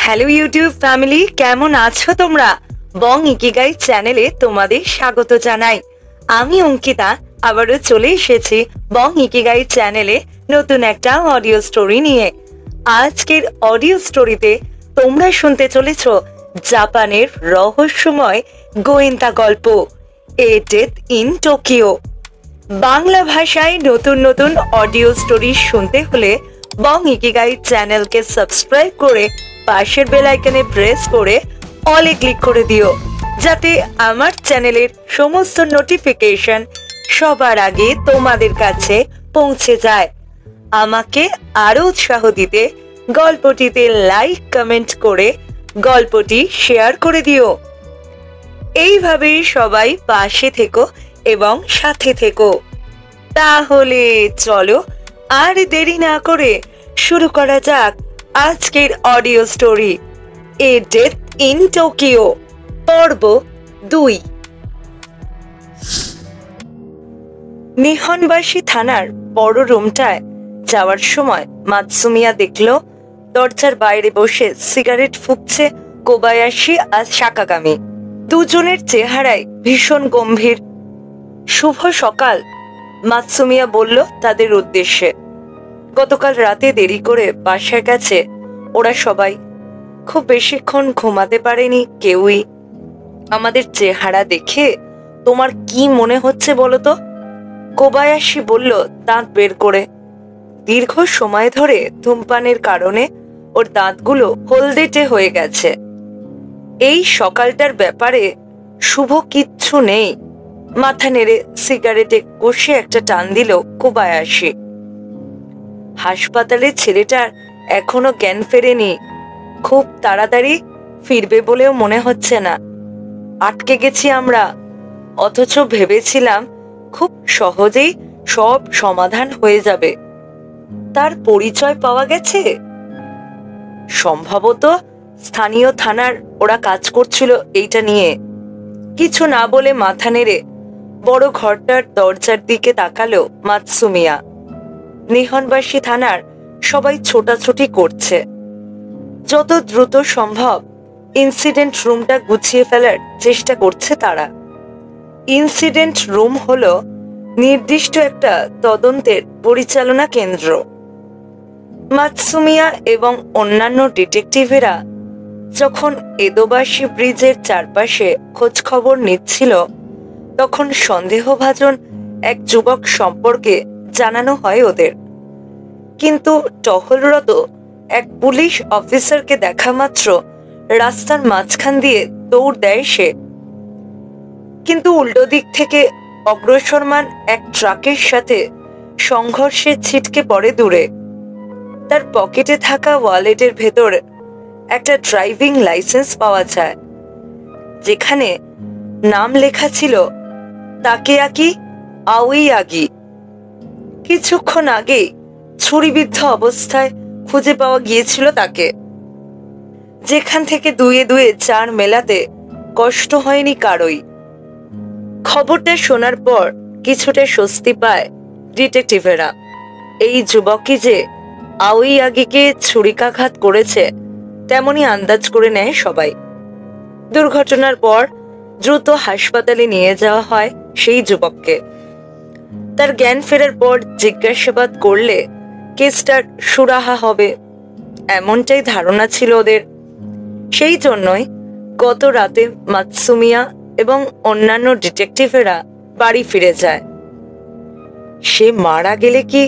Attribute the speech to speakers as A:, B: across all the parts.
A: Hello YouTube family, কেমন আছো তোমরা? বং ইকিগাই চ্যানেলে তোমাদের স্বাগত জানাই। আমি অঙ্কিতা আবারও চলে এসেছি বং ইকিগাই চ্যানেলে নতুন একটা অডিও স্টোরি নিয়ে। আজকের অডিও স্টোরিতে তোমরা শুনতে চলেছ জাপানের রহস্যময় গোয়েন্দা গল্প a death in Tokyo. Bangla ভাষায় নতুন নতুন অডিও স্টোরি শুনতে হলে বং ইকিগাই চ্যানেলকে সাবস্ক্রাইব করে পাশের বেল আইকনে প্রেস করে অলে ক্লিক করে দিও, যাতে আমার চ্যানেলের সমস্ত নোটিফিকেশন সবার আগে তোমাদের কাছে পৌঁছে যায়। আমাকে আরো উৎসাহ দিতে গল্পটিতে লাইক কমেন্ট করে গল্পটি শেয়ার করে দিও। এইভাবে সবাই পাশে থেকো এবং সাথে থেকো। তাহলে চলো আর দেরি না করে শুরু করা যাক আজকের audio story a death in Tokyo পর্ব 2। নিহনবাসী থানার বড় রুমটায় যাওয়ার সময় মাতসুমিয়া দেখল দরজার বাইরে বসে সিগারেট ফুঁকছে কোবায়াশি আর সাকাগামি। দুজনের চেহারায় ভীষণ গম্ভীর। শুভ সকাল, মাতসুমিয়া বলল তাদের উদ্দেশ্যে। গতকাল রাতে দেরি করে বাসায় গেছে ওরা সবাই। খুব বেশিক্ষণ ঘুমাতে পারেনি কেউই। আমাদের চেহারা দেখে তোমার কি মনে হচ্ছে বলো তো? কোবায়াশি বলল দাঁত বের করে। দীর্ঘ সময় ধরে ধূমপানের কারণে ওর দাঁতগুলো হলদেটে হয়ে গেছে। এই সকালটার ব্যাপারে শুভ কিচ্ছু নেই। মাথা নেড়ে সিগারেটে কষে একটা টান দিল কোবায়াশি। হাসপাতালে ছেলেটার এখনো জ্ঞান ফেরেনি। খুব তাড়াতাড়ি ফিরবে বলেও মনে হচ্ছে না। আটকে গেছি আমরা, অথচ ভেবেছিলাম খুব সহজেই সব সমাধান হয়ে যাবে। তার পরিচয় পাওয়া গেছে? সম্ভবত স্থানীয় থানার ওরা কাজ করছিল এইটা নিয়ে। কিছু না বলে মাথা নেড়ে বড় ঘরটার দরজার দিকে তাকালো মাতসুমিয়া। নিহনবাসী থানার সবাই ছোটাছুটি করছে। যত দ্রুত সম্ভব ইনসিডেন্ট রুমটা গুছিয়ে ফেলার চেষ্টা করছে তারা। ইনসিডেন্ট রুম হলো নির্দিষ্ট একটা তদন্তের পরিচালনা কেন্দ্র। মাতসুমিয়া এবং অন্যান্য ডিটেকটিভেরা যখন এদোবাশি ব্রিজের চারপাশে খোঁজ খবর নিচ্ছিল, তখন সন্দেহভাজন এক যুবক সম্পর্কে জানানো হয় ওদের। কিন্তু টহলরত এক পুলিশ অফিসারকে দেখা মাত্র রাস্তার মাঝখান দিয়ে দৌড় দেয় সে। কিন্তু উল্টো দিক থেকে অগ্রসরমান এক ট্রাকের সাথে সংঘর্ষে ছিটকে পড়ে দূরে। তার পকেটে থাকা ওয়ালেটের ভেতর একটা ড্রাইভিং লাইসেন্স পাওয়া যায়, যেখানে নাম লেখা ছিল তাকেয়াকি আওয়াইয়াগি। কিছুক্ষণ আগে ছুরিবিদ্ধ অবস্থায় খুঁজে পাওয়া গিয়েছিল তাকে। যেখান থেকে দুয়ে দুয়ে 4 মেলাতে কষ্ট হয়নি কারোই। খবরটা শোনার পর কিছুটা স্বস্তি পায় ডিটেকটিভেরা। এই যুবকই যে আওয়াইয়াগিকে ছুরিকাঘাত করেছে তেমনি আন্দাজ করে নেয় সবাই। দুর্ঘটনার পর দ্রুত হাসপাতালে নিয়ে যাওয়া হয় সেই যুবককে। তার জ্ঞান ফেরার পর জিজ্ঞাসাবাদ করলে কেসটার সুরাহা হবে, এমনটাই ধারণা ছিল ওদের। সেই জন্যই গত রাতে মাতসুমিয়া এবং অন্যান্য ডিটেকটিভেরা বাড়ি ফিরে যায়। সে মারা গেলে কি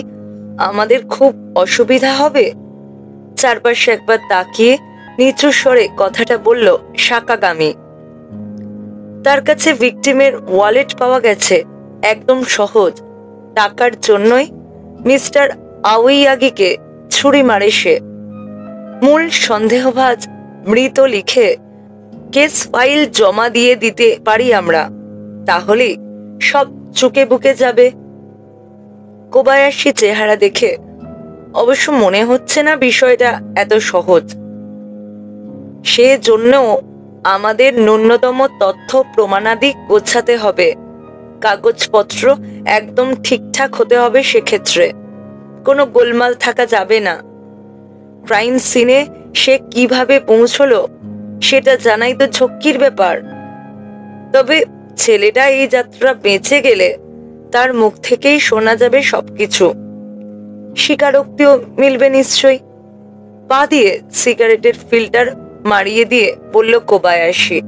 A: আমাদের খুব অসুবিধা হবে? চারপাশে একবার তাকিয়ে নিচু স্বরে কথাটা বলল সাকাগামি। তার কাছে ভিকটিমের ওয়ালেট পাওয়া গেছে, একদম সহজ। টাকার জন্যই মিস্টার আওয়াইয়াগিকে ছুরি মারে সে। মূল সন্দেহভাজ মৃত লিখে কেস ফাইল জমা দিয়ে দিতে পারি আমরা, তাহলে সব চুকে বুকে যাবে। কোবায়াশি চেহারা দেখে অবশ্য মনে হচ্ছে না বিষয়টা এত সহজ। সেজন্য আমাদের ন্যূনতম তথ্য প্রমাণাদি গোছাতে হবে। কাগজপত্র একদম ঠিকঠাক হতে হবে, সেক্ষেত্রে কোনো গোলমাল থাকা যাবে না। ক্রাইম সিনে সে কিভাবে পৌঁছলো সেটা জানাই তো ঝক্কির ব্যাপার। তবে ছেলেটা এই যাত্রা বেঁচে গেলে তার মুখ থেকেই শোনা যাবে সবকিছু, স্বীকারোক্তিও মিলবে নিশ্চয়ই। পা দিয়ে সিগারেটের ফিল্টার মারিয়ে দিয়ে বলল কোবায়াশি।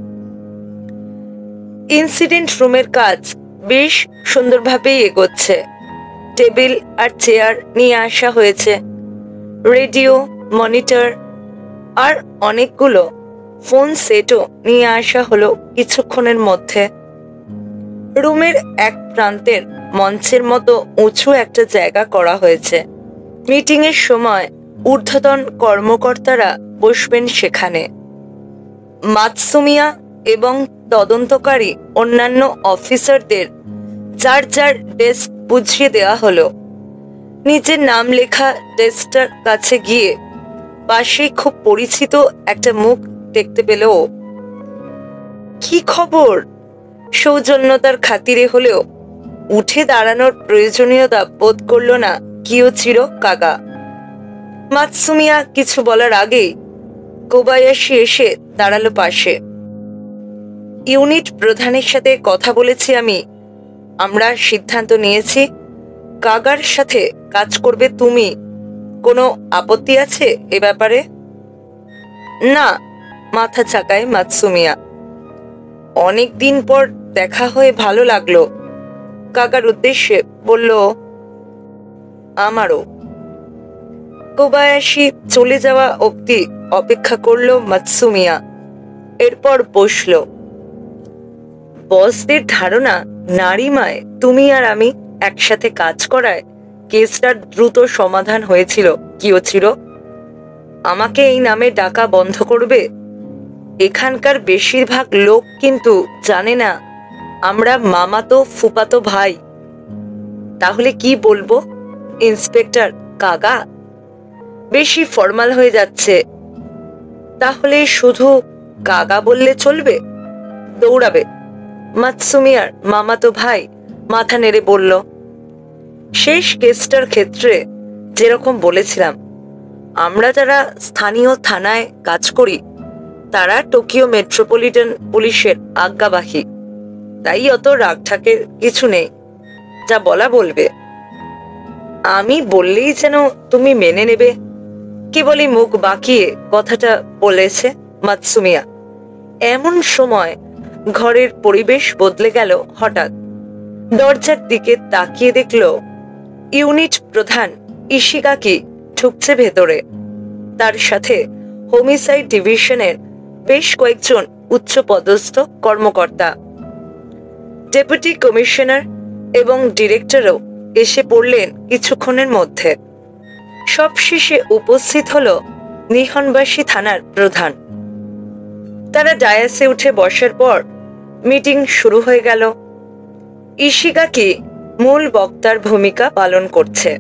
A: ইনসিডেন্ট রুমের কাজ বেশ সুন্দরভাবেই এগোচ্ছে। টেবিল আর চেয়ার নিয়ে আসা হয়েছে, রেডিও, মনিটর আর অনেকগুলো ফোন সেটও নিয়ে আসা হলো কিছুক্ষণের মধ্যে। রুমের এক প্রান্তের মঞ্চের মতো উঁচু একটা জায়গা করা হয়েছে। মিটিং এর সময় ঊর্ধ্বতন কর্মকর্তারা বসবেন সেখানে। মাতসুমিয়া এবং তদন্তকারী অন্যান্য অফিসারদের যার যার ডেস্ক বুঝিয়ে দেওয়া হলো। নিজের নাম লেখা ডেস্কটার কাছে গিয়ে পাশে খুব পরিচিত একটা মুখ দেখতে পেল। কি খবর? সৌজন্যতার খাতিরে হলেও উঠে দাঁড়ানোর প্রয়োজনীয়তা বোধ করল না কিয়োচিরো কাগা। মাতসুমিয়া কিছু বলার আগেই কোবায়াশি এসে দাঁড়ালো পাশে। ইউনিট প্রধানের সাথে কথা বলেছি আমি। আমরা সিদ্ধান্ত নিয়েছি কাগার সাথে কাজ করবে তুমি। কোনো আপত্তি আছে এ ব্যাপারে? না, মাথা চাকায় মাতসুমিয়া। অনেকদিন পর দেখা হয়ে ভালো লাগলো। কাগার উদ্দেশ্যে বলল, আমারও। কোবায়াশি চলে যাওয়া অবধি অপেক্ষা করলো মাতসুমিয়া, এরপর বসল। বসদের ধারণা নারিমায় তুমি আর আমি একসাথে কাজ করায় কেসটার দ্রুত সমাধান হয়েছিল। কিয়োচিরো, আমাকে এই নামে ডাকা বন্ধ করবে। এখানকার বেশিরভাগ লোক কিন্তু জানে না আমরা মামাতো ফুপাতো ভাই। তাহলে কি বলবো? ইন্সপেক্টর কাগা? বেশি ফর্মাল হয়ে যাচ্ছে। তাহলে শুধু কাগা বললে চলবে? দৌড়াবে। মাতসুমিয়ার মামাতো ভাই মাথা নেড়ে বলল, শেষ কেসটার ক্ষেত্রে যেরকম বলেছিলাম, আমরা যারা স্থানীয় থানায় কাজ করি তারা টোকিও মেট্রোপলিটন পুলিশের আজ্ঞাবাহী। তাই অত রাগঢাকের কিছু নেই, যা বলা বলবে। আমি বললেই যেন তুমি মেনে নেবে, কেবলই মুখ বাঁকিয়ে কথাটা বলেছে মাতসুমিয়া। এমন সময় ঘরের পরিবেশ বদলে গেল হঠাৎ। দরজার দিকে তাকিয়ে দেখল ইউনিট প্রধান ইশিগাকি ঢুকছে ভেতরে। তার সাথে হোমিসাইড ডিভিশনের বেশ কয়েকজন উচ্চপদস্থ কর্মকর্তা, ডেপুটি কমিশনার এবং ডিরেক্টরও এসে পড়লেন কিছুক্ষণের মধ্যে। সবশেষে উপস্থিত হল নিহনবাসী থানার প্রধান। তারা ডায়াসে উঠে বসার পর মিটিং শুরু হয়ে গেল। ইশিগাকি মূল বক্তার ভূমিকা পালন করছে।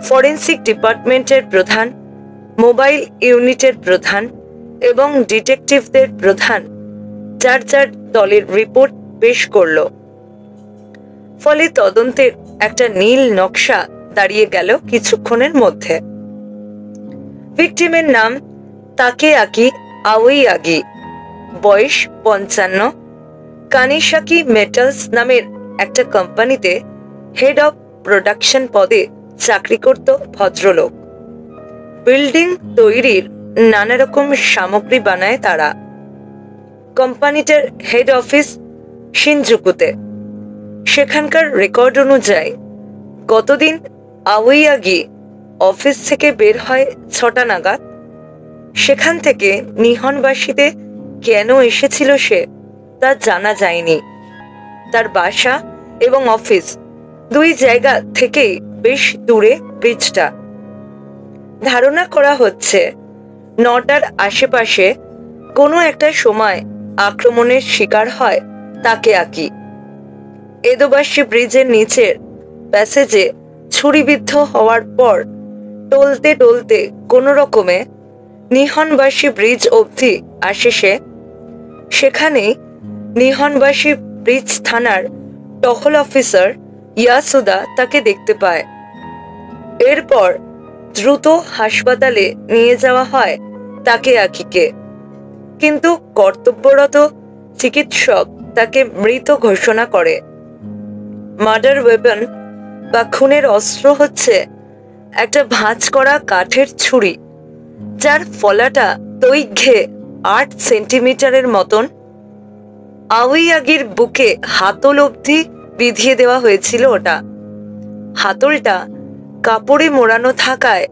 A: ফরেন্সিক ডিপার্টমেন্টের প্রধান, মোবাইল ইউনিটের প্রধান এবং ডিটেকটিভদের প্রধান যার যার দলের রিপোর্ট পেশ করল। ফলে তদন্তের একটা নীল নকশা দাঁড়িয়ে গেল কিছুক্ষণের মধ্যে। ভিকটিমের নাম তাকেয়াকি আওয়াইয়াগি, বয়স 55, কানিসাকি মেটালস নামের একটা কোম্পানিতে হেড অফ প্রোডাকশন পদে চাকরি করত ভদ্রলোক। বিল্ডিং তৈরির নানা রকম সামগ্রী বানায় তারা। কোম্পানিটার হেড অফিস শিনজুকুতে। সেখানকার রেকর্ড অনুযায়ী গতদিন আওয়াইয়াগি অফিস থেকে বের হয় 6টা নাগাদ। সেখান থেকে নিহনবাসীতে কেন এসেছিল সে তা জানা যায়নি। তার বাসা এবং অফিস দুই জায়গা থেকেই বেশ দূরে ব্রিজটা। ধারণা করা হচ্ছে 9টার আশেপাশে কোনো একটা সময় আক্রমণের শিকার হয় তাকেয়াকি। এদোবাশি ব্রিজের নিচের প্যাসেজে ছুরিবিদ্ধ হওয়ার পর টলতে টলতে কোনো রকমে নিহনবাসী ব্রিজ অবধি আসে সে। সেখানেই নিহনবাসী ব্রিজ থানার টহল অফিসার ইয়াসুদা তাকে দেখতে পায়। এরপর দ্রুত হাসপাতালে নিয়ে যাওয়া হয় তাকেয়াকিকে, কিন্তু কর্তব্যরত চিকিৎসক তাকে মৃত ঘোষণা করে। মার্ডার ওয়েপন বা খুনের অস্ত্র হচ্ছে একটা ভাঁজ করা কাঠের ছুরি, যার ফলাটা দৈর্ঘ্যে 8 সেন্টিমিটারের মতন। আওয়াইয়াগির বুকে হাতল অবধি বিধিয়ে দেওয়া হয়েছিল ওটা। হাতলটা কাপড়ে মোড়ানো থাকায়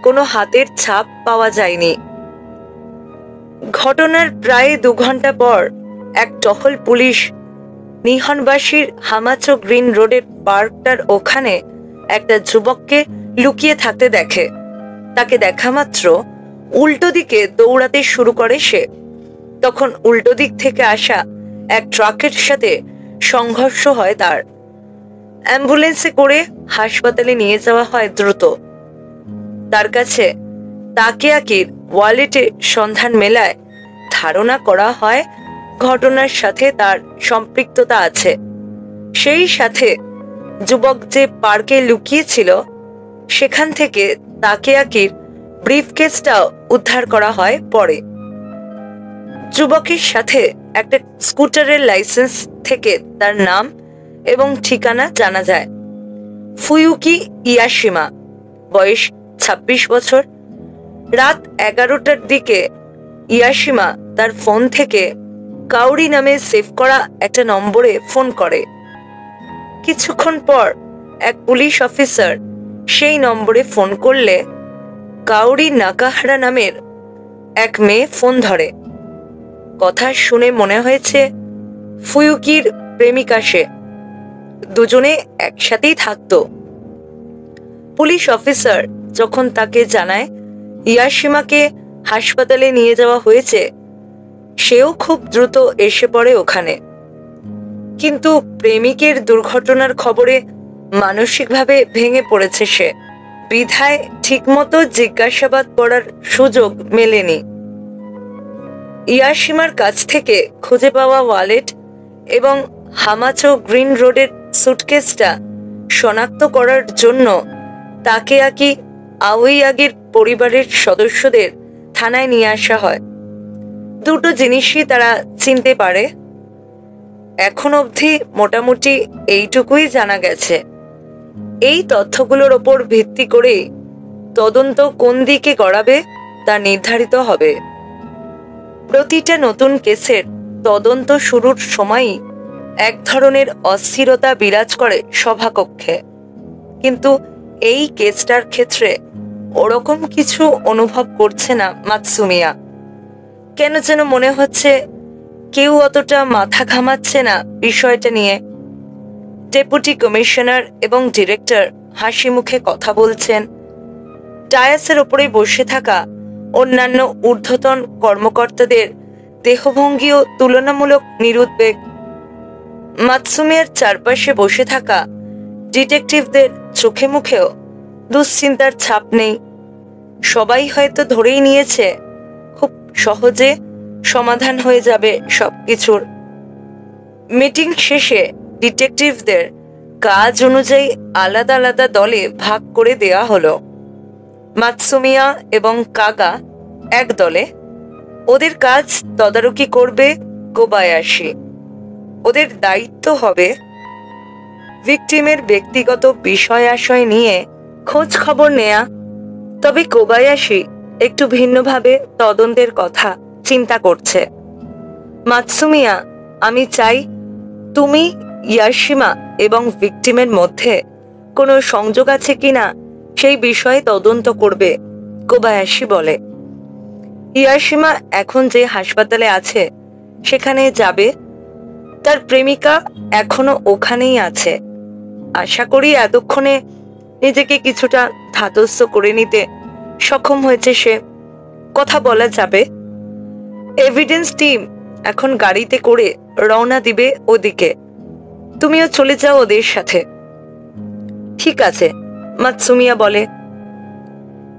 A: কোনো হাতের ছাপ পাওয়া যায়নি। ঘটনার প্রায় 2 ঘন্টা পর এক টহল পুলিশ নিহনবাসীর হামাচো গ্রিন রোডের পার্কটার ওখানে একটা যুবককে লুকিয়ে থাকতে দেখে। তাকে দেখা মাত্র উল্টো দিকে দৌড়াতে শুরু করে সে। তখন উল্টো দিক থেকে আসা এক ট্রাকের সাথে সংঘর্ষ হয় তার। অ্যাম্বুলেন্সে করে হাসপাতালে নিয়ে যাওয়া হয় দ্রুত। তার কাছে তাকেয়াকির ওয়ালেটে সন্ধান মেলায় ধারণা করা হয় ঘটনার সাথে তার সম্পৃক্ততা আছে। সেই সাথে যুবক যে পার্কে লুকিয়েছিল সেখান থেকে তাকেয়াকির ব্রিফকেসটাও উদ্ধার করা হয় পরে। যুবকের সাথে একটা স্কুটারের লাইসেন্স থেকে তার নাম এবং ঠিকানা জানা যায়। ফুয়ুকি ইয়াশিমা, বয়স 26 বছর। রাত 11টার দিকে ইয়াশিমা তার ফোন থেকে কাউরি নামে সেভ করা একটা নম্বরে ফোন করে। কিছুক্ষণ পর এক পুলিশ অফিসার সেই নম্বরে ফোন করলে কাউরি নাকাহারা নামের এক মেয়ে ফোন ধরে। কথা শুনে মনে হয়েছে ফুয়ুকির প্রেমিকা সে। দুজনে একসাথেই থাকতো। পুলিশ অফিসার যখন তাকে জানায় ইয়াশিমাকে হাসপাতালে নিয়ে যাওয়া হয়েছে, সেও খুব দ্রুত এসে পড়ে ওখানে। কিন্তু প্রেমিকের দুর্ঘটনার খবরে মানসিকভাবে ভেঙে পড়েছে সে। বিধায় ঠিকমতো জিজ্ঞাসাবাদ করার সুযোগ মেলেনি। ইয়াশিমার কাছ থেকে খুঁজে পাওয়া ওয়ালেট এবং হামাচো গ্রিন রোডের সুটকেসটা শনাক্ত করার জন্য তাকেয়াকি আওয়াইয়াগির পরিবারের সদস্যদের থানায় নিয়ে আসা হয়। দুটো জিনিসই তারা চিনতে পারে। এখন অবধি মোটামুটি এইটুকুই জানা গেছে। এই তথ্যগুলোর ওপর ভিত্তি করে তদন্ত কোন দিকে গড়াবে তা নির্ধারিত হবে। প্রতিটা নতুন কেসের তদন্ত শুরুর সময়ই এক ধরনের অস্থিরতা বিরাজ করে সভাকক্ষে, কিন্তু এই কেসটার ক্ষেত্রে ওরকম কিছু অনুভব করছে না মাতসুমিয়া। কেন যেন মনে হচ্ছে কেউ অতটা মাথা ঘামাচ্ছে না বিষয়টা নিয়ে। ডেপুটি কমিশনার এবং ডিরেক্টর হাসি মুখে কথা বলছেন। ডায়াসের ওপরে বসে থাকা অন্যান্য ঊর্ধ্বতন কর্মকর্তাদের দেহভঙ্গিও তুলনামূলক নিরুদ্বেগ। মাতসুমিয়ার চারপাশে বসে থাকা ডিটেকটিভদের চোখে মুখেও দুশ্চিন্তার ছাপ নেই। সবাই হয়তো ধরেই নিয়েছে খুব সহজে সমাধান হয়ে যাবে সবকিছুর। মিটিং শেষে ডিটেকটিভদের কাজ অনুযায়ী আলাদা আলাদা দলে ভাগ করে দেয়া হলো। মাতসুমিয়া এবং কাগা এক দলে। ওদের কাজ তদারকি করবে কোবায়াশি। ওদের দায়িত্ব হবে ভিকটিমের ব্যক্তিগত বিষয় আশয় নিয়ে খোঁজ খবর নেয়া। তবে কোবায়াশি একটু ভিন্নভাবে তদন্তের কথা চিন্তা করছে। মাতসুমিয়া, আমি চাই তুমি ইয়াশিমা এবং ভিকটিমের মধ্যে কোনো সংযোগ আছে কিনা সেই বিষয়ে তদন্ত করবে, কোবায়াশি বলে। ইয়াশিমা এখন যে হাসপাতালে আছে সেখানে যাবে। তার প্রেমিকা এখনো ওখানেই আছে। আশা করি এতক্ষণে নিজেকে কিছুটা ধাতস্থ করে নিতে সক্ষম হয়েছে সে। কথা বলা যাবে। এভিডেন্স টিম এখন গাড়িতে করে রওনা দিবে ওদিকে। তুমিও চলে যাও ওদের সাথে। ঠিক আছে, মাতসুমিয়া বলে।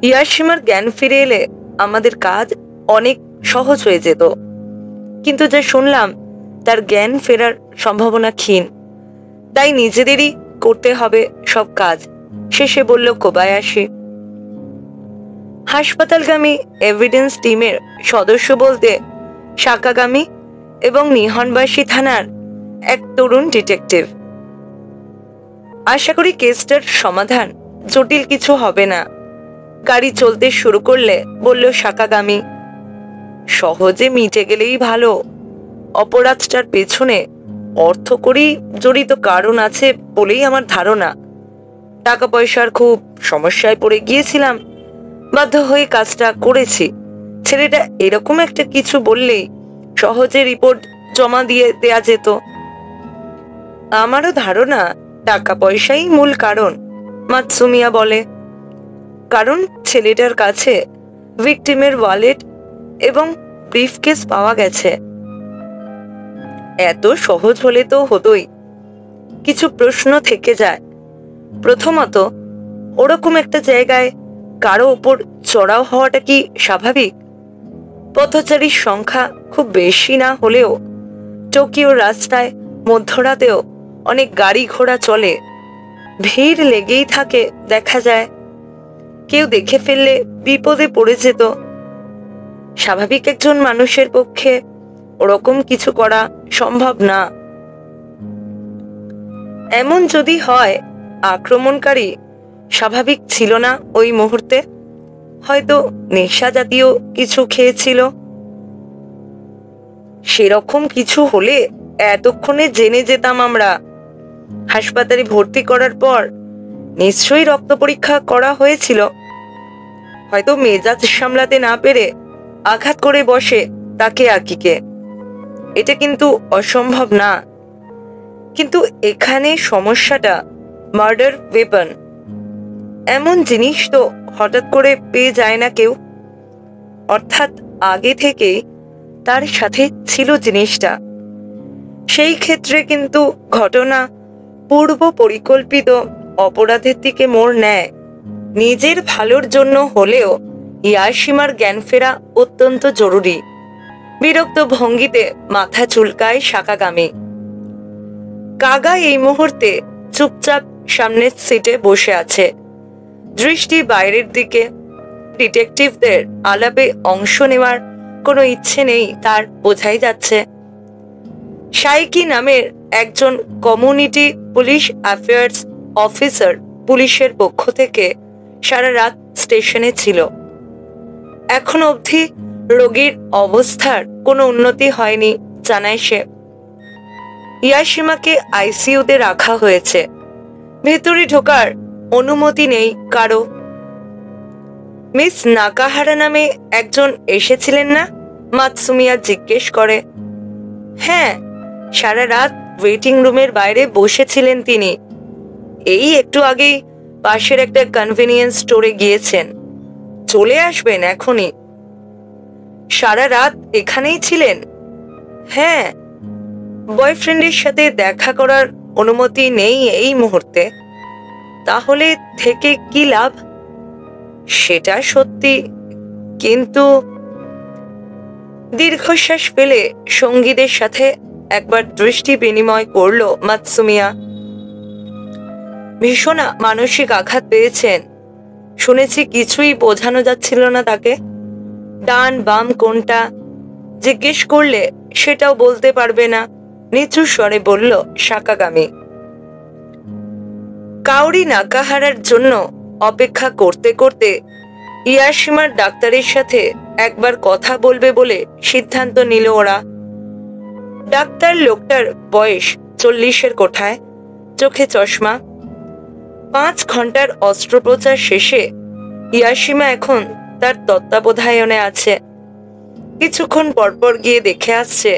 A: ইয়াশিমার জ্ঞান ফিরে এলে আমাদের কাজ অনেক সহজ হয়ে যেত, কিন্তু যা শুনলাম তার জ্ঞান ফেরার সম্ভাবনা ক্ষীণ। তাই নিজেদেরই করতে হবে সব কাজ, শেষে বলল কোবায়াশি। হাসপাতালগামী এভিডেন্স টিমের সদস্য বলতে সাকাগামী এবং নিহনবাসী থানার এক তরুণ ডিটেকটিভ। আশা করি কেসটার সমাধান জটিল কিছু হবে না, গাড়ি চলতে শুরু করলে বলল সাকাগামী। সহজে মিটে গেলেই ভালো। অপরাধটার পেছনে অর্থকরী জড়িত কারণ আছে বলেই আমার ধারণা। টাকা পয়সার খুব সমস্যায় পড়ে গিয়েছিলাম, বাধ্য হয়ে কাজটা করেছি। ছেলেটা এরকম একটা কিছু বললেই সহজে রিপোর্ট জমা দিয়ে দেয়া যেত। আমারও ধারণা টাকা পয়সাই মূল কারণ, মাতসুমিয়া বলে। কারণ ছেলেটার কাছে ভিকটিমের ওয়ালেট এবং ব্রিফকেস পাওয়া গেছে। এত সহজ হলে তো হতোই। কিছু প্রশ্ন থেকে যায়। প্রথমত, ওরকম একটা জায়গায় কারো উপর চড়াও হওয়াটা কি স্বাভাবিক? পথচারীর সংখ্যা খুব বেশি না হলেও টোকিও রাস্তায় মধ্যরাতেও অনেক গাড়ি ঘোড়া চলে, ভিড় লেগেই থাকে। দেখা যায় কেউ দেখে ফেললে বিপদে পড়ে যেত। স্বাভাবিক একজন মানুষের পক্ষে ওরকম কিছু করা সম্ভব না। এমন যদি হয় আক্রমণকারী স্বাভাবিক ছিল না ওই মুহূর্তে, হয়তো নেশা জাতীয় কিছু খেয়েছিল। সেরকম কিছু হলে এতক্ষণে জেনে যেতাম আমরা। হাসপাতালে ভর্তি করার পর নিশ্চয়ই রক্ত পরীক্ষা করা হয়েছিল। হয়তো মেজাজ সামলাতে না পেরে আঘাত করে বসে তাকে আকিকে। এটা কিন্তু অসম্ভব না। কিন্তু এখানে সমস্যাটা মার্ডার ওয়েপন। এমন জিনিস তো হঠাৎ করে পেয়ে যায় না কেউ। অর্থাৎ আগে থেকে তার সাথে ছিল জিনিসটা। সেই ক্ষেত্রে কিন্তু ঘটনা পূর্ব পরিকল্পিত অপরাধের দিকে মোড় নেয়। নিজের ভালোর জন্য হলেও ইয়াশিমার জ্ঞান ফেরা অত্যন্ত জরুরি। বিরক্ত ভঙ্গিতে মাথা চুলকায় সাকাগামী। কাগা এই মুহূর্তে চুপচাপ সামনের সিটে বসে আছে, দৃষ্টি বাইরের দিকে। ডিটেকটিভদের আলাপে অংশ নেওয়ার কোনো ইচ্ছে নেই তার, বোঝাই যাচ্ছে। সাইকি নামের একজন কমিউনিটি পুলিশ অ্যাফেয়ার্স অফিসার পুলিশের পক্ষ থেকে সারা রাত স্টেশনে ছিল। এখন অবধি রোগীর অবস্থার কোনো উন্নতি হয়নি জানায় সে। ইয়াশিমাকে আইসিইউতে রাখা হয়েছে। ভেতরে ঢোকার অনুমতি নেই কারো। মিস নাকাহারা নামে একজন এসেছিলেন না? মাতসুমিয়া জিজ্ঞেস করে। হ্যাঁ, সারা রাত ওয়েটিং রুমের বাইরে বসেছিলেন তিনি। এই একটু আগেই পাশের একটা কনভেনিয়েন্স স্টোরে গিয়েছেন, চলে আসবেন এখনই। সারা রাত এখানেই ছিলেন? হ্যাঁ। বয়ফ্রেন্ডের সাথে দেখা করার অনুমতি নেই এই মুহূর্তে। তাহলে থেকে কি লাভ? সেটা সত্যি, কিন্তু দীর্ঘশ্বাস ফেলে সঙ্গীদের সাথে একবার দৃষ্টি বিনিময় করল মাতসুমিয়া। ভীষণ মানসিক আঘাত পেয়েছেন শুনেছি। কিছুই বোঝানো যাচ্ছিল না তাকে। ডান বাম কোনটা জিজ্ঞেস করলে সেটাও বলতে পারবে না, নিচু স্বরে বলল সাকাগামী। কাউরি নাকাহারার জন্য অপেক্ষা করতে করতে ইয়াশিমার ডাক্তারের সাথে একবার কথা বলবে বলে সিদ্ধান্ত নিল ওরা। ডাক্তার লোকটার বয়স 40-এর কোঠায়, চোখে চশমা। 5 ঘন্টার অস্ত্রোপচার শেষে ইয়াশিমা এখন তার তত্ত্বাবধায়নে আছে। কিছুক্ষণ পরপর গিয়ে দেখে আসছে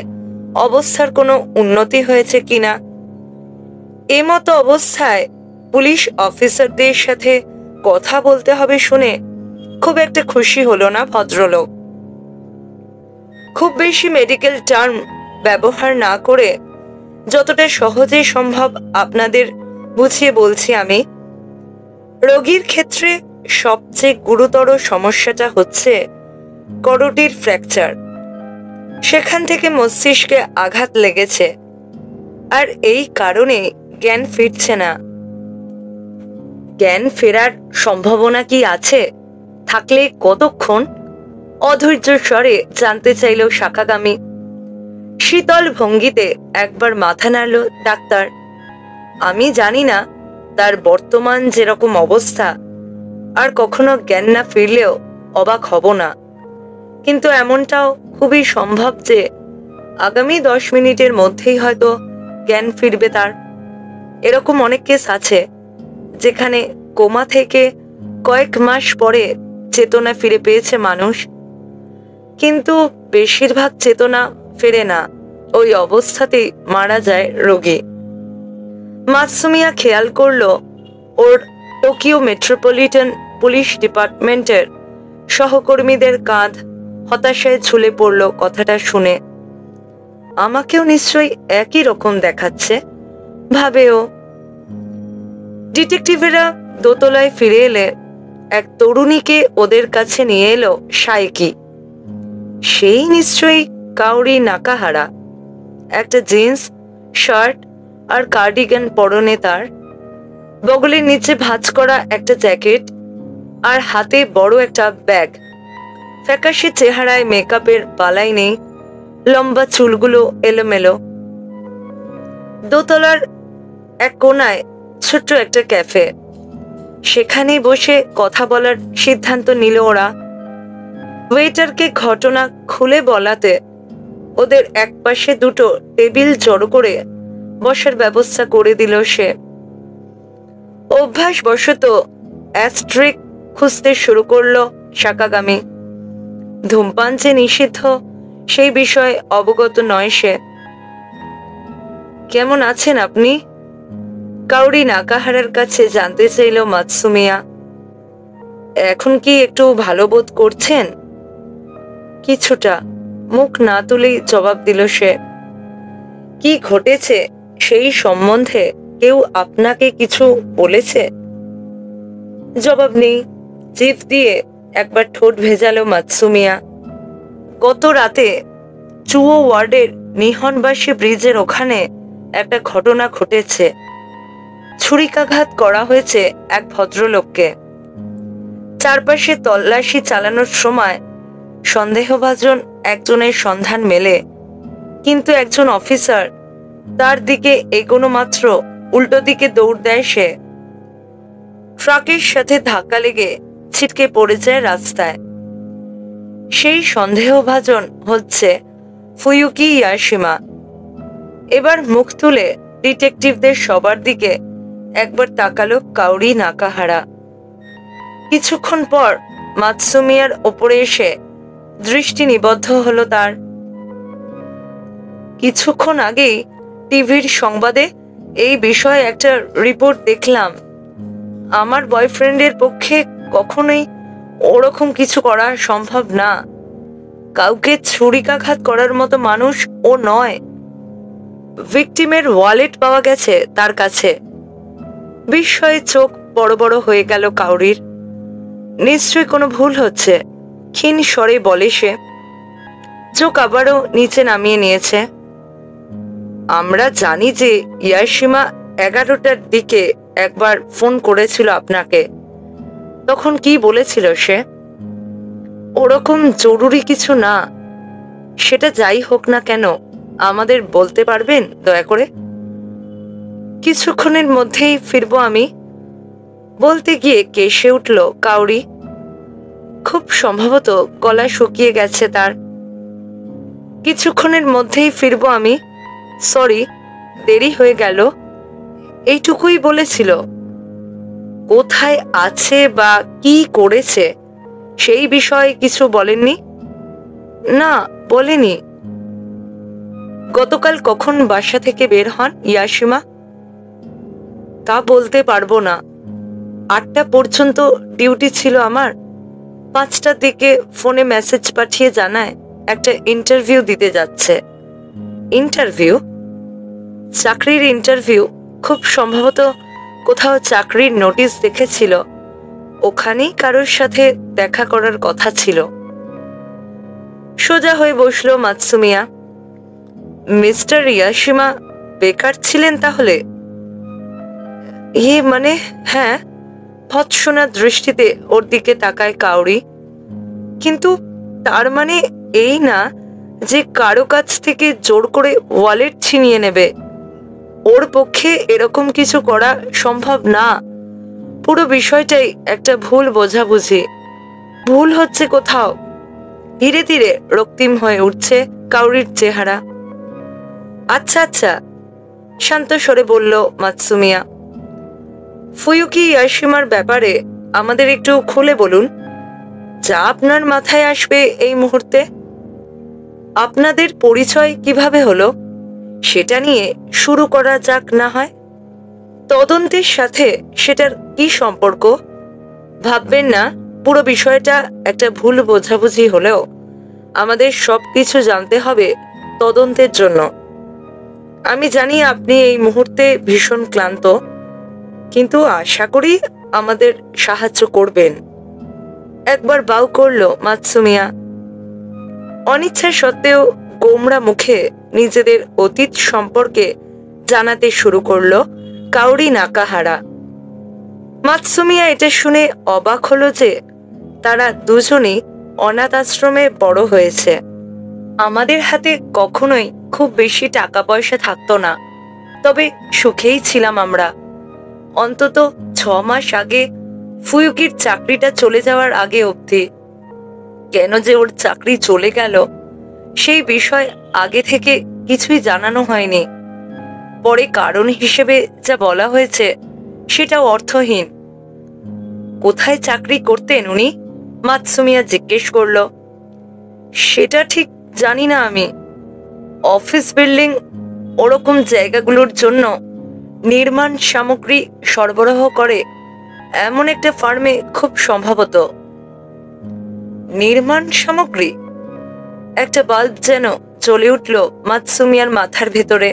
A: অবস্থার কোনো উন্নতি হয়েছে কিনা। এমতো অবস্থায় পুলিশ অফিসারদের সাথে কথা বলতে হবে শুনে খুব একটা খুশি হলো না ভদ্রলোক। খুব বেশি মেডিকেল টার্ম ব্যবহার না করে যতটা সহজে সম্ভব আপনাদের বুঝিয়ে বলছি আমি। রোগীর ক্ষেত্রে সবচেয়ে গুরুতর সমস্যাটা হচ্ছে করোটির ফ্র্যাকচার। সেখান থেকে মস্তিষ্কে আঘাত লেগেছে, আর এই কারণে জ্ঞান ফিরছে না। জ্ঞান ফেরার সম্ভাবনা কি আছে? থাকলে কতক্ষণ? অধৈর্য স্বরে জানতে চাইল শাখাগামী। শীতল ভঙ্গিতে একবার মাথা নাড়ল ডাক্তার। আমি জানি না তার বর্তমান যেরকম অবস্থা, আর কখনো জ্ঞান না ফিরলেও অবাক হব না, কিন্তু এমনটাও খুবই সম্ভব যে আগামী 10 মিনিটের মধ্যেই হয়তো জ্ঞান ফিরবে তার। এরকম অনেক কেস আছে যেখানে কোমা থেকে কয়েক মাস পরে চেতনা ফিরে পেয়েছে মানুষ, কিন্তু বেশিরভাগ চেতনা ফেরে না, ওই অবস্থাতেই মারা যায় রোগী। মাতসুমিয়া খেয়াল করল ওর টোকিও মেট্রোপলিটন পুলিশ ডিপার্টমেন্টের সহকর্মীদের কাঁধ হতাশায় ঝুলে পড়ল কথাটা শুনে। আমাকেও নিশ্চয়ই একই রকম দেখাচ্ছে, ভাবেও। ডিটেকটিভেরা দোতলায় ফিরে এলে এক তরুণীকে ওদের কাছে নিয়ে এলো সাইকি। সেই নিশ্চয়ই কাউরি নাকাহারা। একটা জিন্স শার্ট আর কার্ডিগান পরনে তার, বগলের নিচে ভাঁজ করা একটা জ্যাকেট, আর হাতে বড় একটা ব্যাগ। ফ্যাকাশে চেহারায় মেকআপের বালাই নেই, লম্বা চুলগুলো এলোমেলো। দোতলার এক কোনায় ছোট্ট একটা ক্যাফে, সেখানেই বসে কথা বলার সিদ্ধান্ত নিল ওরা। ওয়েটারকে ঘটনা খুলে বলাতে ওদের একপাশে দুটো টেবিল জড়ো করে বসার ব্যবস্থা করে দিল সে। অভ্যাসবশত অ্যাস্ট্রিক খুঁজতে শুরু করলো শাকাগামী। ধূমপান যে নিষিদ্ধ সেই বিষয়ে অবগত নয় সে। কেমন আছেন আপনি? কাউরি নাকাহারার কাছে জানতে চাইল মাতসুমিয়া। এখন কি একটু ভালো বোধ করছেন? কিছুটা, মুখ না তুলেই জবাব দিল সে। কি ঘটেছে সেই সম্বন্ধে কেউ আপনাকে কিছু বলেছে? জবাব নেই। জিভ দিয়ে একবার ঠোঁট ভেজালো মাতসুমিয়া। গত রাতে চুয়ো ওয়ার্ডের নিহনবাসী ব্রিজের ওখানে একটা ঘটনা ঘটেছে। ছুরিকাঘাত করা হয়েছে এক ভদ্রলোককে। চারপাশে তল্লাশি চালানোর সময় সন্দেহভাজন একজনের সন্ধান মেলে, কিন্তু একজন অফিসার তার দিকে এগোনো মাত্র উল্টো দিকে দৌড় দেয় সে। ট্রাকের সাথে ধাক্কা লেগে ছিটকে পড়ে যায় রাস্তায়। সেই সন্দেহভাজন হচ্ছে ফুয়ুকি ইয়াশিমা। এবার মুখ তুলে ডিটেকটিভদের সবার দিকে একবার তাকালো কাউরি নাকাহারা। কিছুক্ষণ পর মাতসুমিয়ার ওপরে এসে দৃষ্টি নিবদ্ধ হলো তার। কিছুক্ষণ আগেই টিভির সংবাদে এই বিষয়ে একটা রিপোর্ট দেখলাম। আমার বয়ফ্রেন্ডের পক্ষে কখনোই ওরকম কিছু করা সম্ভব না। কাউকে ছুরিকাঘাত করার মতো মানুষ ও নয়। ভিকটিমের ওয়ালেট পাওয়া গেছে তার কাছে। বিস্ময়ে চোখ বড় বড় হয়ে গেল কাউরির। নিশ্চয়ই কোনো ভুল হচ্ছে, ক্ষীণ স্বরে বলে সে। চোখ আবারও নিচে নামিয়ে নিয়েছে। আমরা জানি যে ইয়াশিমা 11টার দিকে একবার ফোন করেছিল আপনাকে। তখন কি বলেছিল সে? ওরকম জরুরি কিছু না। সেটা যাই হোক না কেন, আমাদের বলতে পারবেন দয়া করে? কিছুক্ষণের মধ্যেই ফিরবো আমি, বলতে গিয়ে কেসে উঠল কাউরি। খুব সম্ভবত গলা শুকিয়ে গেছে তার। কিছুক্ষণের মধ্যেই ফিরবো আমি, সরি দেরি হয়ে গেল, এইটুকুই বলেছিল। কোথায় আছে বা কি করেছে সেই বিষয়ে কিছু বলেননি? না, বলেনি। গতকাল কখন বাসা থেকে বের হন ইয়াশিমা? তা বলতে পারবো না। 8টা পর্যন্ত ডিউটি ছিল আমার। 5টার দিকে ফোনে মেসেজ পাঠিয়ে জানায় একটা ইন্টারভিউ দিতে যাচ্ছে। ইন্টারভিউ? চাকরির ইন্টারভিউ। খুব সম্ভবত কোথাও চাকরির নোটিশ দেখেছিল, ওখানেই কারোর সাথে দেখা করার কথা ছিল। সোজা হয়ে বসলো মাতসুমিয়া। মিস্টার ইয়াশিমা বেকার ছিলেন তাহলে? মানে হ্যাঁ, ভৎসনা দৃষ্টিতে ওর দিকে তাকায় কাউরি। কিন্তু তার মানে এই না যে কারো কাছ থেকে জোর করে ওয়ালেট ছিনিয়ে নেবে। ওর পক্ষে এরকম কিছু করা সম্ভব না। পুরো বিষয়টাই একটা ভুল বোঝাবুঝি। ভুল হচ্ছে কোথাও। ধীরে ধীরে রক্তিম হয়ে উঠছে কাউরির চেহারা। আচ্ছা আচ্ছা, শান্ত স্বরে বলল মাতসুমিয়া। ফুয়ুকি ইয়াশিমার ব্যাপারে আমাদের একটু খুলে বলুন, যা আপনার মাথায় আসবে এই মুহূর্তে। আপনাদের পরিচয় কিভাবে হলো সেটা নিয়ে শুরু করা যাক না হয়। তদন্তের সাথে সেটার কি সম্পর্ক? ভাববেন না পুরো বিষয়টা একটা ভুল বোঝাবুঝি হলেও আমাদের সবকিছু জানতে হবে তদন্তের জন্য। আমি জানি আপনি এই মুহূর্তে ভীষণ ক্লান্ত, কিন্তু আশা করি আমাদের সাহায্য করবেন। একবার বাউ করল মাতসুমিয়া। অনিচ্ছা সত্ত্বেও গোমরা মুখে নিজেদের অতীত সম্পর্কে জানাতে শুরু করলো কাউরি নাকাহারা। মাতসুমিয়া এটা শুনে অবাক হলো যে তারা দুজনেই অনাথ আশ্রমে বড় হয়েছে। আমাদের হাতে কখনোই খুব বেশি টাকা পয়সা থাকতো না, তবে সুখেই ছিলাম আমরা। অন্তত 6 মাস আগে ফুয়ুকির চাকরিটা চলে যাওয়ার আগে অবধি। কেন যে ওর চাকরি চলে গেল সেই বিষয় আগে থেকে কিছুই জানানো হয়নি। পরে কারণ হিসেবে যা বলা হয়েছে সেটাও অর্থহীন। কোথায় চাকরি করতেন উনি? মাতসুমিয়া জিজ্ঞেস করল। সেটা ঠিক জানি না আমি। অফিস বিল্ডিং ওরকম জায়গাগুলোর জন্য নির্মাণ সামগ্রী সরবরাহ করে এমন একটা ফার্মে খুব সম্ভবত। নির্মাণ সামগ্রী? একটা বাল্ব যেন জ্বলে উঠল মাতসুমিয়ার মাথার ভেতরে।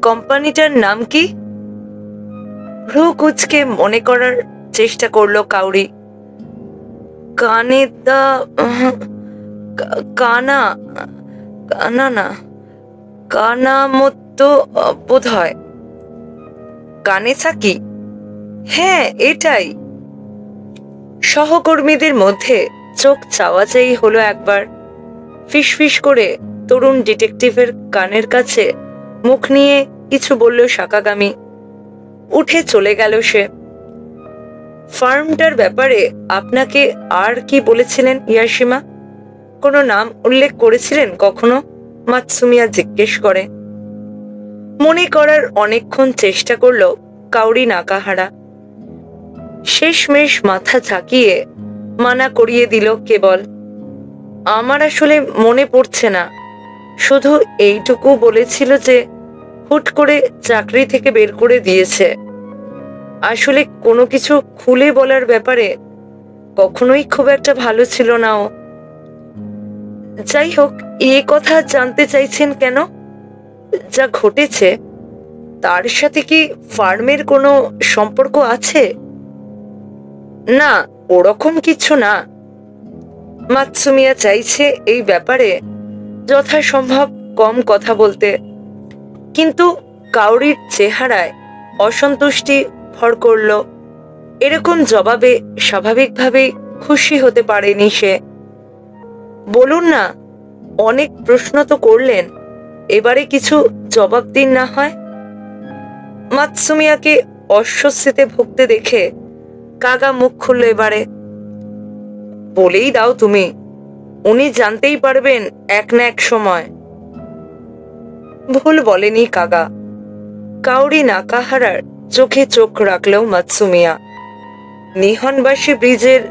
A: কোম্পানিটার নাম কি? ভ্রু কুঁচকে মনে করার চেষ্টা করলো কাউরি। কানেদা কানা কানা না কানামতো বোধ হয়। কানেসাকি? হ্যাঁ এটাই। সহকর্মীদের মধ্যে চোখ চাওয়াচাই হলো একবার। ফিসফিস করে তরুণ ডিটেকটিভের কানের কাছে মুখ নিয়ে কিছু বলল সাকাগামী। উঠে চলে গেল সে। ফার্মটার ব্যাপারে আপনাকে আর কি বলেছিলেন ইয়াশিমা? কোনো নাম উল্লেখ করেছিলেন কখনো? মাতসুমিয়া জিজ্ঞেস করে। মনে করার অনেকক্ষণ চেষ্টা করল কাউরি নাকাহারা। শেষমেশ মাথা ঝাঁকিয়ে মানা করিয়ে দিল কেবল। আমার আসলে মনে পড়ছে না। শুধু এইটুকু বলেছিল যে হুট করে চাকরি থেকে বের করে দিয়েছে। আসলে কোনো কিছু খুলে বলার ব্যাপারে কখনোই খুব একটা ভালো ছিল না ও। যাই হোক, এ কথা জানতে চাইছেন কেন? যা ঘটেছে তার সাথে কি ফার্মের কোনো সম্পর্ক আছে? না, ওরকম কিছু না। মাতসুমিয়া চাইছে এই ব্যাপারে যথাসম্ভব কম কথা বলতে, কিন্তু কাউরির চেহারায় অসন্তুষ্টি ভর করল। এরকম জবাবে স্বাভাবিকভাবেই খুশি হতে পারেনি সে। বলুন না, অনেক প্রশ্ন তো করলেন, এবারে কিছু জবাব দিন না হয়। মাতসুমিয়াকে অস্বস্তিতে ভুগতে দেখে কাগা মুখ খুলল এবারে। বলেই দাও তুমি, উনি জানতেই পারবেন এক না এক সময়। ভুল বলেনি কাগা। কাউরি নাকাহারার চোখে চোখ রাখলেও মাতসুমিয়া। নিহনবাসী ব্রিজের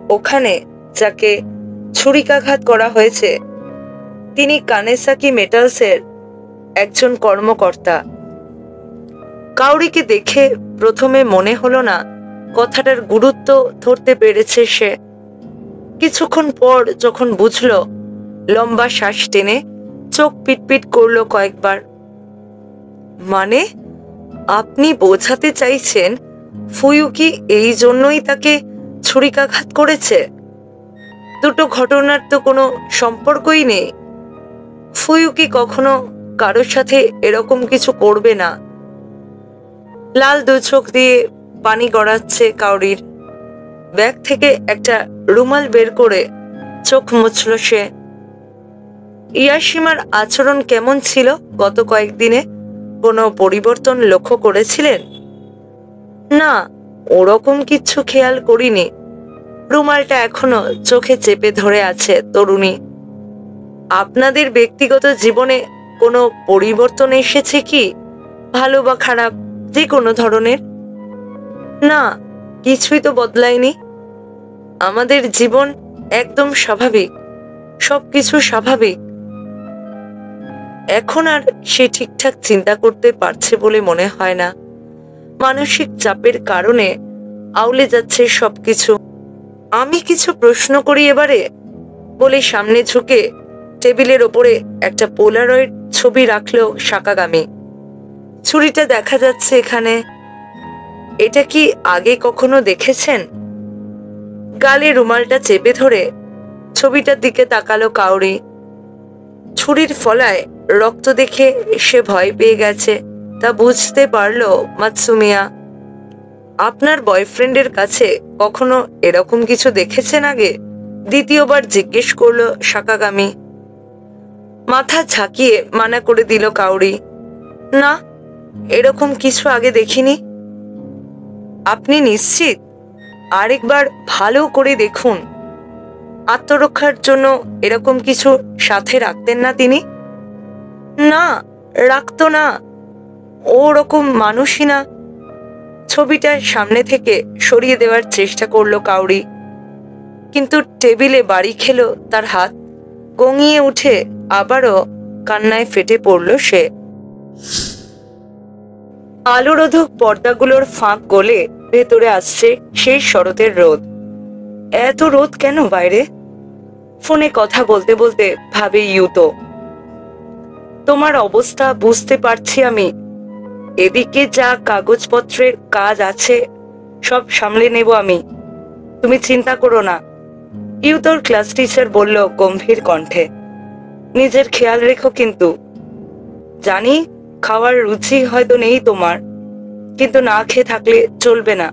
A: ওখানে যাকে ছুরিকাঘাত করা হয়েছে তিনি কানেসাকি মেটালসের একজন কর্মকর্তা। কাউরিকে দেখে প্রথমে মনে হলো না কথাটার গুরুত্ব ধরতে পেরেছে সে। কিছুক্ষণ পর যখন বুঝল, লম্বা শ্বাস টেনে চোখ পিটপিট করলো কয়েকবার। মানে আপনি বোঝাতে চাইছেন ফুয়ুকি এই জন্যই তাকে ছুরিকাঘাত করেছে? দুটো ঘটনার তো কোনো সম্পর্কই নেই। ফুয়ুকি কখনো কারোর সাথে এরকম কিছু করবে না। লাল দু চোখ দিয়ে পানি গড়াচ্ছে কাউরির। ব্যাগ থেকে একটা রুমাল বের করে চোখ মুছল সে। ইয়াসিমার আচরণ কেমন ছিল গত কয়েকদিনে? কোনো পরিবর্তন লক্ষ্য করেছিলেন? না, ওরকম কিছু খেয়াল করিনি। রুমালটা এখনো চোখে চেপে ধরে আছে তরুণী। আপনাদের ব্যক্তিগত জীবনে কোনো পরিবর্তন এসেছে কি, ভালো বা খারাপ, যে কোনো ধরনের? না, কিছুই তো বদলায়নি। আমাদের জীবন একদম স্বাভাবিক, সবকিছু স্বাভাবিক। এখন আর সে ঠিকঠাক চিন্তা করতে পারছে বলে মনে হয় না। মানসিক চাপের কারণে আউলে যাচ্ছে সবকিছু। আমি কিছু প্রশ্ন করি এবারে, বলে সামনে ঝুঁকে টেবিলের ওপরে একটা পোলারয়েড ছবি রাখলো সাকাগামী। ছুরিটা দেখা যাচ্ছে এখানে। এটা কি আগে কখনো দেখেছেন? গালে রুমালটা চেপে ধরে ছবিটার দিকে তাকালো কাউরি। ছুরির ফলায় রক্ত দেখে সে ভয় পেয়ে গেছে, তা বুঝতে পারল মাতসুমিয়া। আপনার বয়ফ্রেন্ডের কাছে কখনো এরকম কিছু দেখেছেন আগে? দ্বিতীয়বার জিজ্ঞেস করলো সাকাগামী। মাথা ঝাঁকিয়ে মানা করে দিল কাউরি। না, এরকম কিছু আগে দেখিনি। আপনি নিশ্চিত? আরেকবার ভালো করে দেখুন। আত্মরক্ষার জন্য এরকম কিছু সাথে রাখতেন না তিনি? না, রাখতো না। ওরকম মানুষই না। ছবিটা সামনে থেকে সরিয়ে দেওয়ার চেষ্টা করলো কাউরি, কিন্তু টেবিলে বাড়ি খেলো তার হাত। গঙিয়ে উঠে আবারও কান্নায় ফেটে পড়ল সে। আলোরোধক পর্দাগুলোর ফাঁক গলে ভেতরে আসছে সেই শরতের রোদ। এত রোদ কেন বাইরে? ফোনে কথা বলতে বলতে ভাবে ইউতো। তোমার অবস্থা বুঝতে পারছি আমি। এদিকে যা কাগজপত্রের কাজ আছে সব সামলে নেব আমি, তুমি চিন্তা করো না। ইউতোর ক্লাস টিচার বলল গম্ভীর কণ্ঠে। নিজের খেয়াল রেখো কিন্তু। জানি খাওয়ার রুচি হয়তো নেই তোমার, কিন্তু না খেয়ে থাকলে চলবে না।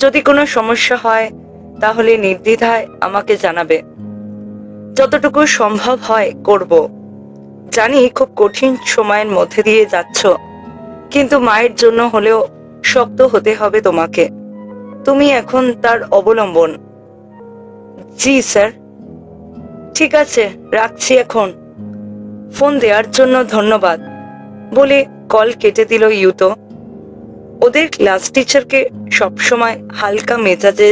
A: যদি কোনো সমস্যা হয় তাহলে নির্দ্বিধায় আমাকে জানাবে। যতটুকু সম্ভব হয় করব। জানি খুব কঠিন সময়ের মধ্যে দিয়ে যাচ্ছ, কিন্তু মায়ের জন্য হলেও শক্ত হতে হবে তোমাকে। তুমি এখন তার অবলম্বন। জি স্যার। ঠিক আছে, রাখছি এখন। ফোন দেওয়ার জন্য ধন্যবাদ, বলে কল কেটে দিল ইউতো। ওদের ক্লাস টিচারকে সবসময় হালকা মেজাজে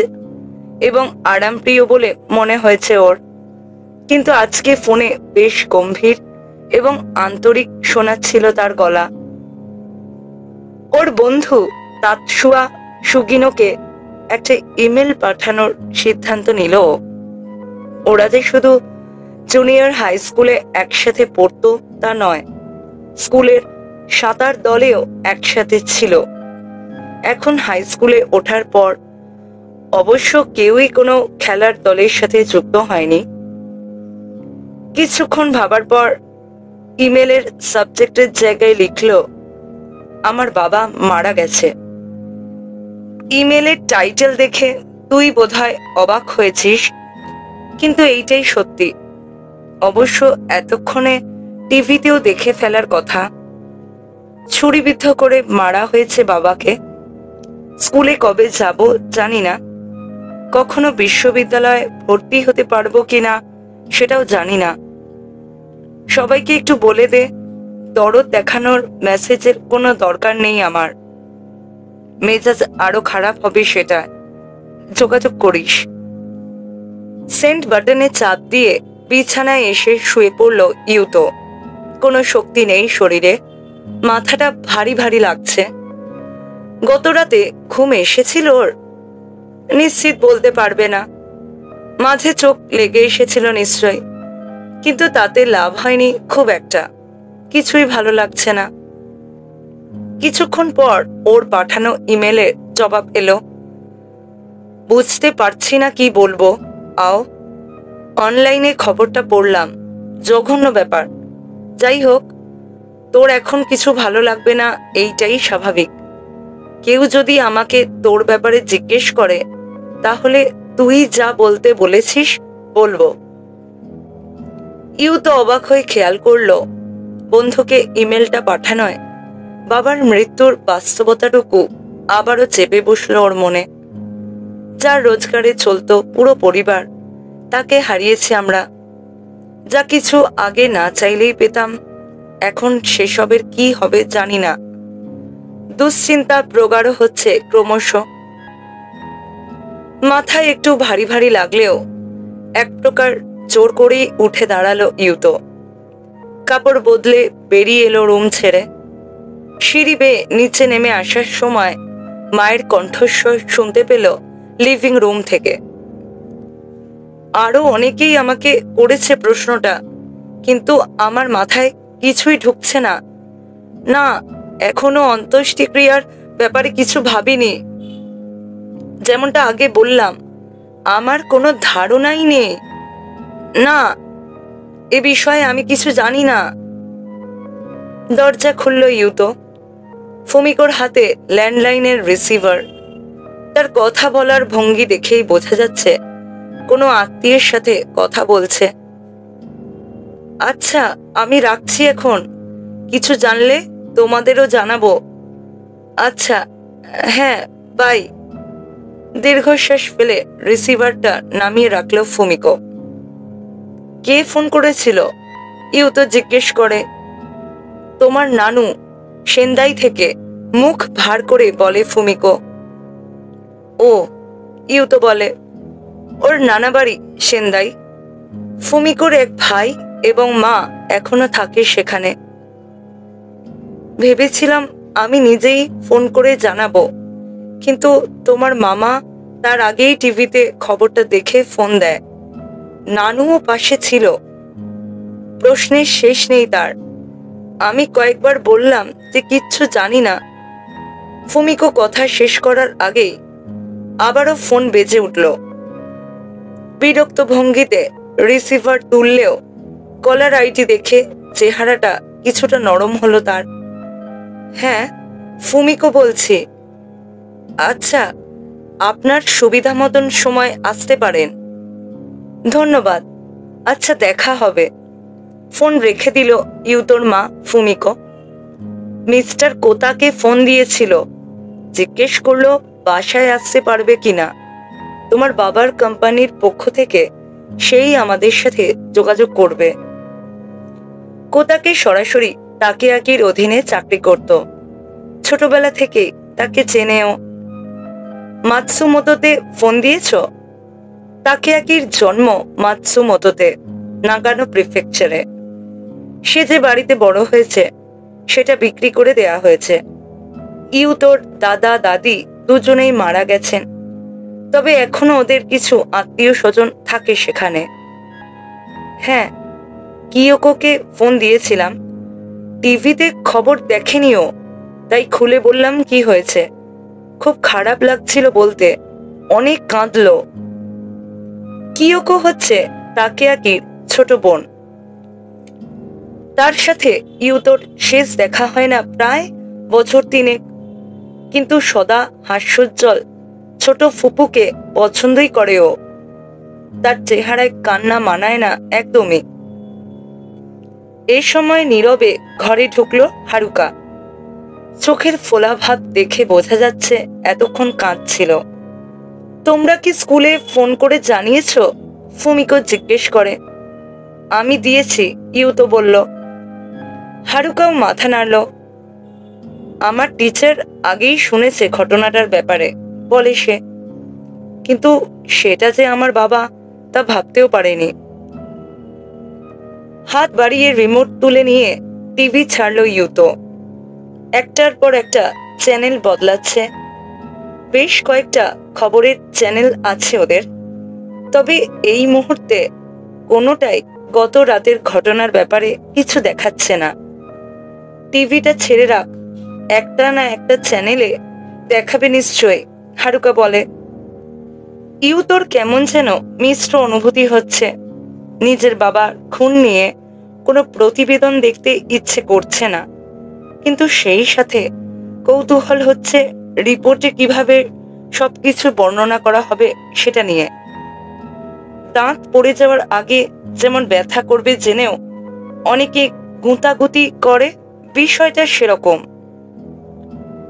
A: এবং আরামপ্রিয় বলে মনে হয়েছে ওর, কিন্তু আজকে ফোনে বেশ গম্ভীর এবং আন্তরিক শোনাচ্ছিল তার গলা। ওর বন্ধু তাতসুয়া সুগিনোকে একটা ইমেল পাঠানোর সিদ্ধান্ত নিল। ওরা যে শুধু জুনিয়র হাই স্কুলে একসাথে পড়তো তা নয়, স্কুলের সাঁতার দলেও একসাথে ছিল। এখন হাই স্কুলে ওঠার পর অবশ্য কেউই কোনো খেলার দলের সাথে যুক্ত হয়নি। কিছুক্ষণ ভাবার পর ইমেলের সাবজেক্টের জায়গায় লিখল, আমার বাবা মারা গেছে। ইমেলের টাইটেল দেখে তুই বোধহয় অবাক হয়েছিস, কিন্তু এইটাই সত্যি। অবশ্য এতক্ষণে টিভিতেও দেখে ফেলার কথা। ছুরিবিদ্ধ করে মারা হয়েছে বাবাকে। স্কুলে কবে যাব জানি না, কখনো বিশ্ববিদ্যালয়ে ভর্তি হতে পারবো কিনা সেটাও জানি না। সবাইকে একটু বলে দে, দরদ দেখানোর মেসেজের কোনো দরকার নেই আমার। মেজাজ আরো খারাপ হবে সেটা। যোগাযোগ করিস। সেন্ড বাটনে চাপ দিয়ে বিছানায় এসে শুয়ে পড়ল ইউতো। কোনো শক্তি নেই শরীরে, মাথাটা ভারী ভারী লাগছে। গত রাতে ঘুম এসেছিল ওর? নিশ্চিত বলতে পারবে না। মাঝে চোখ লেগে এসেছিল নিশ্চয়, কিন্তু তাতে লাভ হয়নি খুব একটা। কিছুই ভালো লাগছে না। কিছুক্ষণ পর ওর পাঠানো ইমেলের জবাব এলো, বুঝতে পারছি না কি বলবো। আও, অনলাইনে খবরটা পড়লাম, জঘন্য ব্যাপার। যাই হোক, তোর এখন কিছু ভালো লাগবে না, এইটাই স্বাভাবিক। কেউ যদি আমাকে তোর ব্যাপারে জিজ্ঞেস করে তাহলে তুই যা বলতে বলেছিস বলবো। ইউ তো অবাক হয়ে খেয়াল করলো বন্ধুকে ইমেলটা পাঠানোয় বাবার মৃত্যুর বাস্তবতাটুকু আবারও চেপে বসলো ওর মনে। যার রোজগারে চলতো পুরো পরিবার, তাকে হারিয়েছি আমরা। যা কিছু আগে না চাইলেই পেতাম, এখন সেসবের কি হবে জানি না। দুশ্চিন্তা প্রগাঢ় হচ্ছে ক্রমশ। মাথায় একটু ভারী ভারী লাগলেও এক প্রকার জোর করেই উঠে দাঁড়ালো ইউতো। কাপড় বদলে বেরিয়ে এলো রুম ছেড়ে। সিঁড়ি বেয়ে নিচে নেমে আসার সময় মায়ের কণ্ঠস্বর শুনতে পেল লিভিং রুম থেকে। আরো অনেকেই আমাকে করেছে প্রশ্নটা, কিন্তু আমার মাথায় কিছুই ঢুকছে না। না, এখনো অন্ত্যেষ্টিক্রিয়ার ব্যাপারে কিছু ভাবিনি। যেমনটা আগে বললাম, আমার কোনো ধারণাই নেই। না, এ বিষয়ে আমি কিছু জানি না। দরজা খুলল ইউতো। ফুমিকোর হাতে ল্যান্ডলাইনের রিসিভার। তার কথা বলার ভঙ্গি দেখেই বোঝা যাচ্ছে কোনো আত্মীয়ের সাথে কথা বলছে। আচ্ছা, আমি রাখছি এখন। কিছু জানলে তোমাদেরও জানাবো। আচ্ছা, হ্যাঁ, বাই। দীর্ঘশ্বাস ফেলে রিসিভারটা নামিয়ে রাখলো ফুমিকো। কে ফোন করেছিল? ইউতো জিজ্ঞেস করে। তোমার নানু, সেন্দাই থেকে, মুখ ভার করে বলে ফুমিকো। ও, ইউতো বলে। ওর নানা বাড়ি সেন্দাই। ফুমিকোর এক ভাই এবং মা এখনো থাকে সেখানে। ভেবেছিলাম আমি নিজেই ফোন করে জানাবো, কিন্তু তোমার মামা তার আগেই টিভিতে খবরটা দেখে ফোন দেয়। নানুও পাশে ছিল। প্রশ্নের শেষ নেই তার। আমি কয়েকবার বললাম যে কিচ্ছু জানি না। ফুমিকো কথা শেষ করার আগেই আবারও ফোন বেজে উঠল। বিরক্ত ভঙ্গিতে রিসিভার তুললেও কলার আইডি দেখে চেহারাটা কিছুটা নরম হলো তার। হ্যাঁ, ফুমিকো বলছি। আচ্ছা, আপনার সুবিধা মতন সময় আসতে পারেন। ধন্যবাদ। আচ্ছা, দেখা হবে। ফোন রেখে দিল ইউতোর মা ফুমিকো। মিস্টার কোতাকে ফোন দিয়েছিল, জিজ্ঞেস করলো বাসায় আসতে পারবে কিনা। তোমার বাবার কোম্পানির পক্ষ থেকে সেই আমাদের সাথে যোগাযোগ করবে। কোতাকে সরাসরি তাকিয়াকির অধীনে চাকরি করত। ছোটবেলা থেকে তাকে চেনেও। মাতসুমোতোতে ফোন দিয়েছ? তাকিয়াকির জন্ম মাতসুমোতোতে, নাগানো প্রিফেকচারে। সে যে বাড়িতে বড় হয়েছে সেটা বিক্রি করে দেয়া হয়েছে। ইউতোর দাদা দাদি দুজনেই মারা গেছেন, তবে এখনো ওদের কিছু আত্মীয় স্বজন থাকে সেখানে। হ্যাঁ, কিয়োকোকে ফোন দিয়েছিলাম। টিভিতে খবর দেখেনিও, তাই খুলে বললাম কি হয়েছে। খুব খারাপ লাগছিল বলতে, অনেক কাঁদলো। কিয়োকো হচ্ছে তাকিয়াকির ছোট বোন। তার সাথে ইউতোর শেষ দেখা হয় না প্রায় বছর 3। কিন্তু সদা হাস্যোজ্জ্বল ছোট ফুপুকে পছন্দই করে ও। তার চেহারায় কান্না মানায় না একদমই। এই সময় নীরবে ঘরে ঢুকলো হারুকা। চোখের ফোলা ভাব দেখে বোঝা যাচ্ছে এতক্ষণ কাঁদছিল। তোমরা কি স্কুলে ফোন করে জানিয়েছ? ফুমিকো জিজ্ঞেস করে। আমি দিয়েছি, ইউতো বলল। হারুকাও মাথা নাড়ল। আমার টিচার আগেই শুনেছে ঘটনাটার ব্যাপারে, বলে সে। কিন্তু সেটা যে আমার বাবা, তা ভাবতেও পারেনি। হাত বাড়িয়ে রিমোট তুলে নিয়ে টিভি ছাড়ল ইউতো। একটার পর একটা চ্যানেল বদলাচ্ছে। বেশ কয়েকটা খবরের চ্যানেল আছে ওদের, তবে এই মুহূর্তে কোনোটাই গত রাতের ঘটনার ব্যাপারে কিছু দেখাচ্ছে না। টিভিটা ছেড়ে রাখ, একটা না একটা চ্যানেলে দেখাবে নিশ্চয়ই, হারুকা বলে। ইউতোর কেমন যেন মিশ্র অনুভূতি হচ্ছে। নিজের বাবার খুন নিয়ে কোনো প্রতিবেদন দেখতে ইচ্ছে করছে না, কিন্তু সেই সাথে কৌতূহল হচ্ছে রিপোর্টে কিভাবে সবকিছু বর্ণনা করা হবে সেটা নিয়ে। দাঁত পড়ে যাওয়ার আগে যেমন ব্যথা করবে জেনেও অনেকে গুঁতাগুতি করে, বিষয়টা সেরকম।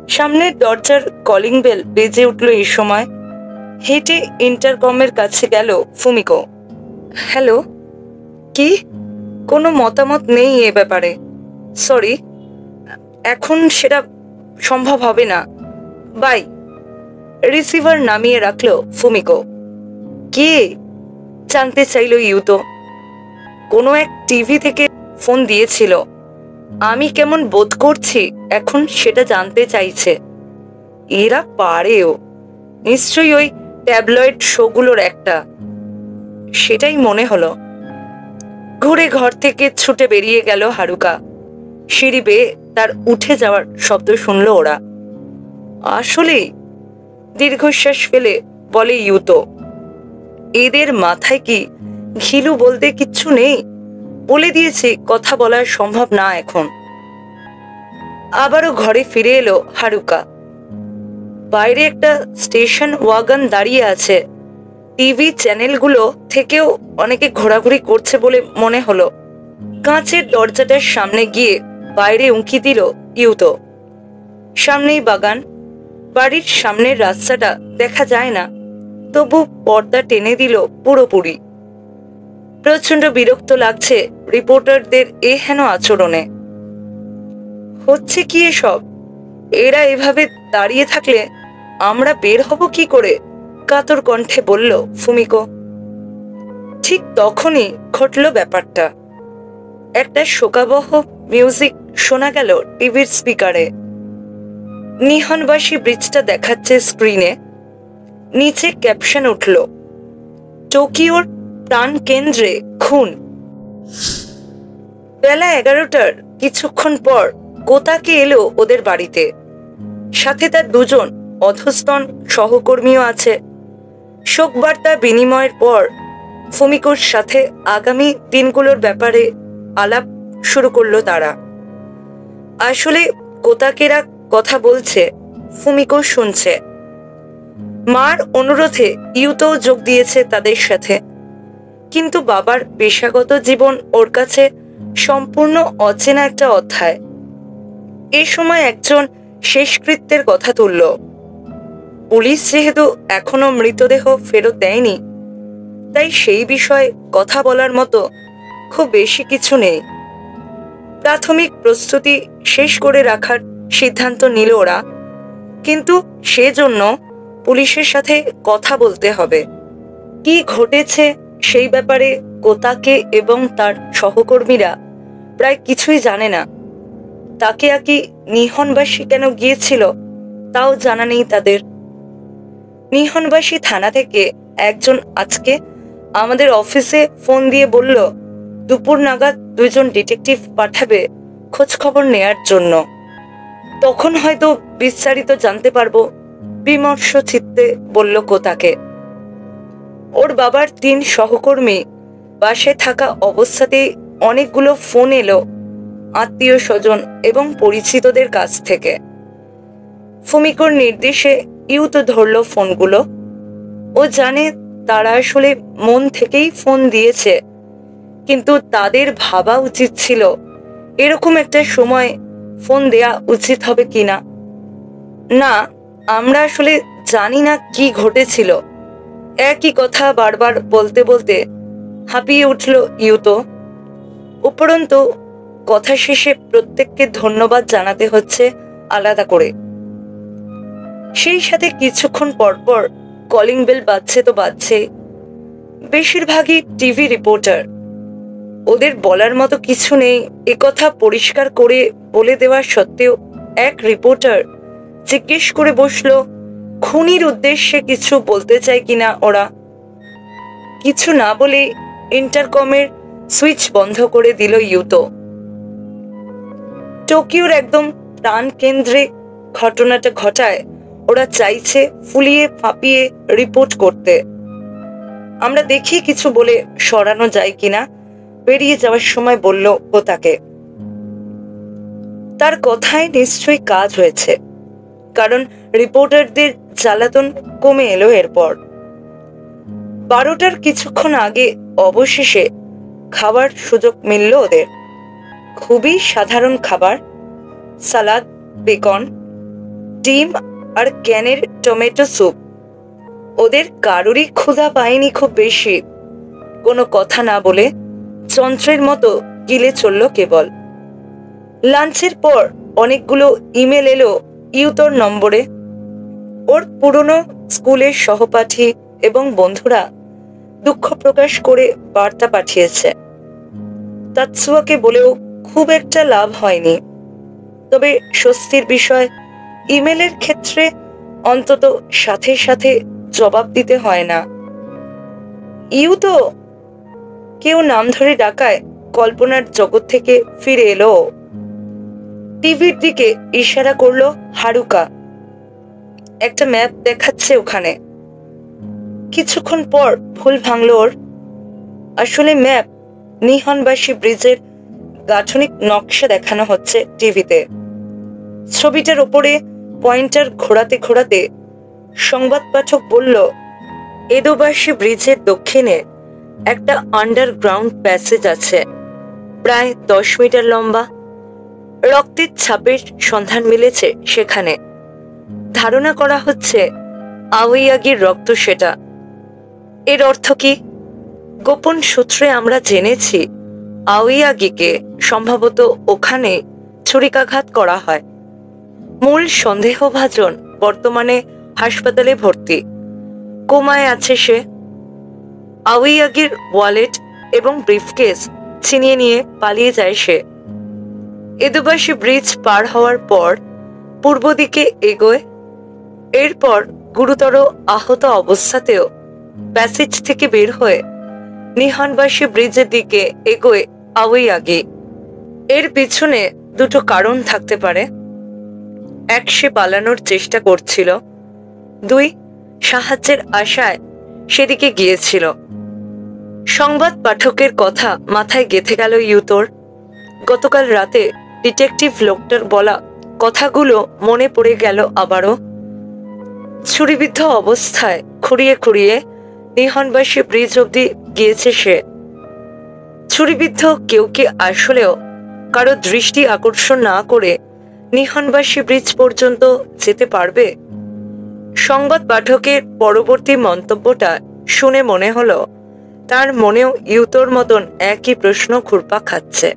A: সামনের দরজার কলিং বেল বেজে উঠল এই সময়। হেঁটে ইন্টারকমের কাছে গেল ফুমিকো। হ্যালো। কি? কোনো মতামত নেই এ ব্যাপারে। সরি, এখন সেটা সম্ভব হবে না। বাই। রিসিভার নামিয়ে রাখলো ফুমিকো। কে? জানতে চাইল ইউতো। কোনো এক টিভি থেকে ফোন দিয়েছিল। আমি কেমন বোধ করছি এখন সেটা জানতে চাইছে। এরা পারেও, নিশ্চয়ই ওই ট্যাবলয়েড শোগুলোর একটা। সেটাই মনে হলো। ঘুরে ঘর থেকে ছুটে বেরিয়ে গেল হারুকা। সিঁড়ি বেয়ে তার উঠে যাওয়ার শব্দ শুনল ওরা। আসলেই, দীর্ঘশ্বাস ফেলে বলে ইউতো। এদের মাথায় কি ঘিলু বলতে কিচ্ছু নেই? বলে দিয়েছে কথা বলা সম্ভব না এখন। আবারও ঘরে ফিরে এলো হারুকা। বাইরে একটা স্টেশন ওয়াগন দাঁড়িয়ে আছে। টিভি চ্যানেলগুলো থেকেও অনেকে ঘোরাঘুরি করছে বলে মনে হলো। কাঁচের দরজাটার সামনে গিয়ে বাইরে উঁকি দিল ইউতো। সামনেই বাগান। বাড়ির সামনের রাস্তাটা দেখা যায় না, তবু পর্দা টেনে দিল পুরোপুরি। প্রচন্ড বিরক্ত লাগছে রিপোর্টারদের এ হেন আচরণে। হচ্ছে কি এসব? এরা এভাবে দাঁড়িয়ে থাকলে আমরা বের হব কি করে? কাতর কণ্ঠে বলল ফুমিকো। ঠিক তখনই ঘটল ব্যাপারটা। একটা শোকাবহ মিউজিক শোনা গেল টিভির স্পিকারে। নিহনবাসী ব্রিজটা দেখাচ্ছে স্ক্রিনে। নিচে ক্যাপশন উঠল, টোকিওর প্রাণ কেন্দ্রে খুন। বেলা 11টার কিছুক্ষণ পর কোতাকে এলো ওদের বাড়িতে। সাথে তার দুজন অধস্তন সহকর্মীও আছে। শোকবার্তা বিনিময়ের পর ফুমিকোর সাথে আগামী দিনগুলোর ব্যাপারে আলাপ শুরু করলো তারা। আসলে কোতাকেরা কথা বলছে, ফুমিকো শুনছে। মার অনুরোধে ইউতো যোগ দিয়েছে তাদের সাথে। কিন্তু বাবার পেশাগত জীবন ওর কাছে সম্পূর্ণ অচেনা একটা অধ্যায়। এ সময় একজন শেষকৃত্যের কথা তুলল। পুলিশ যেহেতু এখনো মৃতদেহ ফেরত দেয়নি, তাই সেই বিষয়ে কথা বলার মতো খুব বেশি কিছু নেই। প্রাথমিক প্রস্তুতি শেষ করে রাখার সিদ্ধান্ত নিল ওরা, কিন্তু সেজন্য পুলিশের সাথে কথা বলতে হবে। কি ঘটেছে সেই ব্যাপারে কোতাকে এবং তার সহকর্মীরা প্রায় কিছুই জানে না। তাকে আকি নিহনবাসী কেন গিয়েছিল তাও জানা নেই তাদের। নিহনবাসী থানা থেকে একজন আজকে আমাদের অফিসে ফোন দিয়ে বলল দুপুর নাগাদ 2 জন ডিটেকটিভ পাঠাবে খোঁজ খবর নেয়ার জন্য। তখন হয়তো বিস্তারিত জানতে পারবো, বিমর্ষ চিত্তে বলল কোতাকে। ওর বাবার 3 সহকর্মী বাসে থাকা অবস্থাতেই অনেকগুলো ফোন এলো আত্মীয় স্বজন এবং পরিচিতদের কাছ থেকে। ফুমিকোর নির্দেশে ইউতো ধরল ফোনগুলো। ও জানে তারা আসলে মন থেকেই ফোন দিয়েছে, কিন্তু তাদের ভাবা উচিত ছিল এরকম একটা সময় ফোন দেয়া উচিত হবে কিনা। না, আমরা আসলে জানি না কি ঘটেছিল। একই কথা বারবার বলতে বলতে হাঁপিয়ে উঠল ইউতো। উপরন্তু কথা শেষে প্রত্যেককে ধন্যবাদ জানাতে হচ্ছে আলাদা করে। সেই সাথে কিছুক্ষণ পরপর কলিং বেল বাজছে তো বাজছে। বেশিরভাগই টিভি রিপোর্টার। ওদের বলার মতো কিছু নেই একথা পরিষ্কার করে বলে দেওয়ার সত্ত্বেও এক রিপোর্টার জিজ্ঞেস করে বসলো খুনির উদ্দেশ্যে কিছু বলতে চায় কিনা ওরা। কিছু না বলে ইন্টারকমের সুইচ বন্ধ করে দিল ইউতো। টোকিওর একদম প্রাণ কেন্দ্রে ঘটনাটা ঘটায় ওরা চাইছে ফুলিয়ে ফাঁপিয়ে রিপোর্ট করতে। আমরা দেখি কিছু বলে সরানো যায় কিনা বেরিয়ে যাওয়ার সময় বলল কোতাকে। তার কথায় নিশ্চয়ই কাজ হয়েছে, কারণ রিপোর্টারদের জ্বালাতন কমে এলো। এরপর 12টার কিছুক্ষণ আগে অবশেষে খাবার সুযোগ মিলল ওদের। খুবই সাধারণ খাবার, সালাদ, বেকন, ডিম আর ক্যানের টমেটো স্যুপ। ওদের কারোরই ক্ষুধা পায়নি খুব বেশি। কোনো কথা না বলে যন্ত্রের মতো গিলে চলল কেবল। লাঞ্চের পর অনেকগুলো ইমেল এলো ইউতোর নম্বরে। ওর পুরনো স্কুলের সহপাঠী এবং বন্ধুরা দুঃখ প্রকাশ করে বার্তা পাঠিয়েছে। তাৎসুয়াকে বলেও খুব একটা লাভ হয়নি। তবে স্বস্তির বিষয়, ইমেলের ক্ষেত্রে অন্তত সাথে সাথে জবাব দিতে হয় না। ইউতো, কেউ নাম ধরে ডাকায় কল্পনার জগৎ থেকে ফিরে এলো। টিভির দিকে ইশারা করলো হারুকা। একটা ম্যাপ দেখাচ্ছে ওখানে। কিছুক্ষণ পর ভুল ভাঙল ওর। আসলে ম্যাপ নিহনবাসী ব্রিজের গাঠনিক নকশা দেখানো হচ্ছে টিভিতে। ছবিটার ওপরে পয়েন্টার ঘোরাতে ঘোরাতে সংবাদ পাঠক বলল, এদোবাসী ব্রিজের দক্ষিণে একটা আন্ডারগ্রাউন্ড প্যাসেজ আছে, প্রায় 10 মিটার লম্বা। রক্তের ছাপের সন্ধান মিলেছে সেখানে। ধারণা করা হচ্ছে আওয়াইয়াগির রক্ত সেটা। এর অর্থ কি? গোপন সূত্রে আমরা জেনেছি আওয়াইয়াগিকে সম্ভবত ওখানে ছুরিকাঘাত করা হয়। মূল সন্দেহভাজন বর্তমানে হাসপাতালে ভর্তি, কোমায় আছে সে। আওয়াইয়াগির ওয়ালেট এবং ব্রিফকেস ছিনিয়ে নিয়ে পালিয়ে যায় সে। এদোবাসী ব্রিজ পার হওয়ার পর পূর্ব দিকে এগোয়। এরপর গুরুতর আহত অবস্থাতেও প্যাসেজ থেকে বের হয়ে নিহনবাসী ব্রিজের দিকে এগোয় আওয়াইয়াগি। এর পিছনে দুটো কারণ থাকতে পারে। এক, সে পালানোর চেষ্টা করছিল। 2, সাহায্যের আশায় সেদিকে গিয়েছিল। সংবাদ পাঠকের কথা মাথায় গেঁথে গেল ইউতোর। গতকাল রাতে ডিটেকটিভ লোকটার বলা কথাগুলো মনে পড়ে গেল আবারও। ছুরিবিদ্ধ অবস্থায় খুঁড়িয়ে খুঁড়িয়ে নিহনবাসী ব্রিজ অব্দি গিয়েছে সে। ছুরিবিদ্ধ কেউ কি আসলেও কারো দৃষ্টি আকর্ষণ না করে নিহনবাসী ব্রিজ পর্যন্ত যেতে পারবে? সংবাদ পাঠকের পরবর্তী মন্তব্যটা শুনে মনে হলো তার মনেও ইউতোর মতন একই প্রশ্ন ঘুরপাক খাচ্ছে।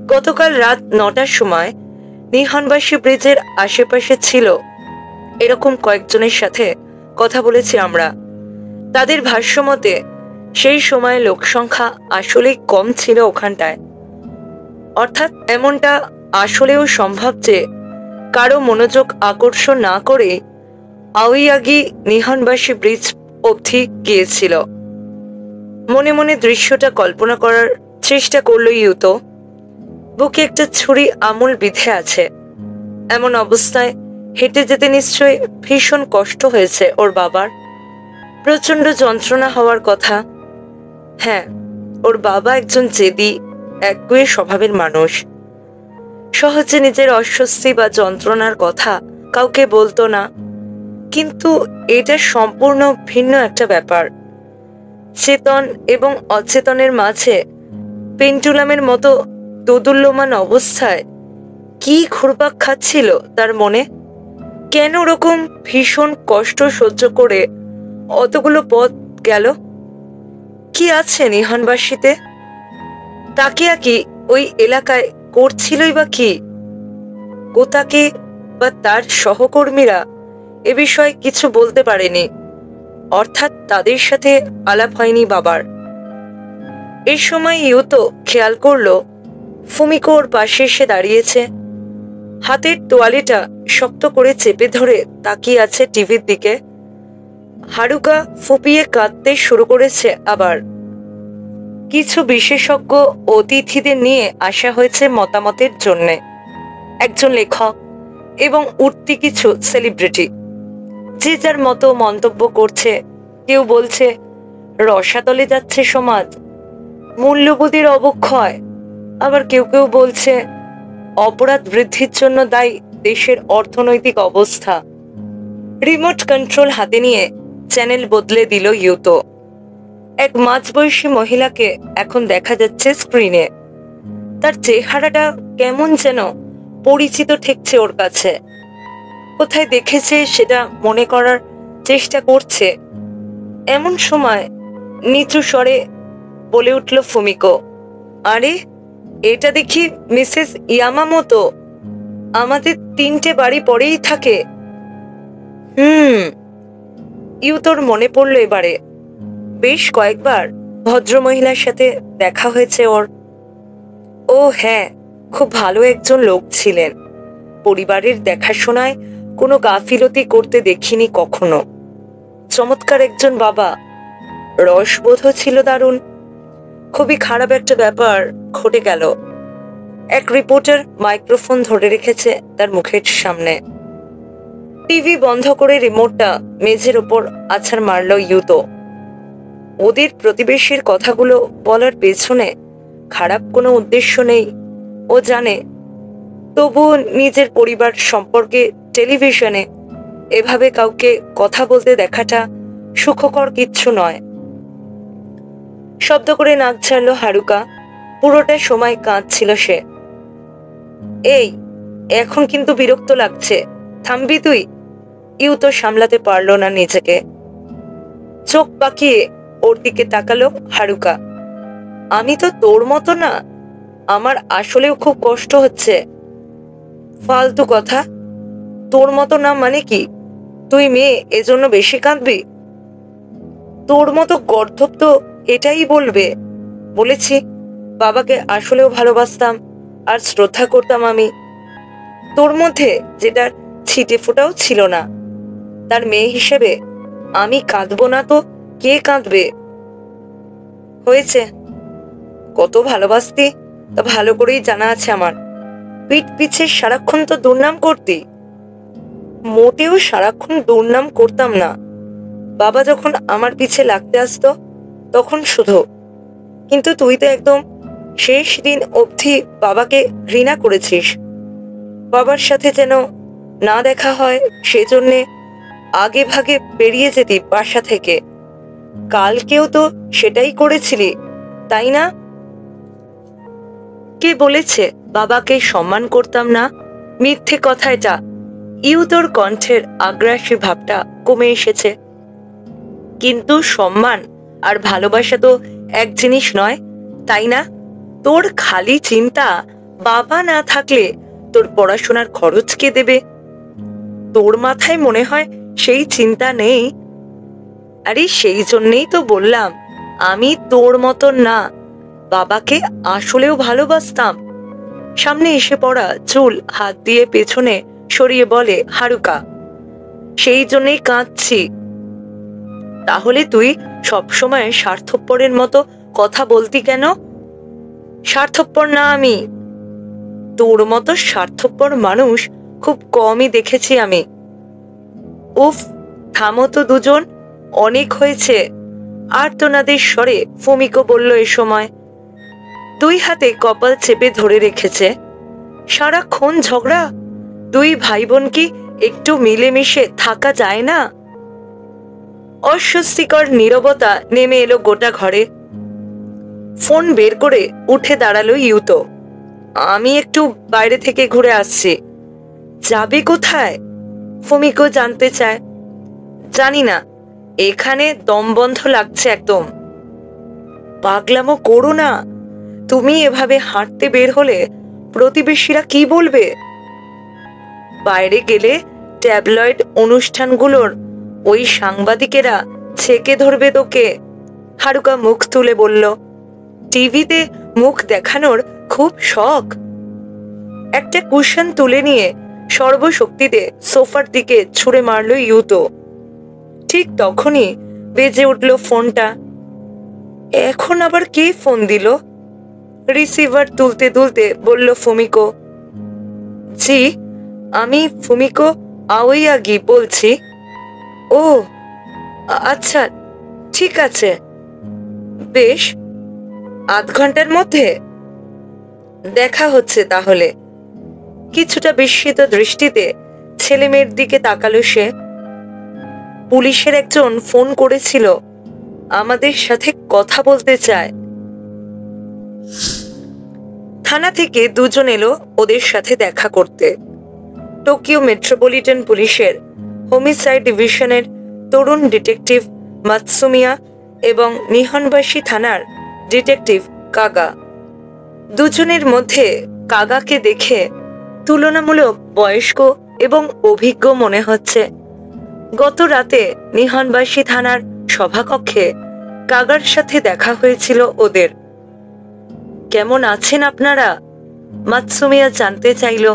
A: গতকাল রাত 9টার সময় নিহনবাসী ব্রিজের আশেপাশে ছিল এরকম কয়েকজনের সাথে কথা বলেছি আমরা। তাদের ভাষ্যমতে সেই সময় লোক সংখ্যা আসলেই কম ছিল ওখানটায়। অর্থাৎ এমনটা আসলেও সম্ভব যে কারো মনোযোগ আকর্ষণ না করে আওয়াইয়াগি নিহনবাসী ব্রিজ অবধি গিয়েছিল। মনে মনে দৃশ্যটা কল্পনা করার চেষ্টা করল ইউতো। বুকে একটা ছুরি আমূল বিঁধে আছে। এমন অবস্থায় হেঁটে যেতে নিশ্চয়ই ভীষণ কষ্ট হয়েছে ওর বাবার। প্রচন্ড যন্ত্রণা হওয়ার কথা। হ্যাঁ, ওর বাবা একজন জেদি, একগুঁয়ে স্বভাবের মানুষ। সহজে নিজের অস্বস্তি বা যন্ত্রণার কথা কাউকে বলতো না। কিন্তু এটা সম্পূর্ণ ভিন্ন একটা ব্যাপার। চেতন এবং অচেতনের মাঝে পেন্ডুলামের মতো দোদুল্যমান অবস্থায় কি ঘুরপাক খাচ্ছিল তার মনে? কেন ওরকম ভীষণ কষ্ট সহ্য করে অতগুলো পথ গেল? কি আছে নিহনবাসীতে? তাকিয়া কি ওই এলাকায় করছিলই বা কি? কোতাকে বা তার সহকর্মীরা এ বিষয়ে কিছু বলতে পারেনি, অর্থাৎ তাদের সাথে আলাপ হয়নি বাবার। এই সময় ইউতো খেয়াল করলো ফুমিকো ওর পাশে এসে দাঁড়িয়েছে। হাতের তোয়ালিটা শক্ত করে চেপে ধরে তাকিয়ে আছে টিভির দিকে। হারুকা ফুপিয়ে কাঁদতে শুরু করেছে আবার। কিছু বিশেষজ্ঞ অতিথিদের নিয়ে আসা হয়েছে মতামতের জন্যে, একজন লেখক এবং উঠতি কিছু সেলিব্রিটি। যে যার মতো মন্তব্য করছে। কেউ বলছে রসাতলে যাচ্ছে সমাজ, মূল্যবোধের অবক্ষয়। আবার কেউ কেউ বলছে অপরাধ বৃদ্ধির জন্য দায়ী দেশের অর্থনৈতিক অবস্থা। রিমোট কন্ট্রোল হাতে নিয়ে চ্যানেল বদলে দিল ইউতো। এক মাঝবয়সী মহিলাকে এখন দেখা যাচ্ছে স্ক্রিনে। তার চেহারাটা কেমন যেন পরিচিত ঠেকছে ওর কাছে। কোথায় দেখেছে সেটা মনে করার চেষ্টা করছে। এমন সময় নিচু স্বরে বলে উঠল ফুমিকো, আরে এটা দেখি মিসেস ইয়ামামোতো, আমাদের 3টে বাড়ি পরেই থাকে। ইউতোর মনে পড়লো এবারে বেশ কয়েকবার ভদ্রমহিলার সাথে দেখা হয়েছে ওর। ও হ্যাঁ, খুব ভালো একজন লোক ছিলেন। পরিবারের দেখাশোনায় কোনো গাফিলতি করতে দেখিনি কখনো। চমৎকার একজন বাবা, রসবোধও ছিল দারুণ। খুবই খারাপ একটা ব্যাপার ঘটে গেল। এক রিপোর্টার মাইক্রোফোন ধরে রেখেছে তার মুখের সামনে। টিভি বন্ধ করে রিমোটটা মেঝের ওপর আছাড় মারল ইউতো। ওদের প্রতিবেশীর কথাগুলো বলার পেছনে খারাপ কোনো উদ্দেশ্য নেই, ও জানে। তবুও নিজের পরিবার সম্পর্কে টেলিভিশনে এভাবে কাউকে কথা বলতে দেখাটা সুখকর কিচ্ছু নয়। শব্দ করে নাক ছাড়ল হারুকা। পুরোটা সময় কাঁদছিল সে। এই, এখন কিন্তু বিরক্ত লাগছে, থামবি তুই? ইউতো সামলাতে পারল না নিজেকে। চোখ পাকিয়ে ওর দিকে তাকালো হারুকা। আমি তো তোর মতো না, আমার আসলেও খুব কষ্ট হচ্ছে। ফালতু কথা, তোর মতো না মানে কি? তুই মেয়ে, এজন্য বেশি কাঁদবি? তোর মতো গর্ধব তো এটাই বলবে। বলেছি বাবাকে আসলেও ভালোবাসতাম আর শ্রদ্ধা করতাম আমি। তোর মধ্যে যেটার ছিটে ফোটাও ছিল না। তার মেয়ে হিসেবে আমি কাঁদবো না তো কে কাঁদবে? হয়েছে, কত ভালোবাসতি তা ভালো করেই জানা আছে আমার। পিঠ পিছে সারাক্ষণ তো দুর্নাম করতি। মোটেও সারাক্ষণ দুর্নাম করতাম না। বাবা যখন আমার পিছে লাগতে আসতো তখন শুধু। কিন্তু তুই তো একদম শেষ দিন অবধি বাবাকে ঘৃণা করেছিস। বাবার সাথে যেন না দেখা হয় সেজন্যে আগে ভাগে বেরিয়ে যেতি বাসা থেকে। কালকেও তো সেটাই করেছিলি, তাই না? কে বলেছে বাবাকে সম্মান করতাম না? মিথ্যে কথা এটা। ইউতোর কণ্ঠের আগ্রাসী ভাবটা কমে এসেছে। কিন্তু সম্মান আর ভালোবাসা তো এক জিনিস নয়, তাই না? তোর খালি চিন্তা বাবা না থাকলে তোর পড়াশোনার খরচ কে দেবে। তোর মাথায় মনে হয় সেই চিন্তা নেই। আরে সেই জন্যেই তো বললাম আমি তোর মতন না, বাবাকে আসলেও ভালোবাসতাম। সামনে এসে পড়া চুল হাত দিয়ে পেছনে সরিয়ে বলে হারুকা। সেই জন্যই কাঁদছি। তাহলে তুই সবসময় স্বার্থপরের মতো কথা বলতি কেন? স্বার্থপর না আমি। তোর মতো স্বার্থপর মানুষ খুব কমই দেখেছি আমি। উফ, থামো তো দুজন, অনেক হয়েছে। আর্তনাদের স্বরে ফুমিকো বলল এ সময়। 2 হাতে কপাল চেপে ধরে রেখেছে। সারাক্ষণ ঝগড়া? 2 ভাই বোন কি একটু মিলেমিশে থাকা যায় না? অস্বস্তিকর নীরবতা নেমে এলো গোটা ঘরে। ফোন বের করে উঠে দাঁড়ালো ইউতো। আমি একটু বাইরে থেকে ঘুরে আসছি। যাবে কোথায়? ফুমিকো জানতে চায়। জানি না, এখানে দম বন্ধ লাগছে একদম। পাগলামো করো না। তুমি এভাবে হাঁটতে বের হলে প্রতিবেশীরা কি বলবে? বাইরে গেলে ট্যাবলয়েড অনুষ্ঠানগুলোর ওই সাংবাদিকেরা ছেকে ধরবে তোকে। হারুকা মুখ তুলে বলল, টিভিতে মুখ দেখানোর খুব শখ। একটা কুশন তুলে নিয়ে সর্বশক্তিতে সোফার দিকে ছুঁড়ে মারল ইউতো। ঠিক তখনই বেজে উঠল ফোনটা। এখন আবার কে ফোন দিল? রিসিভার তুলতে তুলতে বলল ফুমিকো। জি, আমি ফুমিকো আওয়াইয়াগি বলছি। ও আচ্ছা, ঠিক আছে, বেশ, আধ ঘন্টার মধ্যে দেখা হচ্ছে তাহলে। কিছুটা বিস্মিত দৃষ্টিতে ছেলে মেয়ের দিকে তাকালো সে। পুলিশের একজন ফোন করেছিল, আমাদের সাথে কথা বলতে চায়। থানা থেকে দুজন এলো ওদের সাথে দেখা করতে। টোকিও মেট্রোপলিটন পুলিশের হোমিসাইড ডিভিশনের তরুণ ডিটেকটিভ মাতসুমিয়া এবং নিহনবাসী থানার ডিটেকটিভ কাগা। দুজনের মধ্যে কাগাকে দেখে তুলনামূলক বয়স্ক এবং অভিজ্ঞ মনে হচ্ছে। গত রাতে নিহনবাসী থানার সভাকক্ষে কাগার সাথে দেখা হয়েছিল ওদের। কেমন আছেন আপনারা? মাতসুমিয়া জানতে চাইল।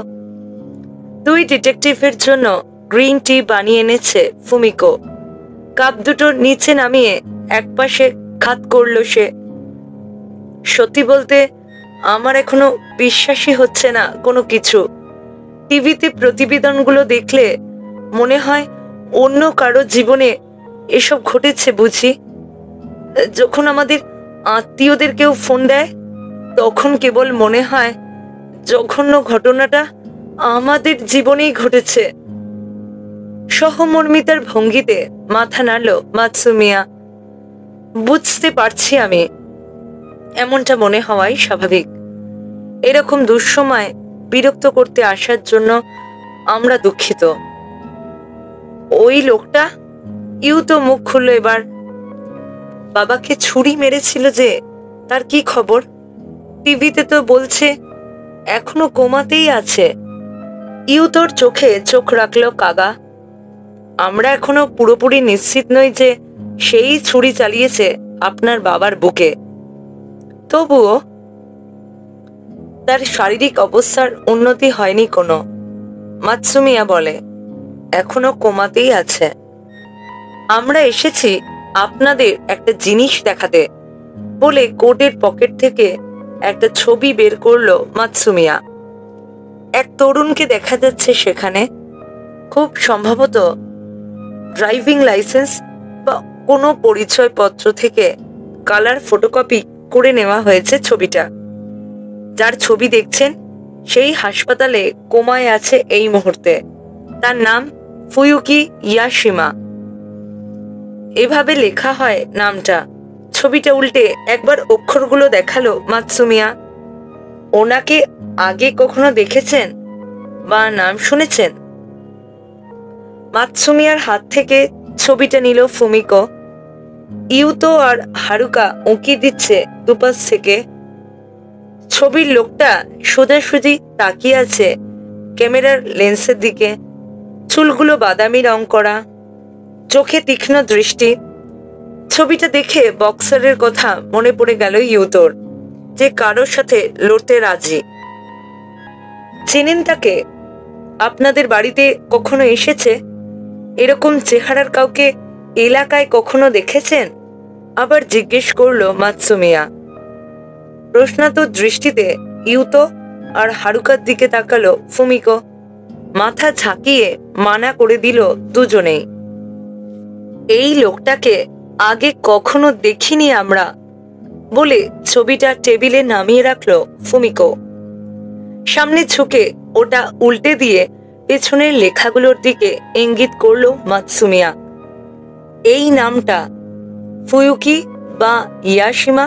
A: দুই ডিটেকটিভের জন্য গ্রিন টি বানিয়ে এনেছে ফুমিকো। কাপ দুটো নিচে নামিয়ে একপাশে খাত করল সে। সত্যি বলতে আমার এখনো বিশ্বাসই হচ্ছে না কোনো কিছু। টিভিতে প্রতিবেদনগুলো দেখলে মনে হয় অন্য কারো জীবনে এসব ঘটেছে বুঝি। যখন আমাদের আত্মীয়দের কেউ ফোন দেয় তখন কেবল মনে হয় জঘন্য ঘটনাটা আমাদের জীবনেই ঘটেছে। সহমর্মিতার ভঙ্গিতে মাথা নাড়ল মাতসুমিয়া। বুঝতে পারছি আমি, এমনটা মনে হওয়াই স্বাভাবিক। এরকম দুঃসময় বিরক্ত করতে আসার জন্য আমরা দুঃখিত। ওই লোকটা? ইউ তো মুখ খুলল এবার। বাবাকে ছুরি মেরেছিল যে, তার কি খবর? টিভিতে তো বলছে এখনো কোমাতেই আছে। ইউ তোর চোখে চোখ রাখল কাগা। আমরা এখনো পুরোপুরি নিশ্চিত নই যে সেই ছুরি চালিয়েছে আপনার বাবার বুকে। তবুও তার শারীরিক অবস্থার উন্নতি হয়নি কোনো। মাতসুমিয়া বলে, এখনো কোমাতেই আছে। আমরা এসেছি আপনাদের একটা জিনিস দেখাতে বলে কোটের পকেট থেকে একটা ছবি বের করলো মাতসুমিয়া। এক তরুণকে দেখা যাচ্ছে সেখানে। খুব সম্ভবত ড্রাইভিং লাইসেন্স বা কোনো পরিচয়পত্র থেকে কালার ফটোকপি করে নেওয়া হয়েছে ছবিটা। যার ছবি দেখছেন সেই হাসপাতালে কোমায় আছে এই মুহূর্তে। তার নাম ফুয়ুকি ইয়াশিমা। এভাবে লেখা হয় নামটা। ছবিটা উল্টে একবার অক্ষরগুলো দেখালো মাতসুমিয়া। ওনাকে আগে কখনো দেখেছেন বা নাম শুনেছেন? মাতসুমিয়ার হাত থেকে ছবিটা নিল ফুমিকো। ইউতো আর হারুকা উঁকি দিচ্ছে দুপাশ থেকে। ছবির লোকটা সোজাসুজি তাকিয়ে আছে ক্যামেরার লেন্সের দিকে। চুলগুলো বাদামি রং করা, চোখে তীক্ষ্ণ দৃষ্টি। ছবিটা দেখে বক্সারের কথা মনে পড়ে গেল ইউতোর, যে কারোর সাথে লড়তে রাজি। চেনেন তাকে? আপনাদের বাড়িতে কখনো এসেছে? এরকম চেহারার কাউকে এলাকায় কখনো দেখেছেন? আবার জিজ্ঞেস করলো মাতসুমিয়া। প্রশ্নাতুর দৃষ্টিতে ইউতো আর হারুকার দিকে তাকালো ফুমিকো। মাথা ঝাঁকিয়ে মানা করে দিল দুজনেই। এই লোকটাকে আগে কখনো দেখিনি আমরা বলে ছবিটা টেবিলে নামিয়ে রাখলো ফুমিকো। সামনে ঝুঁকে ওটা উল্টে দিয়ে পেছনের লেখাগুলোর দিকে ইঙ্গিত করলো মাতসুমিয়া। এই নামটা ফুয়ুকি বা ইয়াশিমা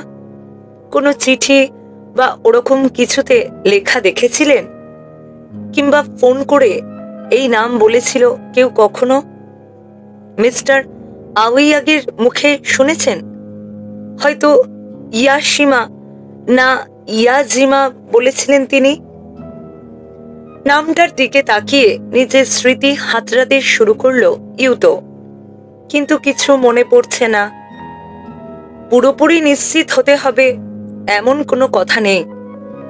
A: কোনো চিঠি বা ওরকম কিছুতে লেখা দেখেছিলেন? কিংবা ফোন করে এই নাম বলেছিল কেউ কখনো? মিস্টার আওয়াইয়াগের মুখে শুনেছেন? হয়তো ইয়াশিমা না ইয়াজিমা বলেছিলেন তিনি। নামটার দিকে তাকিয়ে নিজের স্মৃতি হাতড়াতে শুরু করলো ইউতো, কিন্তু কিছু মনে পড়ছে না। পুরোপুরি নিশ্চিত হতে হবে এমন কোনো কথা নেই।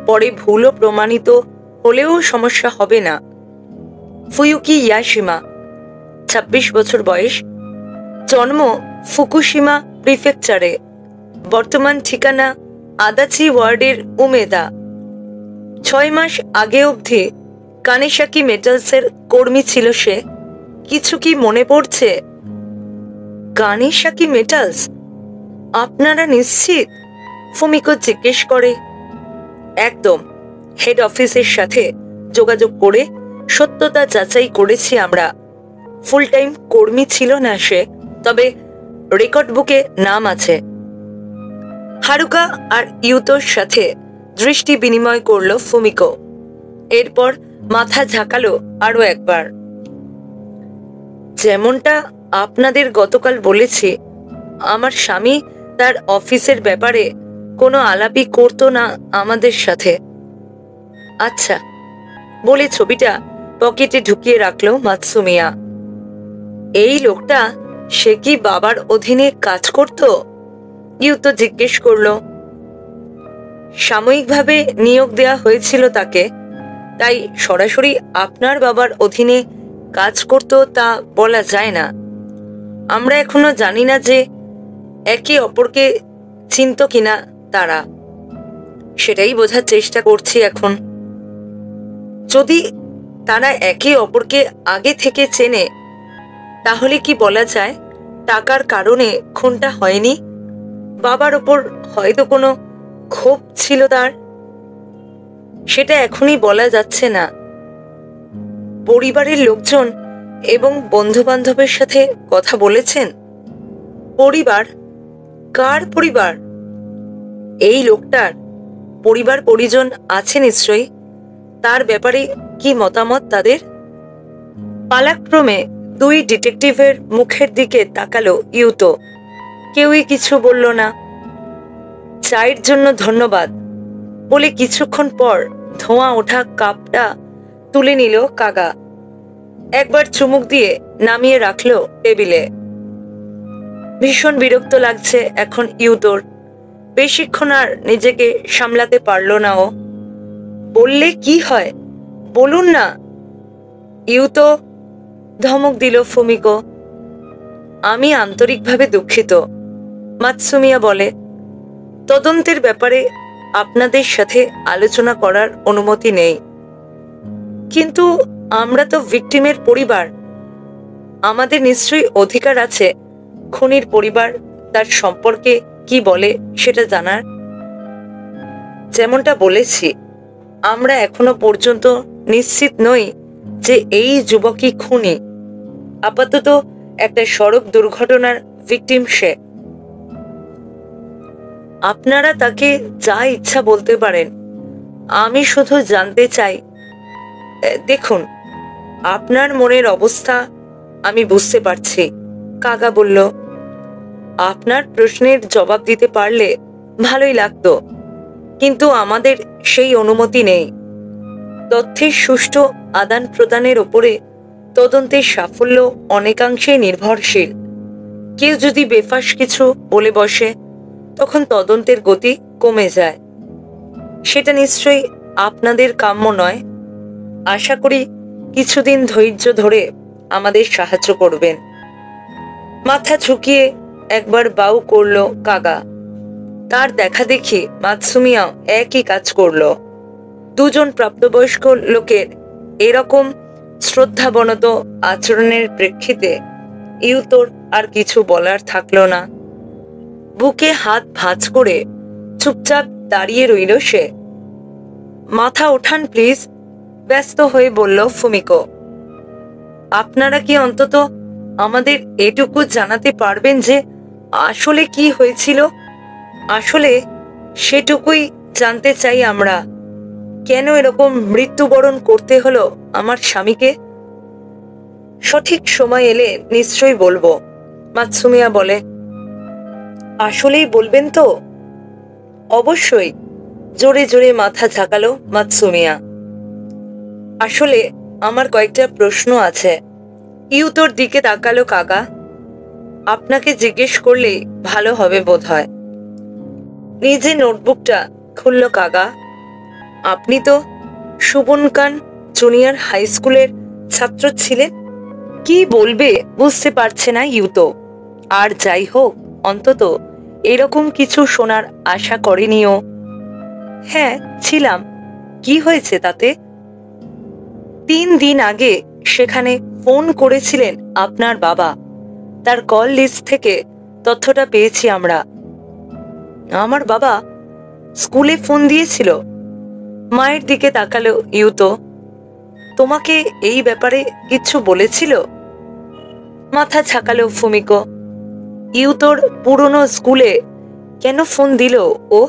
A: পরে ভুলও প্রমাণিত হলেও সমস্যা হবে না। ফুয়ুকি ইয়াশিমা, 26 বছর বয়স, জন্ম ফুকুশিমা প্রিফেকচারে, বর্তমান ঠিকানা আদাচি ওয়ার্ডের উমেদা। 6 মাস আগে অবধি কানেসাকি মেটালসের কর্মী ছিল সে। কিছু কি মনে পড়ছে? কানেসাকি মেটালস? আপনারা নিশ্চিত? ফুমিকো জিজ্ঞেস করে। একদম, হেড অফিসের সাথে যোগাযোগ করে সত্যতা যাচাই করেছি আমরা। ফুল টাইম কর্মী ছিল না সে, তবে রেকর্ড বুকে নাম আছে। হারুকা আর ইউতোর সাথে দৃষ্টি বিনিময় করল ফুমিকো। এরপর মাথা ঝাঁকালো আরো একবার। যেমনটা আপনাদের গতকাল বলেছি, আমার স্বামী তার অফিসের ব্যাপারে কোনো আলাপি করতো না আমাদের সাথে। আচ্ছা, বলে ছবিটা পকেটে ঢুকিয়ে রাখলো মাতসুমিয়া। এই লোকটা, সে কি বাবার অধীনে কাজ করত? ইউতো জিজ্ঞেস করলো। সাময়িকভাবে নিয়োগ দেয়া হয়েছিল তাকে, তাই সরাসরি আপনার বাবার অধীনে কাজ করত তা বলা যায় না। আমরা এখনো জানি না যে একে অপরকে চিনত কিনা তারা, সেটাই বোঝার চেষ্টা করছি এখন। যদি তারা একে অপরকে আগে থেকে চেনে, তাহলে কি বলা যায় টাকার কারণে খুনটা হয়নি? বাবার ওপর হয়তো কোনো ক্ষোভ ছিল তার, সেটা এখনই বলা যাচ্ছে না। পরিবারের লোকজন এবং বন্ধু বান্ধবের সাথে কথা বলেছেন? পরিবার? কার পরিবার? এই লোকটার পরিবার পরিজন আছে নিশ্চয়ই। তার ব্যাপারে কি মতামত তাদের? পালাক্রমে দুই ডিটেকটিভের মুখের দিকে তাকালো ইউতো। কেউই কিছু বলল না। চায়ের জন্য ধন্যবাদ বলে কিছুক্ষণ পর ধোঁয়া ওঠা কাপটা তুলে নিল কাগা। একবার চুমুক দিয়ে নামিয়ে রাখলো টেবিলে। ভীষণ বিরক্ত লাগছে এখন ইউতোর। বেশিক্ষণ আর নিজেকে সামলাতে পারল না ও। বললে কি হয়, বলুন না। ইউতো, ধমক দিল ফুমিকো। আমি আন্তরিকভাবে দুঃখিত, মাতসুমিয়া বলে। তদন্তের ব্যাপারে আপনাদের সাথে আলোচনা করার অনুমতি নেই। কিন্তু আমরা তো ভিকটিমের পরিবার, আমাদের নিশ্চয়ই অধিকার আছে খুনির পরিবার তার সম্পর্কে কি বলে সেটা জানার। যেমনটা বলেছি, আমরা এখনো পর্যন্ত নিশ্চিত নই যে এই যুবকই খুনি। আপাতত একটা সড়ক দুর্ঘটনার ভিকটিম সে। আপনারা তাকে যা ইচ্ছা বলতে পারেন, আমি শুধু জানতে চাই। দেখুন, আপনার মনের অবস্থা আমি বুঝতে পারছি, কাকা বলল। আপনার প্রশ্নের জবাব দিতে পারলে ভালোই লাগতো, কিন্তু আমাদের সেই অনুমতি নেই। তথ্যের সুষ্ঠু আদান প্রদানের ওপরে তদন্তের সাফল্য অনেকাংশেই নির্ভরশীল। কেউ যদি বেফাস কিছু বলে বসে, তখন তদন্তের গতি কমে যায়। সেটা নিশ্চয়ই আপনাদের কাম্য নয়। আশা করি কিছুদিন ধৈর্য ধরে আমাদের সাহায্য করবেন। মাথা ঝুঁকিয়ে একবার বাউ করল কাগা। তার দেখা দেখি মাতসুমিয়াও একই কাজ করল। দুজন প্রাপ্তবয়স্ক লোকের এরকম শ্রদ্ধাবনত আচরণের প্রেক্ষিতে ইউতোর আর কিছু বলার থাকলো না। বুকে হাত ভাঁজ করে চুপচাপ দাঁড়িয়ে রইল সে। মাথা ওঠান প্লিজ, ব্যস্ত হয়ে বলল ফুমিকো। আপনারা কি অন্তত আমাদের এটুকু জানাতে পারবেন যে আসলে কি হয়েছিল? আসলে সেটুকুই জানতে চাই আমরা। কেন এরকম মৃত্যুবরণ করতে হলো আমার স্বামীকে? সঠিক সময় এলে নিশ্চয়ই বলবো, মাতসুমিয়া বলে। আসলেই বলবেন তো? অবশ্যই, জোরে জোরে মাথা ঝাঁকালো মাতসুমিয়া। আসলে আমার কয়েকটা প্রশ্ন আছে। ইউতোর দিকে তাকালো কাগা। আপনাকে জিজ্ঞেস করলে ভালো হবে বোধহয়। নিজে নোটবুকটা খুলল কাগা। আপনি তো সুবনকান জুনিয়র হাই স্কুলের ছাত্র ছিলেন। কি বলবে বুঝতে পারছে না ইউতো। আর যাই হোক, অন্তত এরকম কিছু শোনার আশা করেনি ও। হ্যাঁ ছিলাম, কি হয়েছে তাতে? 3 দিন আগে সেখানে ফোন করেছিলেন আপনার বাবা। তার কল লিস্ট থেকে তথ্যটা পেয়েছি আমরা। আমার বাবা স্কুলে ফোন দিয়েছিল? মায়ের দিকে তাকালো ইউতো। তোমাকে এই ব্যাপারে কিছু বলেছিল? মাথা ঝাঁকালো ফুমিকো। ইউতোর পুরনো স্কুলে কেন ফোন দিল ও?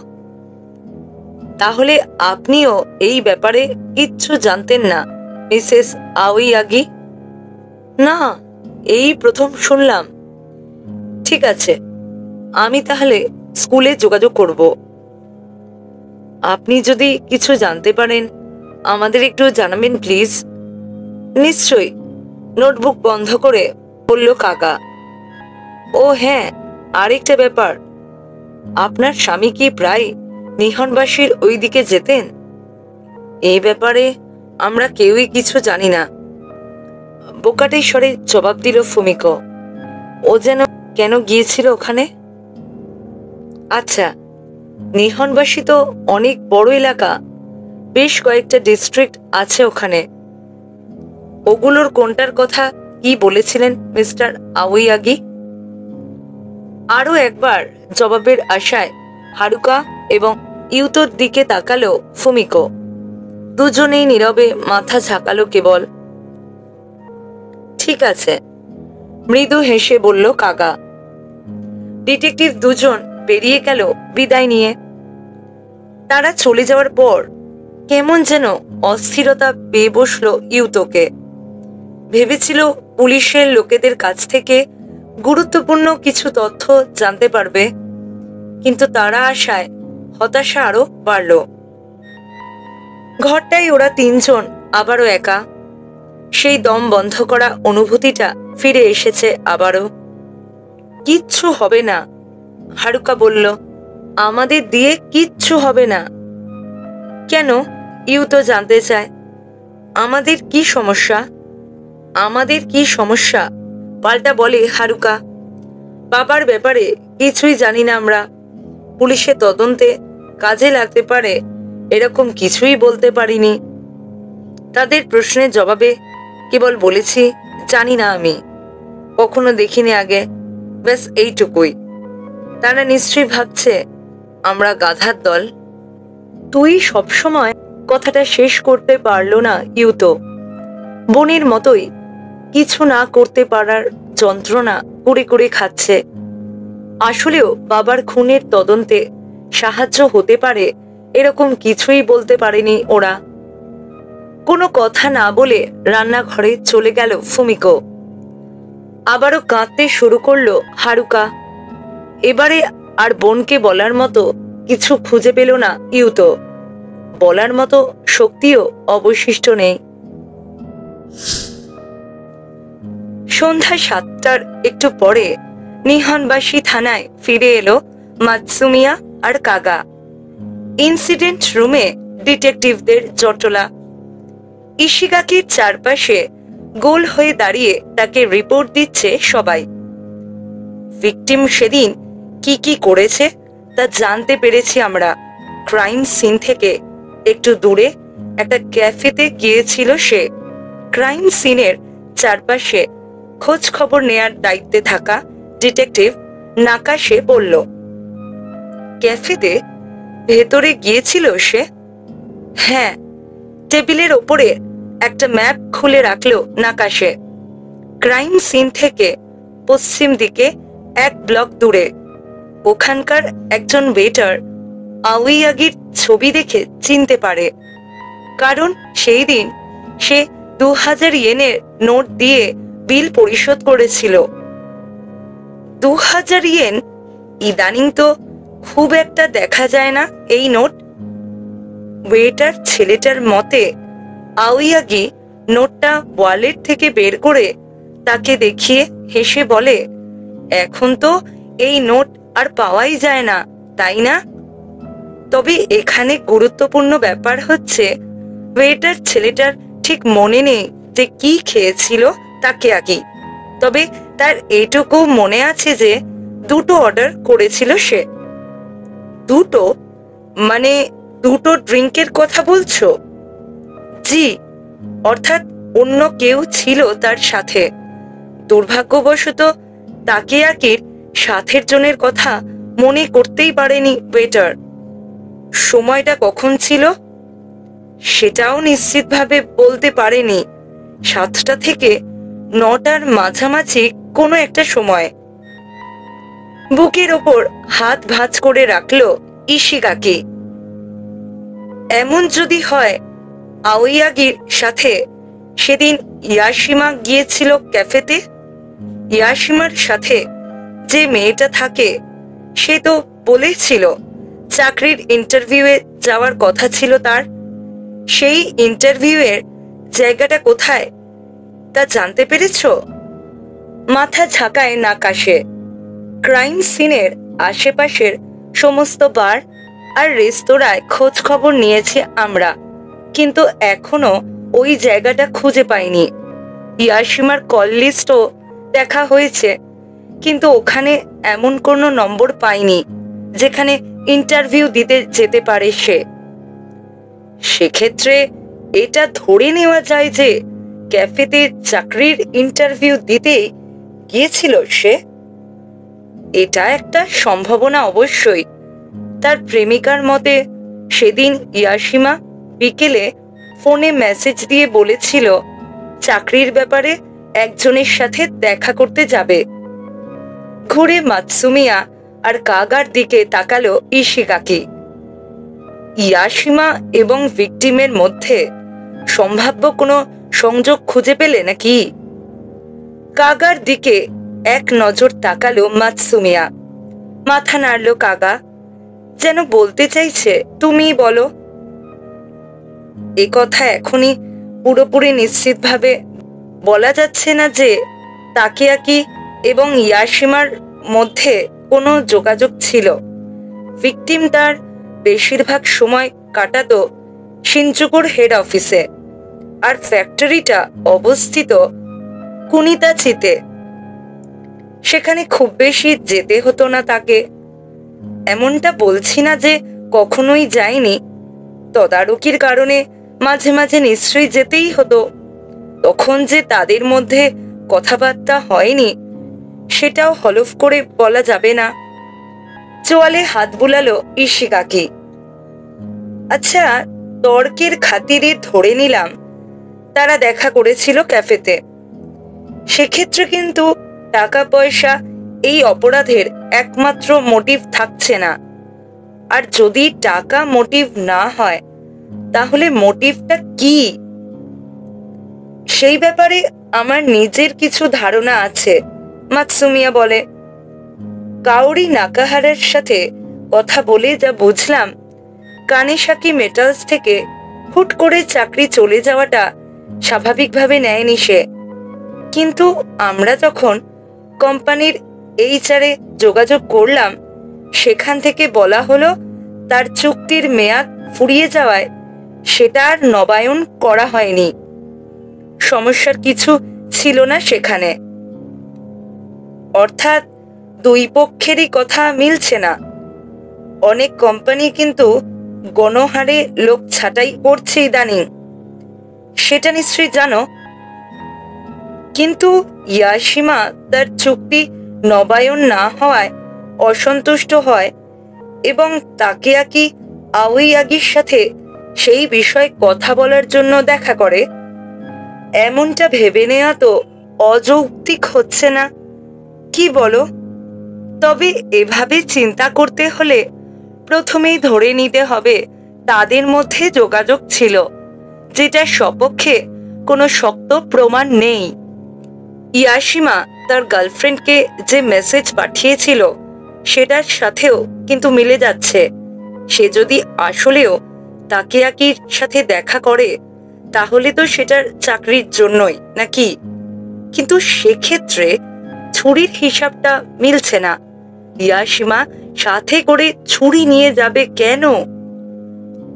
A: তাহলে আপনিও এই ব্যাপারে কিচ্ছু জানতেন না মিসেস আওয়াইয়াগি? না, এই প্রথম শুনলাম। ঠিক আছে, আমি তাহলে স্কুলে যোগাযোগ করব। আপনি যদি কিছু জানতে পারেন আমাদের একটু জানাবেন প্লিজ। নিশ্চয়ই, নোটবুক বন্ধ করে বলল কাকা। ও হ্যাঁ, আরেকটা ব্যাপার, আপনার স্বামী কি প্রায় নিহনবাসীর ওই দিকে যেতেন? এই ব্যাপারে আমরা কেউই কিছু জানি না, বোকাটে স্বরে জবাব দিল ফুমিকো। ও যেন কেন গিয়েছিল ওখানে? আচ্ছা, নিহনবাসী তো অনেক বড় এলাকা, বেশ কয়েকটা ডিস্ট্রিক্ট আছে ওখানে। ওগুলোর কোনটার কথা কি বলেছিলেন মিস্টার আওয়াইয়াগি? আরো একবার জবাবের আশায় হারুকা এবং ইউতোর দিকে তাকালো ফুমিকো। দুজনেই নীরবে মাথা ঝাঁকালো কেবল। ঠিক আছে, মৃদু হেসে বলল কাকা। ডিটেকটিভ দুজন বেরিয়ে গেল বিদায় নিয়ে। তারা চলে যাওয়ার পর কেমন যেন অস্থিরতা পেয়ে বসল ইউতোকে। ভেবেছিল পুলিশের লোকেদের কাছ থেকে গুরুত্বপূর্ণ কিছু তথ্য জানতে পারবে, কিন্তু তারা আশায় হতাশা আরো বাড়ল। ঘরটায় ওরা তিনজন আবারও একা। সেই দম বন্ধ করা অনুভূতিটা ফিরে এসেছে আবারও। কিচ্ছু হবে না, হারুকা বলল। আমাদের দিয়ে কিচ্ছু হবে না। কেন? ইউতো জানতে চায়। আমাদের কি সমস্যা? আমাদের কি সমস্যা? পাল্টা বলে হারুকা। বাবার ব্যাপারে কিছুই জানি না আমরা। পুলিশের তদন্তে কাজে লাগতে পারে এরকম কিছুই বলতে পারিনি। তাদের প্রশ্নের জবাবে কেবল বলেছি জানি না, আমি কখনো দেখিনি আগে, ব্যাস এইটুকুই। তারা নিশ্চয়ই ভাবছে আমরা গাধার দল। তুই সবসময় কথাটা শেষ করতে পারলো না ইউতো। বোনের মতোই কিছু না করতে পারার যন্ত্রণা করে করে খাচ্ছে। আসলেও বাবার খুনের তদন্তে সাহায্য হতে পারে এরকম কিছুই বলতে পারেনি ওরা। কোনো কথা না বলে রান্নাঘরে চলে গেল ফুমিকো। আবারও কাঁদতে শুরু করলো হারুকা। এবারে আর বোনকে বলার মতো কিছু খুঁজে পেল না ইউতো। বলার মতো শক্তিও অবশিষ্ট নেই। সন্ধ্যা 7টার একটু পরে নিহনবাসী থানায় ফিরে এলো মাতসুমিয়া আর কাগা। ইনসিডেন্ট রুমে ডিটেকটিভদের জটলা। ইশিগাকির চারপাশে গোল হয়ে দাঁড়িয়ে তাকে রিপোর্ট দিচ্ছে সবাই। ভিকটিম সেদিন কি কি করেছে তা জানতে পেরেছি আমরা। ক্রাইম সিন থেকে একটু দূরে একটা ক্যাফেতে গিয়েছিল সে। ক্রাইম সিনের চারপাশে খোঁজ খবর নেয়ার দায়িত্বে থাকা ডিটেকটিভ নাকাশে বলল। ক্যাফেতে ভেতরে গিয়েছিল সে? হ্যাঁ, টেবিলের ওপরে একটা ম্যাপ খুলে রাখলো নাকাশে। ক্রাইম সিন থেকে পশ্চিম দিকে 1 ব্লক দূরে। ওখানকার একজন ওয়েটার আওয়াইয়াগির ছবি দেখে চিনতে পারে, কারণ সেই দিন সে 2000 ইয়েনের নোট দিয়ে বিল পরিশোধ করেছিল। 2000 ইয়েন? ইদানিং তো খুব একটা দেখা যায় না এই নোট। ওয়েটার ছেলেটার মতে আওয়াইয়াগি নোটটা ওয়ালেট থেকে বের করে তাকে দেখিয়ে হেসে বলে, এখন তো এই নোট আর পাওয়াই যায় না, তাই না? তবে এখানে গুরুত্বপূর্ণ ব্যাপার হচ্ছে ওয়েটার ছেলেটার ঠিক মনে নেই যে কি খেয়েছিল তাকে আগে। তবে তার এইটুকু মনে আছে যে 2টো অর্ডার করেছিল সে। 2টো? মানে 2টো ড্রিঙ্কের কথা বলছো? জি, অর্থাৎ অন্য কেউ ছিল তার সাথে। দুর্ভাগ্যবশত তাকিয়াকির সাথের জনের কথা মনে করতেই পারেনি ওয়েটার। সময়টা কখন ছিল? সেটাও নিশ্চিতভাবে বলতে পারেনি। 7টা থেকে 9টার মাঝামাঝি কোনো একটা সময়। বুকের ওপর হাত ভাঁজ করে রাখলো ইশিগাকি। এমন যদি হয় আওয়াগির সাথে সেদিন ইয়াশিমা গিয়েছিল ক্যাফেতে, ইয়াশিমার সাথে যে মেয়েটা থাকে সে তো বলেছিল চাকরির ইন্টারভিউয়ে যাওয়ার কথা ছিল তার। সেই ইন্টারভিউয়ের জায়গাটা কোথায় তা জানতে পেরেছ? মাথা ঝাঁকায় নাকাশে। ক্রাইম সিনের আশেপাশের সমস্ত বার আর রেস্তোরাঁয় খোঁজ খবর নিয়েছি আমরা, কিন্তু এখনো ওই জায়গাটা খুঁজে পাইনি। ইয়াশিমার কল লিস্টও দেখা হয়েছে, কিন্তু ওখানে এমন কোনো নম্বর পাইনি যেখানে ইন্টারভিউ দিতে যেতে পারে সে। সেক্ষেত্রে এটা ধরে নেওয়া যায় যে ক্যাফেতে চাকরির ইন্টারভিউ দিতে গিয়েছিল সে। এটা একটা সম্ভাবনা অবশ্যই। তার প্রেমিকার মতে সেদিন ইয়াশিমা বিকেলে ফোনে মেসেজ দিয়ে বলেছিল চাকরির ব্যাপারে একজনের সাথে দেখা করতে যাবে। ঘুরে মাতসুমিয়া আর কাগার দিকে তাকালো ইশিগাকি। ইয়াশিমা এবং ভিকটিমের মধ্যে সম্ভাব্য কোনো সংযোগ খুঁজে পেলে নাকি? কাগার দিকে এক নজর তাকালো মাতসুমিয়া। মাথা নাড়ল কাগা, যেন বলতে চাইছে তুমি বলো। এ কথা এখনই পুরোপুরি নিশ্চিতভাবে বলা যাচ্ছে না যে তাকিয়াকি এবং ইয়াশিমার মধ্যে কোনো যোগাযোগ ছিল। ভিকটিম তার বেশিরভাগ সময় কাটাতো শিনজুকুর হেড অফিসে, আর ফ্যাক্টরিটা অবস্থিত কুনিতাচিতে। সেখানে খুব বেশি যেতে হতো না তাকে। এমনটা বলছি না যে কখনোই যায়নি, তদারকির কারণে মাঝে মাঝে নিশ্চয়ই যেতেই হতো। তখন যে তাদের মধ্যে কথাবার্তা হয়নি সেটাও হলফ করে বলা যাবে না। চোয়ালে হাত বুলালো ইশিগাকি। আচ্ছা, তর্কের খাতিরে ধরে নিলাম তারা দেখা করেছিল ক্যাফেতে। সেক্ষেত্রে কিন্তু টাকা পয়সা এই অপরাধের একমাত্র মোটিভ থাকছে না। আর যদি টাকা মোটিভ না হয় তাহলে মোটিভটা কি? সেই ব্যাপারে আমার নিজের কিছু ধারণা আছে, মাতসুমিয়া বলে। কাওরি নাকাহারের সাথে কথা বলে যা বুঝলাম, কানেসাকি মেটালস থেকে হুট করে চাকরি চলে যাওয়াটা স্বাভাবিকভাবে নেয়নি সে। কিন্তু আমরা যখন কোম্পানির এইচআরে যোগাযোগ করলাম সেখান থেকে বলা হলো তার চুক্তির মেয়াদ ফুরিয়ে যাওয়ায় সেটা আর নবায়ন করা হয়নি। সমস্যার কিছু ছিল না সেখানে। অর্থাৎ দুই পক্ষেরই কথা মিলছে না। অনেক কোম্পানি কিন্তু গণহারে লোক ছাঁটাই করছে ইদানিং, সেটা নিশ্চয়ই জানো। কিন্তু ইয়াশিমা তার চুক্তি নবায়ন না হওয়ায় অসন্তুষ্ট হয় এবং তাকিয়াকি আওয়াগির সাথে সেই বিষয়ে কথা বলার জন্য দেখা করে। এমনটা ভেবে নেওয়া তো অযৌক্তিক হচ্ছে না, কি বলো? তবে এভাবে চিন্তা করতে হলে প্রথমেই ধরে নিতে হবে তাদের মধ্যে যোগাযোগ ছিল, যেটার সপক্ষে কোনো শক্ত প্রমাণ নেই। ইয়াশিমা তার গার্লফ্রেন্ডকে যে মেসেজ পাঠিয়েছিল সেটার সাথেও কিন্তু মিলে যাচ্ছে। সে যদি আসলেও তাকিয়াকির সাথে দেখা করে তাহলে তো সেটার চাকরির জন্যই নাকি? কিন্তু সেক্ষেত্রে ছুরির হিসাবটা মিলছে না। ইয়াশিমা সাথে করে ছুরি নিয়ে যাবে কেন?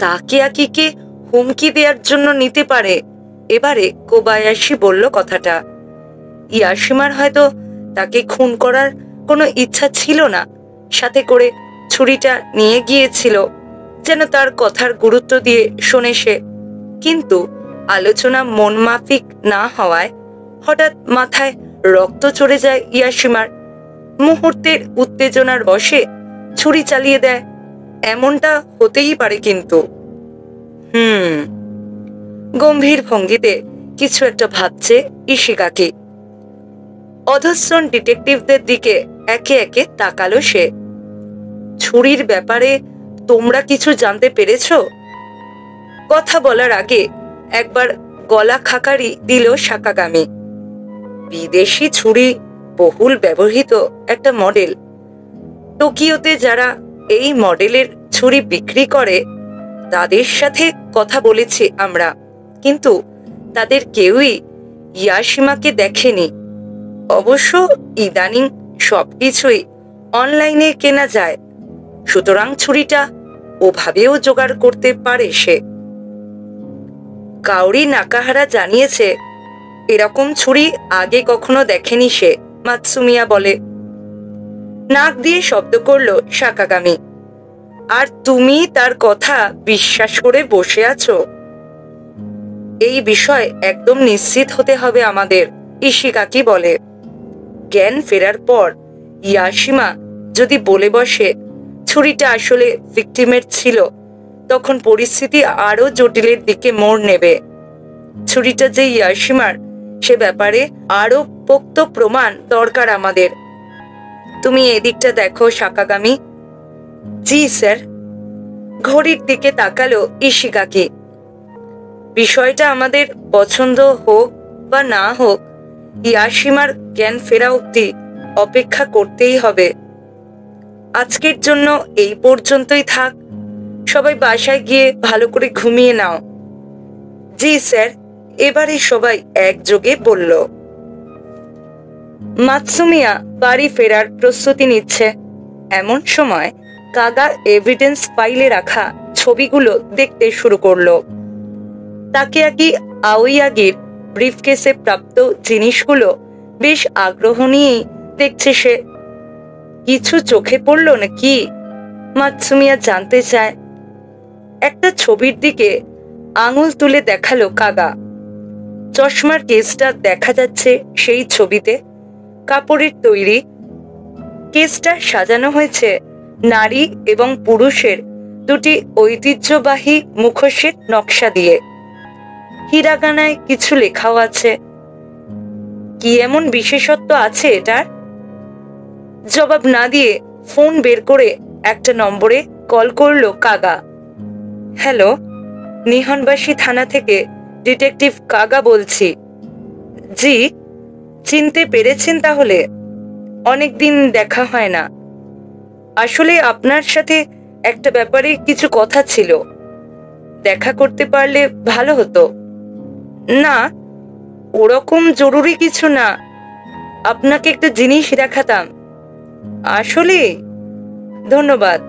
A: তাকিয়াকিকে হুমকি দেওয়ার জন্য নিতে পারে। এবারে কোবায়াশি বলল কথাটা। ইয়াশিমার হয়তো তাকে খুন করার কোনো ইচ্ছা ছিল না, সাথে করে ছুরিটা নিয়ে গিয়েছিল যেন তার কথার গুরুত্ব দিয়ে শোনে সে। কিন্তু আলোচনা মনমাফিক না হওয়ায় হঠাৎ মাথায় রক্ত চড়ে যায় ইয়াশিমার। মুহূর্তের উত্তেজনার বশে ছুরি চালিয়ে দেয়। এমনটা হতেই পারে কিন্তু। গম্ভীর ভঙ্গিতে কিছু একটা ভাবছে ইশিকাকি। অধস্তন ডিটেকটিভদের দিকে একে একে তাকালো সে। ছুরির ব্যাপারে তোমরা কিছু জানতে পেরেছ? কথা বলার আগে একবার গলা খাকারি দিল সাকাগামী। বিদেশি ছুরি বহুল ব্যবহৃত একটা মডেল। টোকিওতে যারা এই মডেলের ছুরি বিক্রি করে তাদের সাথে কথা বলেছি আমরা, কিন্তু তাদের কেউই ইয়াশিমাকে দেখেনি। অবশ্য ইদানিং সবকিছুই অনলাইনে কেনা যায়, সুতরাং ছুরিটা ওভাবেও জোগাড় করতে পারে সে। কাউরি নাকাহারা জানিয়েছে এরকম ছুরি আগে কখনো দেখেনি সে, মাতসুমিয়া বলে। নাক দিয়ে শব্দ করলো সাকাগামী। আর তুমি তার কথা বিশ্বাস করে বসে আছো? এই বিষয় একদম নিশ্চিত হতে হবে আমাদের, ইশিকাকি বলে। জ্ঞান ফেরার পর ইয়াশিমা যদি বলে বসে ছুরিটা আসলে ভিকটিমের ছিল, তখন পরিস্থিতি আরো জটিলের দিকে মোড় নেবে। ছুরিটা যে ইয়াশিমার সে ব্যাপারে আরো পোক্ত প্রমাণ দরকার আমাদের। তুমি এদিকটা দেখো সাকাগামী। জি স্যার। ঘড়ির দিকে তাকালো ইশিকাকি। বিষয়টা আমাদের পছন্দ হোক বা না হোক, ইয়াশিমার জ্ঞান ফেরা অবধি অপেক্ষা করতেই হবে। আজকের জন্য এই পর্যন্তই থাক। সবাই বাসায় গিয়ে ভালো করে ঘুমিয়ে নাও। জি স্যার, এবারে সবাই একযোগে বলল। মাতসুমিয়া বাড়ি ফেরার প্রস্তুতি নিচ্ছে। এমন সময় কাগা এভিডেন্স ফাইলে রাখা ছবিগুলো দেখতে শুরু করলো। তাকিয়াকি আওয়াগির ব্রিফকেসে প্রাপ্ত জিনিসগুলো বেশ আগ্রহ নিয়েই দেখছে সে। কিছু চোখে পড়লো নাকি? মাতসুমিয়া জানতে চায়। একটা ছবির দিকে আঙুল তুলে দেখালো কাগা। চশমার কেসটা দেখা যাচ্ছে সেই ছবিতে। কাপড়ের তৈরি। কেসটা সাজানো হয়েছে নারী এবং পুরুষের দুটি ঐতিহ্যবাহী মুখোশের নকশা দিয়ে। হিরাগানায় কিছু লেখাও আছে। কি এমন বিশেষত্ব আছে এটার? জবাব না দিয়ে ফোন বের করে একটা নম্বরে কল করলো কাগা। হ্যালো, নিহনবাসী থানা থেকে ডিটেকটিভ কাগা বলছি। জি, চিনতে পেরেছেন তাহলে? অনেকদিন দেখা হয় না। আসলে আপনার সাথে একটা ব্যাপারে কিছু কথা ছিল, দেখা করতে পারলে ভালো হতো। না, ওরকম জরুরি কিছু না, আপনাকে একটা জিনিস দেখাতাম। আসলে ধন্যবাদ।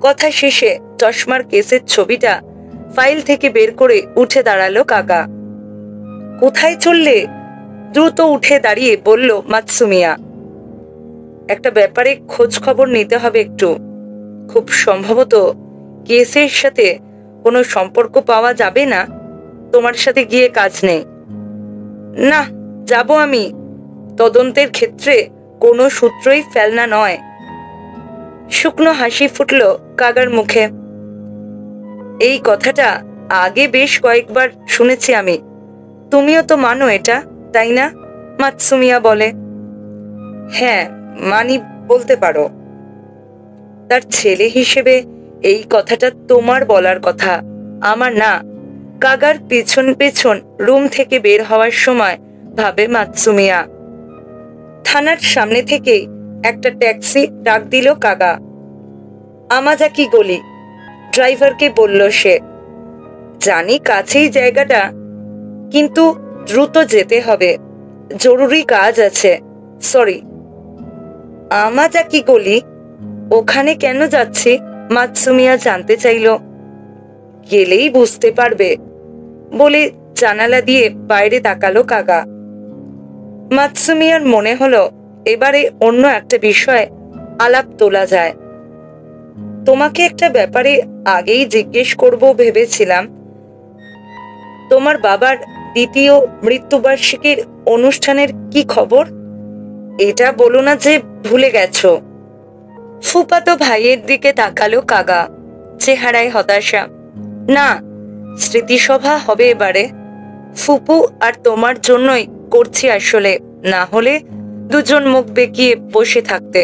A: কথা শেষে চশমার কেসের ছবিটা ফাইল থেকে বের করে উঠে দাঁড়ালো কাগা। কোথায় চললে? দ্রুত উঠে দাঁড়িয়ে বলল মাতসুমিয়া। একটা ব্যাপারে খোঁজ খবর নিতে হবে একটু। খুব সম্ভবত কেসের সাথে কোনো সম্পর্ক পাওয়া যাবে না। তোমার সাথে গিয়ে কাজ নেই। না, যাব আমি। তদন্তের ক্ষেত্রে কোনো সূত্রই ফেলনা নয়। শুকনো হাসি ফুটল কাগার মুখে। এই কথাটা আগে বেশ কয়েকবার শুনেছি আমি। তুমিও তো মানো এটা, তাই না? মাতসুমিয়া বলে। হ্যাঁ, মানি বলতে পারো। তার ছেলে হিসেবে এই কথাটা তোমার বলার কথা, আমার না। কাগার পেছন পেছন রুম থেকে বের হওয়ার সময় ভাবে মাতসুমিয়া। থানার সামনে থেকে একটা ট্যাক্সি ডাক দিল কাগা। আমাজাকি গলি, ড্রাইভারকে বলল সে। জানি কাছেই জায়গাটা, কিন্তু দ্রুত যেতে হবে, জরুরি কাজ আছে। সরি। আমাজাকি গলি, ওখানে কেন যাচ্ছি? মাতসুমিয়া জানতে চাইল। গেলেই বুঝতে পারবে, বলে জানালা দিয়ে বাইরে তাকালো কাগা। মাতসুমিয়ার মনে হলো এবারে অন্য একটা বিষয় আলাপ তোলা যায়। তোমাকে একটা ব্যাপারে আগেই জিজ্ঞেস করব ভেবেছিলাম। তোমার বাবার দ্বিতীয় মৃত্যুবার্ষিকীর অনুষ্ঠানের কি খবর? এটা বলো না যে ভুলে গেছো। ফুফাতো ভাইয়ের দিকে তাকালো কাগা, চেহারায় হতাশা। না, স্মৃতিসভা হবে এবারে। ফুপু আর তোমার জন্যই করছি আসলে, না হলে দুজন মুখ বেঁকিয়ে বসে থাকতে।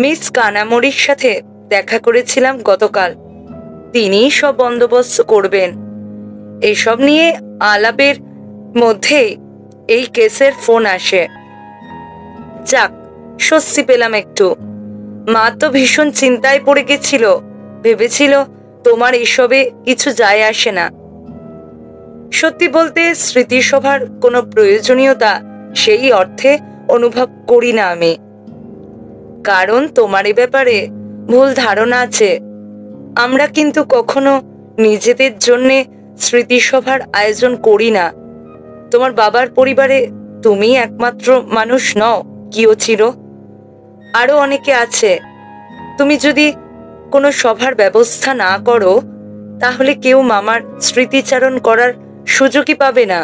A: মিস কানামরির সাথে দেখা করেছিলাম গতকাল, তিনিই সব বন্দোবস্ত করবেন। এসব নিয়ে আলাপের মধ্যেই এই কেসের ফোন আসে। যাক, স্বস্তি পেলাম একটু। মা তো ভীষণ চিন্তায় পড়ে গেছিল, ভেবেছিল তোমার এসবে কিছু যায় আসে না। সত্যি বলতে স্মৃতিসভার কোনো প্রয়োজনীয়তা সেই অর্থে অনুভব করি না আমি, কারণ তোমার এ ব্যাপারে ভুল ধারণা আছে। আমরা কিন্তু কখনো নিজেদের জন্যে স্মৃতিসভার আয়োজন করি না। তোমার বাবার পরিবারে তুমি একমাত্র মানুষ নও, কিয়োচিরো, আরো অনেকে আছে। তুমি যদি কোনো সভার ব্যবস্থা না করো, তাহলে কেউ মামার স্মৃতিচারণ করার সুযোগই পাবে না।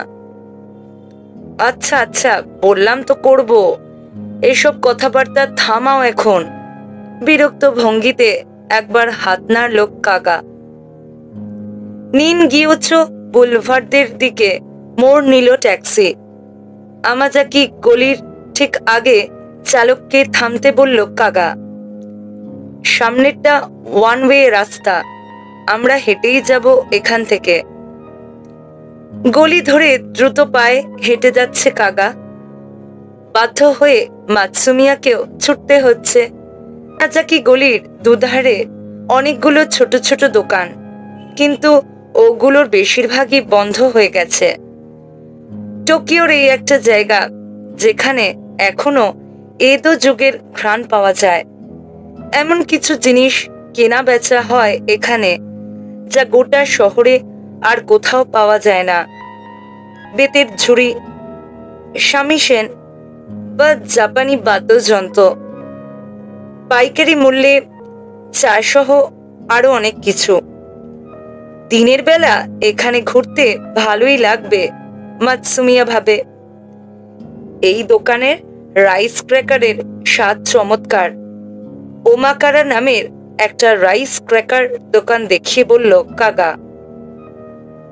A: আচ্ছা আচ্ছা, বললাম তো করব। এসব কথাবার্তা থামাও এখন। বিরক্ত ভঙ্গিতে একবার হাত নাড়ল কাকা। নিন গিয়োচো বুলভার্ডের দিকে মোড় নিল ট্যাক্সি। আমাজাকি গলির ঠিক আগে চালককে থামতে বলল কাকা। সামনেরটা ওয়ান ওয়ে রাস্তা, আমরা হেঁটেই যাব এখান থেকে। গলি ধরে দ্রুত পায়ে হেঁটে যাচ্ছে কাকা। বাধ্য হয়ে মাতসুমিয়াকেও ছুটতে হচ্ছে। আমাজাকি গলির দুধারে অনেকগুলো ছোট ছোট দোকান, কিন্তু ওগুলোর বেশিরভাগই বন্ধ হয়ে গেছে। টোকিওর এই একটা জায়গা যেখানে এখনো এদো যুগের ঘ্রাণ পাওয়া যায়। এমন কিছু জিনিস কেনা বেচা হয় এখানে, যা গোটা শহরে আর কোথাও পাওয়া যায় না। বেতের ঝুড়ি, সামিসেন বা জাপানি বাদ্যযন্ত্র, পাইকারি মূল্যে চা সহ আরো অনেক কিছু। দিনের বেলা এখানে ঘুরতে ভালোই লাগবে, মাতসুমিয়া ভাবে। এই দোকানের রাইস ক্র্যাকারের স্বাদ চমৎকার। ওমাকারা নামের একটা রাইস ক্র্যাকার দোকান দেখিয়ে বলল কাকা।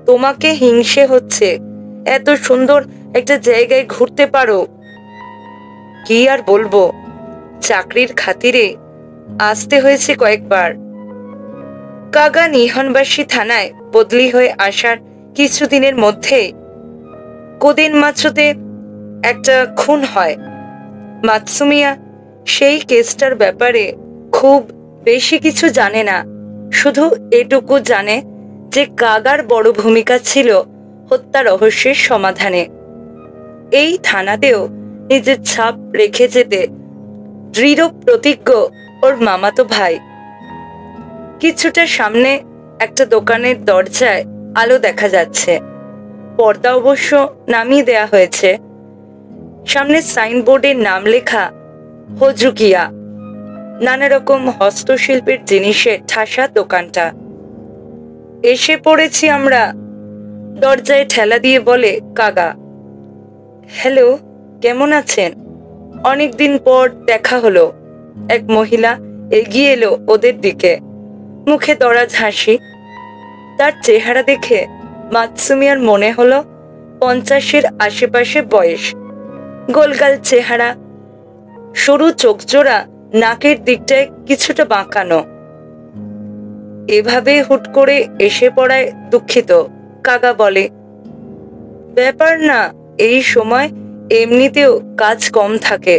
A: তোমাকে হিংসে হচ্ছে, এত সুন্দর একটা জায়গায় ঘুরতে পারো। কি আর বলবো, চাকরির খাতিরে আসতে হয়েছে কয়েকবার। কাগা নিহনবাসী থানায় বদলি হয়ে আসার কিছুদিনের মধ্যে কোদেন মাচুতে একটা খুন হয়। মাতসুমিয়া সেই কেসটার ব্যাপারে খুব বেশি কিছু জানে না, শুধু এটুকু জানে যে কাগার বড় ভূমিকা ছিল হত্যা রহস্যের সমাধানে। এই থানাতেও নিজের ছাপ রেখে যেতে দৃঢ় প্রতিজ্ঞ ওর মামাতো ভাই। কিছুটা সামনে একটা দোকানের দরজায় আলো দেখা যাচ্ছে। পর্দা অবশ্য নামিয়ে দেয়া হয়েছে। সামনে সাইনবোর্ডের নাম লেখা হোজুকিয়া। নানা রকম হস্তশিল্পের জিনিসের ঠাসা দোকানটা। এসে পড়েছি আমরা, দরজায় ঠেলা দিয়ে বলে কাগা। হ্যালো, কেমন আছেন? অনেকদিন পর দেখা হলো। এক মহিলা এগিয়ে এলো ওদের দিকে, মুখে দরাজ হাসি। তার চেহারা দেখে মাতসুমিয়ার মনে হলো 50-এর আশেপাশে বয়স। গোলগাল চেহারা, সরু চোখ জোড়া, নাকের দিকটায় কিছুটা বাঁকানো। এভাবে হুট করে এসে পড়ায় দুঃখিত, কাগা বলে। ব্যাপার না, এই সময় এমনিতেও কাজ কম থাকে।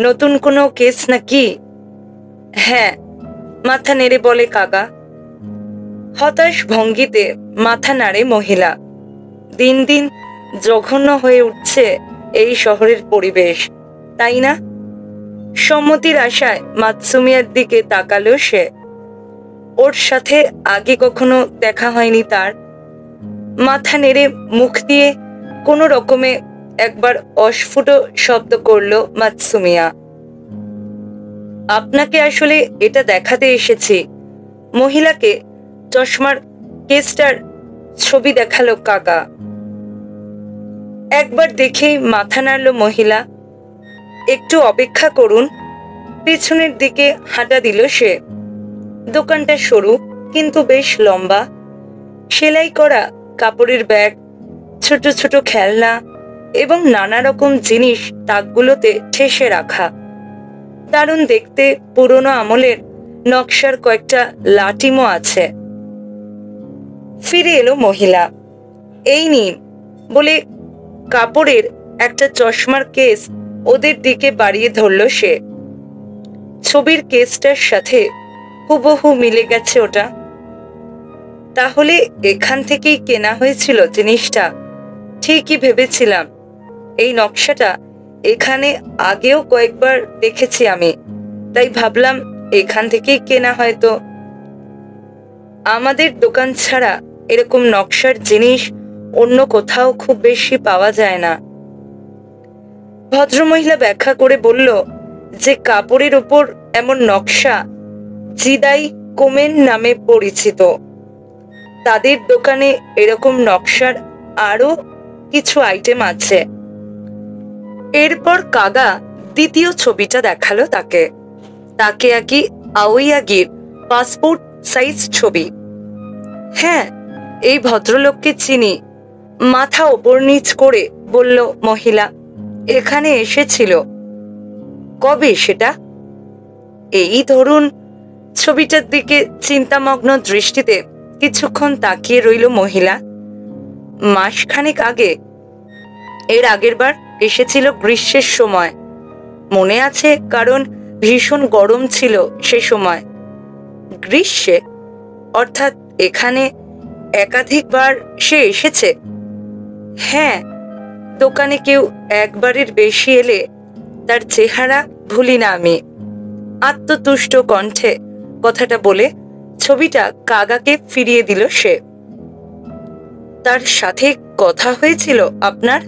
A: নতুন কোনো কেস নাকি? হ্যাঁ, মাথা নেড়ে বলে কাগা। হতাশ ভঙ্গিতে মাথা নাড়ে মহিলা। দিন দিন জঘন্য হয়ে উঠছে এই শহরের পরিবেশ, তাই না? সম্মতির আশায় মাতসুমিয়ার দিকে তাকালো সে। ওর সাথে আগে কখনো দেখা হয়নি তার। মাথা নেড়ে মুখ দিয়ে কোনো রকমে একবার অস্ফুট শব্দ করলো মাতসুমিয়া। আপনাকে আসলে এটা দেখাতে এসেছি। মহিলাকে চশমার কেসটার ছবি দেখালো কাকা। একবার দেখেই মাথা নাড়ল মহিলা। একটু অপেক্ষা করুন। পেছনের দিকে হাঁটা দিল সে। দোকানটা সরু কিন্তু বেশ লম্বা। সেলাই করা কাপড়ের ব্যাগ, ছোট ছোট খেলনা এবং নানা রকম জিনিস তাকগুলোতে ঠেসে রাখা। দারুণ দেখতে পুরনো আমলের নকশার কয়েকটা লাটিমও আছে। ফিরে এলো মহিলা। এই নিন বলে কাপড়ের একটা চশমার কেস ওদের দিকে বাড়িয়ে ধরল সে। ছবির কেসটার সাথে হুবহু মিলে গেছে ওটা। তাহলে এখান থেকেই কেনা হয়েছিল জিনিসটা। ঠিকই ভেবেছিলাম। এই নকশাটা এখানে আগেও কয়েকবার দেখেছি আমি, তাই ভাবলাম এখান থেকেই কেনা হয়তো। আমাদের দোকান ছাড়া এরকম নকশার জিনিস অন্য কোথাও খুব বেশি পাওয়া যায় না। ভদ্রমহিলা ব্যাখ্যা করে বলল যে কাপড়ের ওপর এমন নকশা জিদাই কোমেন নামে পরিচিত। তাদের দোকানে এরকম নকশার আরো কিছু আইটেম আছে। এরপর কাগা দ্বিতীয় ছবিটা দেখালো তাকে। তাকেয়াকি আওয়াইয়াগির পাসপোর্ট সাইজ ছবি। হ্যাঁ, এই ভদ্রলোককে চিনি, মাথা ওপর নিচ করে বলল মহিলা। এখানে এসেছিল। কবে সেটা? এই ধরুন। ছবিটার দিকে চিন্তামগ্ন দৃষ্টিতে কিছুক্ষণ তাকিয়ে রইল মহিলা। মাসখানেক আগে। এর আগের বার এসেছিল গ্রীষ্মের সময়, মনে আছে, কারণ ভীষণ গরম ছিল সে সময়। গ্রীষ্মে? অর্থাৎ এখানে একাধিকবার সে এসেছে? হ্যাঁ, দোকানে কেউ একবারের বেশি এলে তার চেহারা ভুলি না আমি। আত্মতুষ্ট কণ্ঠে কথাটা বলে ছবিটা কাগাকে ফিরিয়ে দিল সে। তার সাথে কথা হয়েছিল আপনার?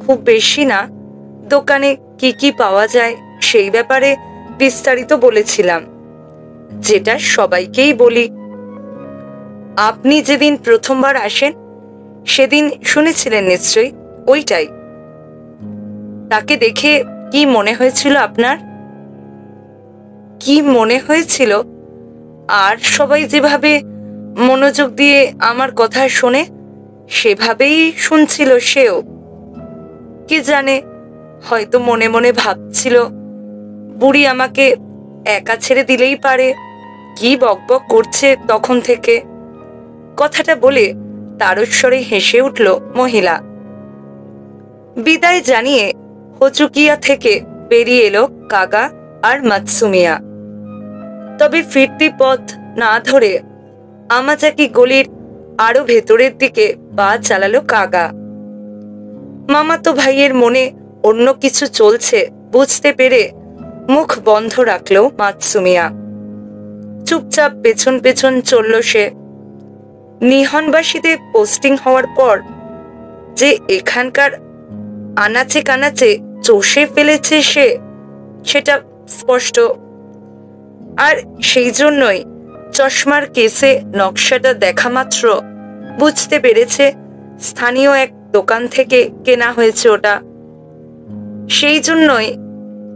A: খুব বেশি না, দোকানে কি কি পাওয়া যায় সেই ব্যাপারে বিস্তারিত বলেছিলাম, যেটা সবাইকেই বলি। আপনি যেদিন প্রথমবার আসেন সেদিন শুনেছিলেন নিশ্চয়ই, ওইটাই। তাকে দেখে কি মনে হয়েছিল আপনার? কি মনে হয়েছিল? আর সবাই যেভাবে মনোযোগ দিয়ে আমার কথা শোনে সেভাবেই শুনছিল সেও। কে জানে, হয়তো মনে মনে ভাবছিল বুড়ি আমাকে একা ছেড়ে দিলেই পারে। কি বকবক করছে তখন থেকে। কথাটা বলে তারস্বরে হেসে উঠল মহিলা। বিদায় জানিয়ে হোচুকিয়া থেকে বেরিয়ে এলো কাগা আর মাতসুমিয়া। তবে ফিরতি পথ না ধরে আমাজাকি গলির আরো ভেতরের দিকে পা চালালো কাগা। মামাতো ভাইয়ের মনে অন্য কিছু চলছে বুঝতে পেরে মুখ বন্ধ রাখলো মাতসুমিয়া। চুপচাপ পেছন পেছন চলল সে। নিহনবাসীতে পোস্টিং হওয়ার পর যে এখানকার আনাচে কানাচে চষে ফেলেছে সে, সেটা স্পষ্ট। আর সেই জন্যই চশমার কেসে নকশাটা দেখা মাত্র বুঝতে পেরেছে স্থানীয় এক দোকান থেকে কেনা হয়েছে ওটা। সেই জন্যই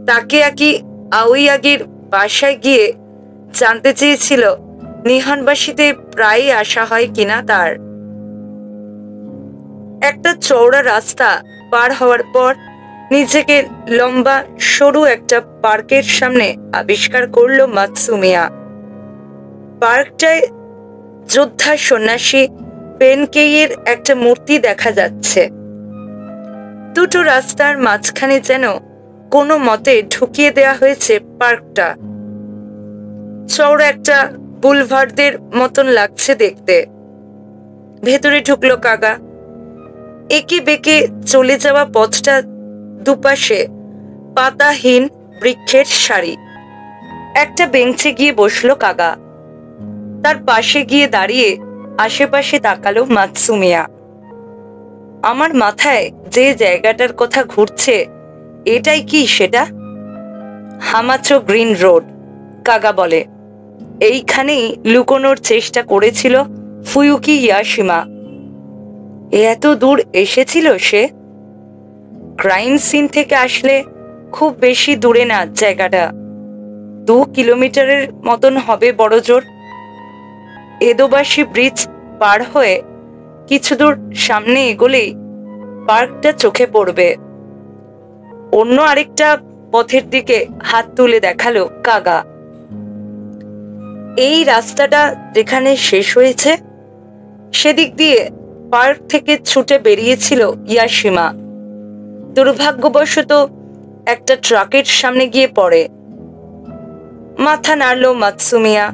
A: তাকেয়াকি আওয়াইয়াগির বাসায় গিয়ে জানতে চেয়েছিল নিহনবাসীতে প্রায় আসা হয় কিনা তার। একটা চওড়া রাস্তা পার হওয়ার পর নিজেকে লম্বা সরু একটা পার্কের সামনে আবিষ্কার করলো মাতসুমিয়া। পার্কটায় যোদ্ধা সন্ন্যাসী বেনকেইয়ের একটা মূর্তি দেখা যাচ্ছে। দুটো রাস্তার মাঝখানে যেন কোনো মতে ঢুকিয়ে দেয়া হয়েছে পার্কটা। চওড়া একটা বুলভার্ডের মতন লাগছে দেখতে। ভেতরে ঢুকলো কাগা। একে বেঁকে চলে যাওয়া পথটা দুপাশে পাতাহীন বৃক্ষের সারি। একটা বেঞ্চে গিয়ে বসলো কাগা। তার পাশে গিয়ে দাঁড়িয়ে আশেপাশে তাকালো মাতসুমিয়া। আমার মাথায় যে জায়গাটার কথা ঘুরছে এটাই কি সেটা? হামাচো গ্রিন রোড, কাগা বলে। এইখানেই লুকোনোর চেষ্টা করেছিল ফুয়ুকি ইয়াশিমা। এত দূর এসেছিল সে? ক্রাইম সিন থেকে আসলে খুব বেশি দূরে না জায়গাটা, 2 কিলোমিটারের মতন হবে বড়জোর। এদোবাসী ব্রিজ পার হয়ে কিছু দূর সামনে এগোলেই পার্কটা চোখে পড়বে। অন্য আরেকটা পথের দিকে হাত তুলে দেখালো কাগা। এই রাস্তাটা যেখানে শেষ হয়েছে সেদিক দিয়ে পার্ক থেকে ছুটে বেরিয়েছিল ইয়াশিমা। দুর্ভাগ্যবশত একটা ট্রাকের সামনে গিয়ে পড়ে। মাথা নাড়ল মাতসুমিয়া।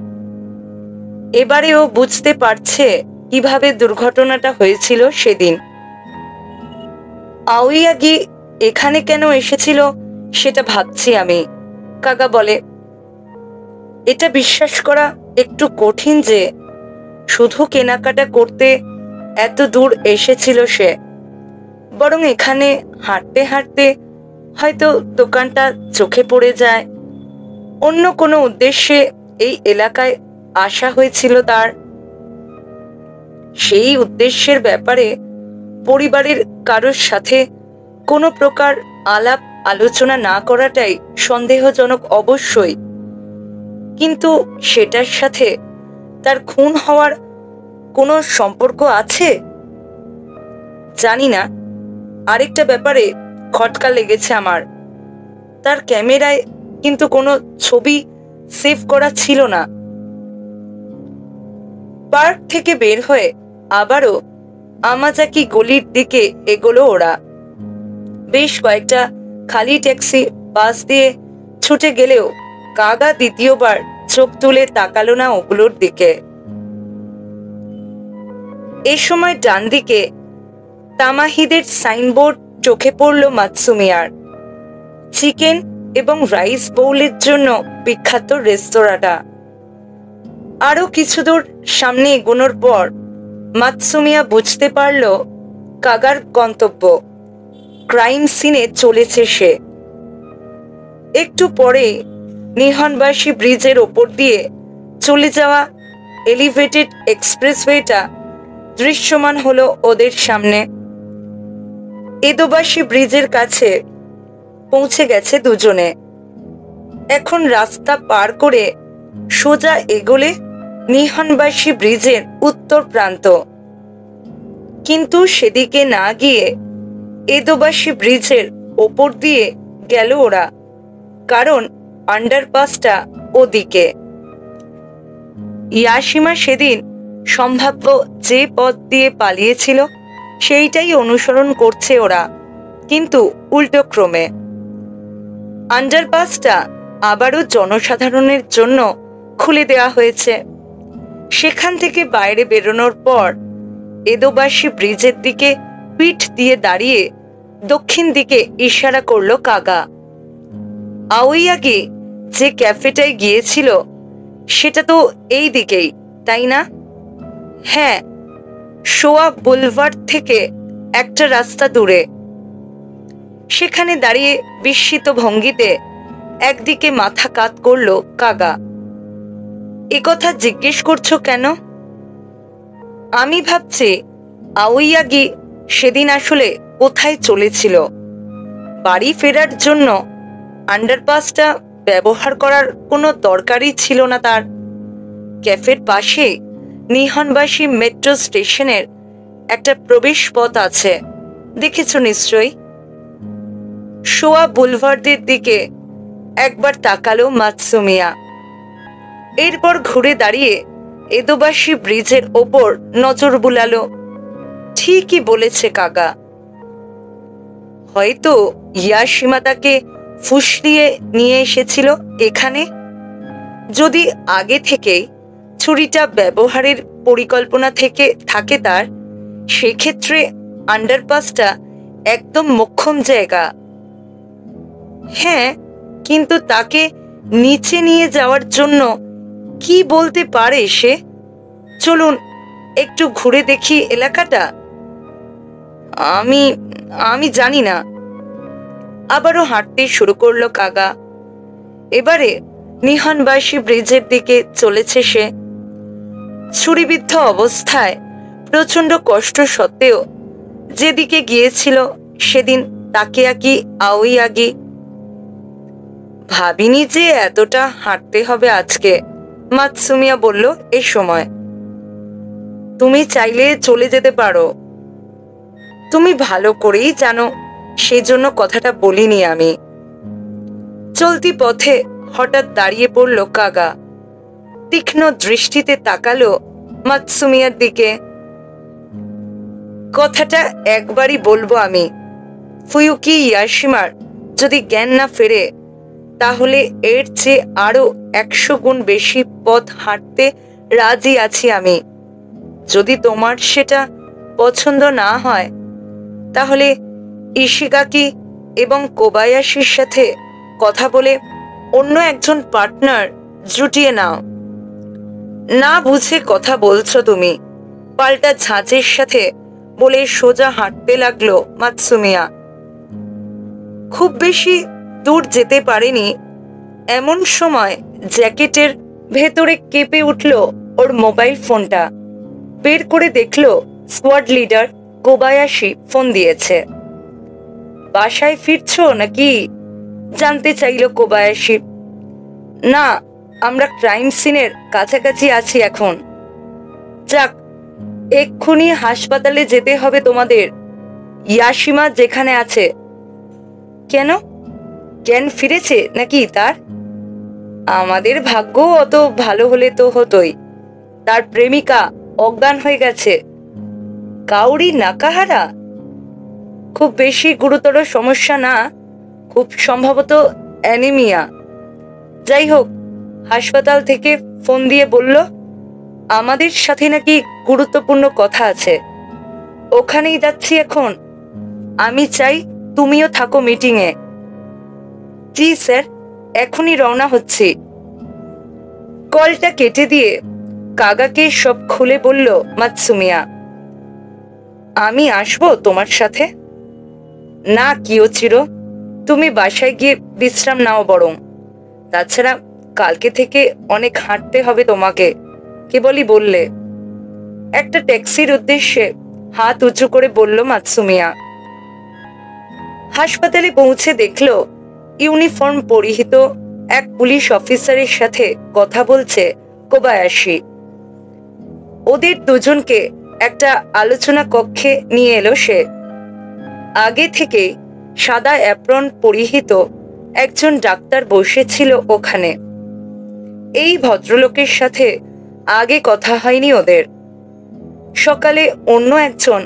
A: এবারে ও বুঝতে পারছে কিভাবে দুর্ঘটনাটা হয়েছিল সেদিন। আওয়াগি এখানে কেন এসেছিল সেটা ভাবছি আমি, কাগা বলে। এটা বিশ্বাস করা একটু কঠিন যে শুধু কেনাকাটা করতে এত দূর এসেছিল সে। বরং এখানে হাঁটতে হাঁটতে হয়তো দোকানটা চোখে পড়ে যায়। অন্য কোনো উদ্দেশ্যে এই এলাকায় আসা হয়েছিল তার। সেই উদ্দেশ্যের ব্যাপারে পরিবারের কারোর সাথে কোনো প্রকার আলাপ আলোচনা না করাটাই সন্দেহজনক অবশ্যই, কিন্তু সেটার সাথে তার খুন হওয়ার কোনো সম্পর্ক আছে জানি না। আরেকটা ব্যাপারে খটকা লেগেছে আমার, তার ক্যামেরায় কিন্তু কোনো ছবি সেভ করা ছিল না। পার্ক থেকে বের হয়ে আবারও আমাজাকি গলির দিকে এগোলো ওরা। বেশ কয়েকটা খালি ট্যাক্সি পাশ দিয়ে ছুটে গেলেও কাগা দ্বিতীয়বার চোখ তুলে তাকালো না ওগুলোর দিকে। এই সময় ডান দিকে তামাহিদের সাইনবোর্ড চোখে পড়ল মাতসুমিয়ার। চিকেন এবং রাইস বোউলের জন্য বিখ্যাত রেস্তোরাঁটা। আরো কিছু দূর সামনে এগোনোর পর মাতসুমিয়া বুঝতে পারল কাগার গন্তব্য ক্রাইম সিনে চলেছে সে। একটু পরে নিহনবাসী ব্রিজের ওপর দিয়ে চলে যাওয়া এলিভেটেড এক্সপ্রেসওয়েটা দৃশ্যমান হলো ওদের সামনে। এদোবাসী ব্রিজের কাছে পৌঁছে গেছে দুজনে। এখন রাস্তা পার করে সোজা এগোলে নিহনবাসী ব্রিজের উত্তর প্রান্ত। কিন্তু সেদিকে না গিয়ে এদোবাসী ব্রিজের ওপর দিয়ে গেল ওরা, কারণ আন্ডারপাসটা ওদিকে। ইয়াশিমা সেদিন সম্ভাব্য যে পথ দিয়ে পালিয়েছিল সেইটাই অনুসরণ করছে ওরা, কিন্তু উল্টো ক্রমে। আন্ডারপাসটা আবারও জনসাধারণের জন্য খুলে দেওয়া হয়েছে। সেখান থেকে বাইরে বেরোনোর পর এদোবাসী ব্রিজের দিকে পিঠ দিয়ে দাঁড়িয়ে দক্ষিণ দিকে ইশারা করল কাগা। আওয়াগি যে ক্যাফেটায় গিয়েছিল সেটা তো এই দিকেই, তাই না? হ্যাঁ, শোয়া বুলভার্ড থেকে একটা রাস্তা দূরে। সেখানে দাঁড়িয়ে বিস্মিত ভঙ্গিতে একদিকে মাথা কাত করল কাগা। একথা জিজ্ঞেস করছো কেন? আমি ভাবছি আওয়াগি সেদিন আসলে কোথায় চলেছিল। বাড়ি ফেরার জন্য আন্ডারপাসটা ব্যবহার করার কোনো দরকারই ছিল না তার। ক্যাফের পাশে নিহনবাসী মেট্রো স্টেশনের একটা প্রবেশ পথ আছে, দেখেছ নিশ্চয়ই। শোয়া বুলভার্ডের দিকে একবার তাকালো মাতসুমিয়া। এরপর ঘুরে দাঁড়িয়ে এদোবাসী ব্রিজের ওপর নজর বুলালো। ঠিকই বলেছে কাগা, হয়তো ইয়াশিমা তাকে ফুসলিয়ে নিয়ে এসেছিল এখানে। যদি আগে থেকেই ছুরিটা ব্যবহারের পরিকল্পনা থেকে থাকে তার, সেক্ষেত্রে আন্ডারপাসটা একদম মোক্ষম জায়গা। হ্যাঁ, কিন্তু তাকে নিচে নিয়ে যাওয়ার জন্য কি বলতে পারে সে? চলুন একটু ঘুরে দেখি এলাকাটা। আমি জানি না। আবারও হাঁটতে শুরু করলো কাগা। এবারে নিহনবাসী ব্রিজের দিকে চলেছে সে। ছুরিবিদ্ধ অবস্থায় প্রচন্ড কষ্ট সত্ত্বেও যেদিকে গিয়েছিল সেদিন তাকিয়াকি আওয়াগি। ভাবিনি যে এতটা হাঁটতে হবে আজকে, মাতসুমিয়া বলল এ সময়। তুমি চাইলে চলে যেতে পারো। তুমি ভালো করেই জানো, সেজন্য কথাটা বলিনি আমি। চলতি পথে হঠাৎ দাঁড়িয়ে পড়ল কাগা। তীক্ষ্ণ দৃষ্টিতে তাকালো মাতসুমিয়ার দিকে। কথাটা একবারই বলবো আমি, ফুয়ুকি ইয়াশিমার যদি জ্ঞান না ফেরে, তাহলে এর চেয়ে আরো 100 গুণ বেশি পথ হাঁটতে রাজি আছি আমি। যদি তোমার সেটা পছন্দ না হয়, তাহলে ইশিগাকি এবং কোবায়াশির সাথে কথা বলে অন্য একজন পার্টনার জুটিয়ে নাও। না বুঝে কথা বলছো তুমি, পাল্টা ঝাঁচের সাথে বলে সোজা হাঁটতে লাগলো মাতসুমিয়া। খুব বেশি দূর যেতে পারেনি, এমন সময় জ্যাকেটের ভেতরে কেঁপে উঠল ওর মোবাইল ফোনটা। বের করে দেখলো স্কোয়াড লিডার কোবায়াশি ফোন দিয়েছে। বাসায় ফিরছো নাকি জানতে চাইল কোবায়াশি। না, আমরা ক্রাইম সিনের কাছাকাছি আছি এখন। যাক, এক্ষুনি হাসপাতালে যেতে হবে তোমাদের, ইয়াশিমা যেখানে আছে। কেন, জ্ঞান ফিরেছে নাকি তার? আমাদের ভাগ্য অত ভালো হলে তো হতোই, তার প্রেমিকা অজ্ঞান হয়ে গেছে। কাউরি নাকাহারা? খুব বেশি গুরুতর সমস্যা না, খুব সম্ভবত অ্যানিমিয়া। যাই হোক, হাসপাতাল থেকে ফোন দিয়ে বলল আমাদের সাথে নাকি গুরুত্বপূর্ণ কথা আছে। ওখানেই যাচ্ছি এখন। আমি চাই তুমিও থাকো মিটিংয়ে। জি স্যার, এখনই রওনা হচ্ছি। কলটা কেটে দিয়ে কাগাকে সব খুলে বলল মাতসুমিয়া। আমি আসবো তোমার সাথে? না কিয়োচিরো, তুমি বাসায় গিয়ে বিশ্রাম নাও বরং। তাছাড়া কালকে থেকে অনেক হাঁটতে হবে তোমাকে, কেবলই বললে। একটা ট্যাক্সির উদ্দেশ্যে হাত উঁচু করে বলল মাতসুমিয়া। হাসপাতালে পৌঁছে দেখল ইউনিফর্ম পরিহিত এক পুলিশ অফিসারের সাথে কথা বলছে কোবায়াশি। ওদের দুজনকে একটা আলোচনা কক্ষে নিয়ে এলো সে। আগে থেকে সাদা অ্যাপ্রন পরিহিত একজন ডাক্তার বসেছিল ওখানে। এই ভদ্রলোকের সাথে আগে কথা হয়নি ওদের। সকালে অন্য একজন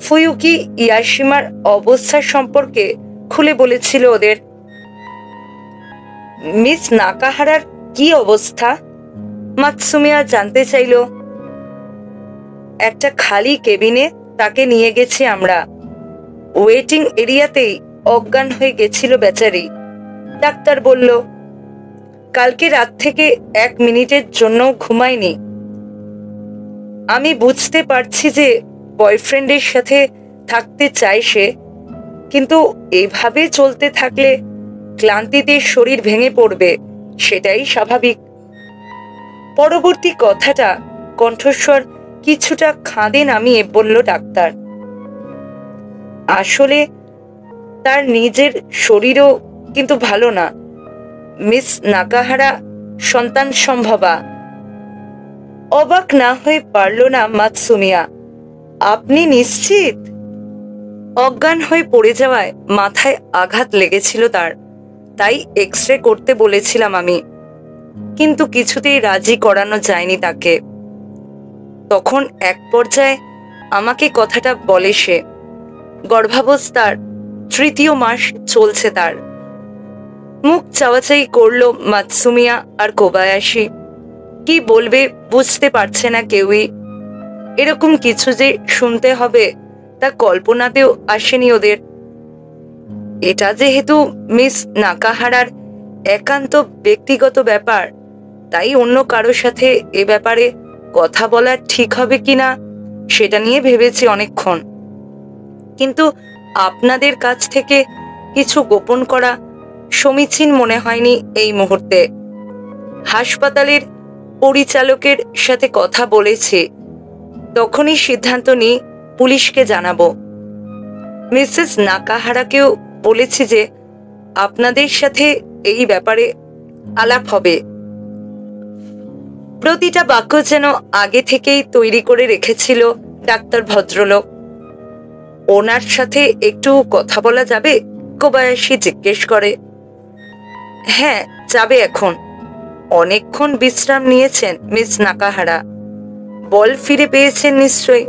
A: ফুয়ুকি ইয়াশিমার অবস্থা সম্পর্কে খুলে বলেছিল ওদের। মিস নাকাহারার কি অবস্থা? মাতসুমিয়া জানতে চাইল। একটা খালি কেবিনে তাকে নিয়ে গেছি আমরা। ওয়েটিং এরিয়াতেই অজ্ঞান হয়ে গেছিল বেচারি, ডাক্তার বলল। কালকে রাত থেকে 1 মিনিটের জন্য ঘুমায়নি। আমি বুঝতে পারছি যে বয়ফ্রেন্ডের সাথে থাকতে চায় সে, কিন্তু এভাবে চলতে থাকলে ক্লান্তিতে শরীর ভেঙে পড়বে, সেটাই স্বাভাবিক। পরবর্তী কথাটা কণ্ঠস্বর কিছুটা খাঁদে নামিয়ে বলল ডাক্তার। আসলে তার নিজের শরীরও কিন্তু ভালো না। মিস নাকাহারা সন্তান সম্ভবা। অবাক না হয়ে পারল না মাতসুমিয়া। আপনি নিশ্চিত? অজ্ঞান হয়ে পড়ে যাওয়ায় মাথায় আঘাত লেগেছিল তার, তাই এক্সরে করতে বলেছিলাম আমি, কিন্তু কিছুতেই রাজি করানো যায়নি তাকে। তখন এক পর্যায়ে আমাকে কথাটা বলে সে। গর্ভাবস্থার 3য় মাস চলছে তার। মুখ চাওয়াচাই করল মাতসুমিয়া আর কোবায়াশি। কি বলবে বুঝতে পারছে না কেউই। এরকম কিছু যে শুনতে হবে তা কল্পনাতেও আসেনি ওদের। এটা যেহেতু মিস নাকাহারার একান্ত ব্যক্তিগত ব্যাপার, তাই অন্য কারোর সাথে এ ব্যাপারে কথা বলা ঠিক হবে কিনা সেটা নিয়ে ভেবেছি অনেকক্ষণ। কিন্তু আপনাদের কাছ থেকে কিছু গোপন করা সমীচীন মনে হয়নি এই মুহূর্তে। হাসপাতালের পরিচালকের সাথে কথা বলেছি, তখনই সিদ্ধান্ত নিই পুলিশকে জানাবো। মিসেস নাকাহারাকেও বলেছি যে আপনাদের সাথে এই ব্যাপারে আলাপ হবে। প্রতিটা বাক্য যেন আগে থেকেই তৈরি করে রেখেছিল ডাক্তার ভদ্রলোক। ওনার সাথে একটু কথা বলা যাবে? কোবায়াশি জিজ্ঞেস করে। হ্যাঁ, যাবে এখন। অনেকক্ষণ বিশ্রাম নিয়েছেন মিস নাকাহারা। বল ফিরে পেয়েছেন নিশ্চয়ই।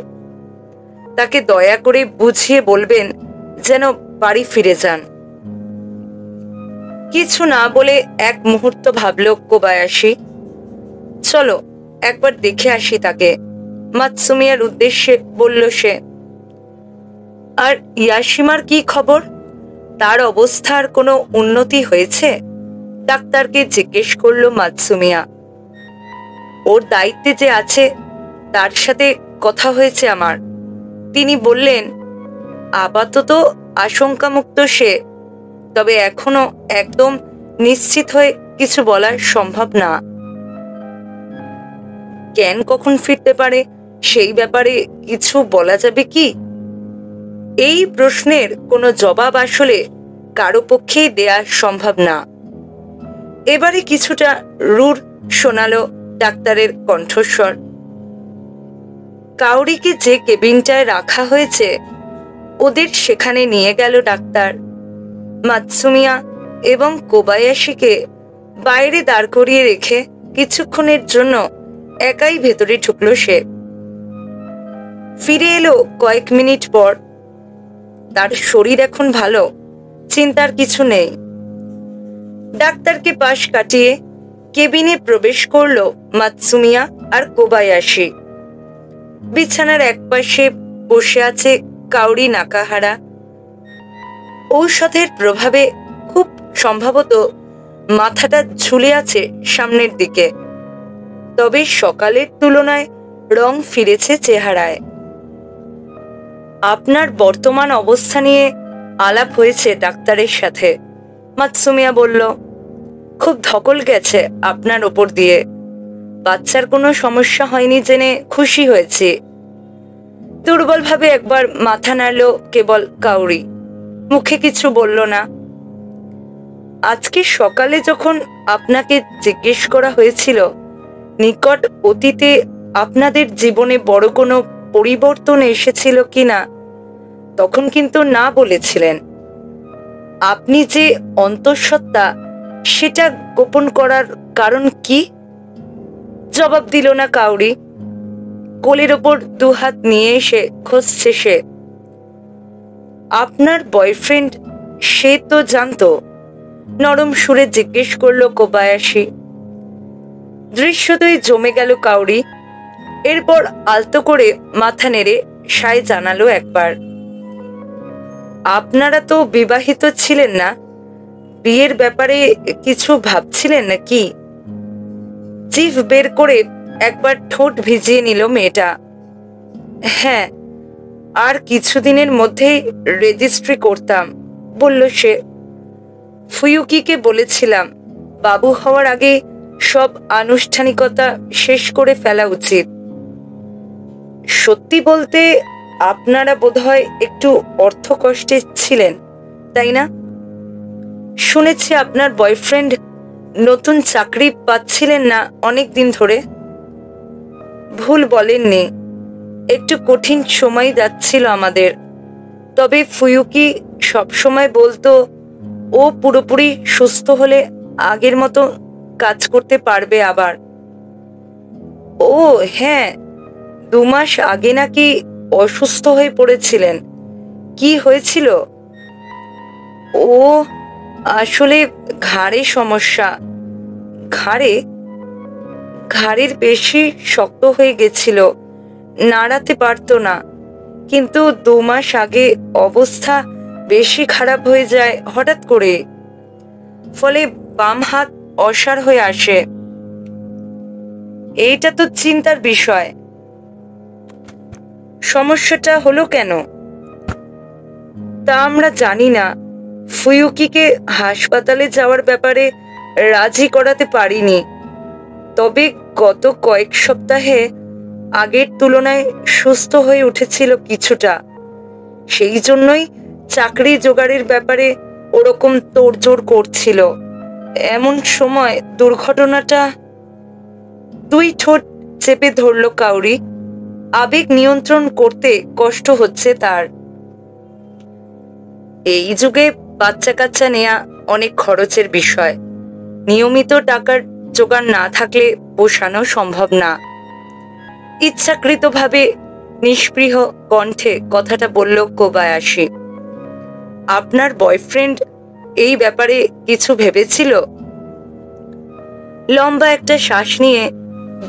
A: তাকে দয়া করে বুঝিয়ে বলবেন যেন বাড়ি ফিরে যান। কিছু না বলে এক মুহূর্ত ভাবল কোবায়াশি। চলো একবার দেখে আসি তাকে, মাতসুমিয়ার উদ্দেশ্যে বলল সে। আর ইয়াশিমার কি খবর? তার অবস্থার কোনো উন্নতি হয়েছে? ডাক্তারকে জিজ্ঞেস করল মাতসুমিয়া। ওর দায়িত্বে যে আছে তার সাথে কথা হয়েছে আমার। তিনি বললেন আপাতত আশঙ্কামুক্ত সে, তবে এখনো একদম নিশ্চিত হয়ে কিছু বলা সম্ভব না। কেন কখন ফিরতে পারে সেই ব্যাপারে কিছু বলা যাবে কি? এই প্রশ্নের কোনো জবাব আসলে কারো পক্ষেই দেয়া সম্ভব না। এবারে কিছুটা রূঢ় শোনালো ডাক্তারের কণ্ঠস্বর। কাউরিকে যে কেবিনটায় রাখা হয়েছে ওদের সেখানে নিয়ে গেল ডাক্তার। মাতসুমিয়া এবং কোবায়াশিকে বাইরে দাঁড় করিয়ে রেখে কিছুক্ষণের জন্য একাই ভেতরে ঢুকল সে। ফিরে এলো কয়েক মিনিট পর। তার শরীর এখন ভালো, চিন্তার কিছু নেই। ডাক্তারকে পাশ কাটিয়ে কেবিনে প্রবেশ করলো মাতসুমিয়া আর কোবায়াশি। বিছানার একপাশে বসে আছে কাউরি নাকাহারা। ঔষধের প্রভাবে খুব সম্ভবত মাথাটা ঝুলে আছে সামনের দিকে, তবে সকালের তুলনায় রং ফিরেছে চেহারায়। আপনার বর্তমান অবস্থা নিয়ে আলাপ হয়েছে ডাক্তারের সাথে, মাতসুমিয়া বলল। খুব ধকল গেছে আপনার ওপর দিয়ে। বাচ্চার কোনো সমস্যা হয়নি জেনে খুশি হয়েছি। দুর্বলভাবে একবার মাথা নাড়ল কেবল কাউরি, মুখে কিছু বলল না। আজকে সকালে যখন আপনাকে জিজ্ঞেস করা হয়েছিল নিকট অতীতে আপনাদের জীবনে বড় কোনো পরিবর্তন এসেছিল কিনা, তখন কিন্তু না বলেছিলেন। আপনি যে অন্তঃসত্ত্বা সেটা গোপন করার কারণ কি? জবাব দিল না কাউরি। কোলের ওপর দুহাত নিয়ে এসে খসছে সে। আপনার বয়ফ্রেন্ড সে তো জানতো? নরম সুরে জিজ্ঞেস করলো কোবায়াশি। দৃশ্যতই জমে গেল কাউরি। এরপর আলতো করে মাথা নেড়ে সায় জানালো একবার। আপনারা তো বিবাহিত ছিলেন না, বিয়ের ব্যাপারে কিছু ভাবছিলেন নাকি? জিভ বের করে একবার ঠোঁট ভিজিয়ে নিল মেয়েটা। হ্যাঁ, আর কিছুদিনের মধ্যেই রেজিস্ট্রি করতাম, বলল সে। ফুয়ুকিকে বলেছিলাম বাবু হওয়ার আগে সব আনুষ্ঠানিকতা শেষ করে ফেলা উচিত। সত্যি বলতে আপনারা বোধহয় একটু অর্থকষ্টে ছিলেন, তাই না? শুনেছি আপনার বয়ফ্রেন্ড নতুন চাকরি পাচ্ছিলেন না অনেক দিন ধরে। ভুল বলেননি, একটু কঠিন সময় যাচ্ছিল আমাদের। তবে ফুয়ুকি সবসময় বলতো ও পুরোপুরি সুস্থ হলে আগের মতো কাজ করতে পারবে আবার। ও হ্যাঁ, 2 মাস আগে নাকি অসুস্থ হয়ে পড়েছিলেন। কি হয়েছিল? ও আসলে ঘাড়ে সমস্যা। ঘাড়ের পেশি শক্ত হয়ে গেছিল, নাড়াতে পারতো না। কিন্তু 2 মাস আগে অবস্থা বেশি খারাপ হয়ে যায় হঠাৎ করে। ফলে বাম হাত অসাড় হয়ে আসে। এইটা তো চিন্তার বিষয়। সমস্যাটা হলো কেন তা আমরা জানি না। ফুয়ুকিকে হাসপাতালে যাওয়ার ব্যাপারে রাজি করাতে পারিনি। তবে গত কয়েক সপ্তাহে আগের তুলনায় সুস্থ হয়ে উঠেছিল কিছুটা। সেই জন্যই চাকরি জোগাড়ের ব্যাপারে ওরকম তোড়জোড় করছিল। এমন সময় দুর্ঘটনাটা। দুই ঠোঁট চেপে ধরল কাউরি। আবেগ নিয়ন্ত্রণ করতে কষ্ট হচ্ছে তার। এই যুগে বাচ্চা কাচ্চা নেয়া অনেক খরচের বিষয়। নিয়মিত টাকার জোগাড় না থাকলে পোষানো সম্ভব না। ইচ্ছাকৃতভাবে নিষ্পৃহ কণ্ঠে কথাটা বলল কোবায়াশি। আপনার বয়ফ্রেন্ড এই ব্যাপারে কিছু ভেবেছিল? লম্বা একটা শ্বাস নিয়ে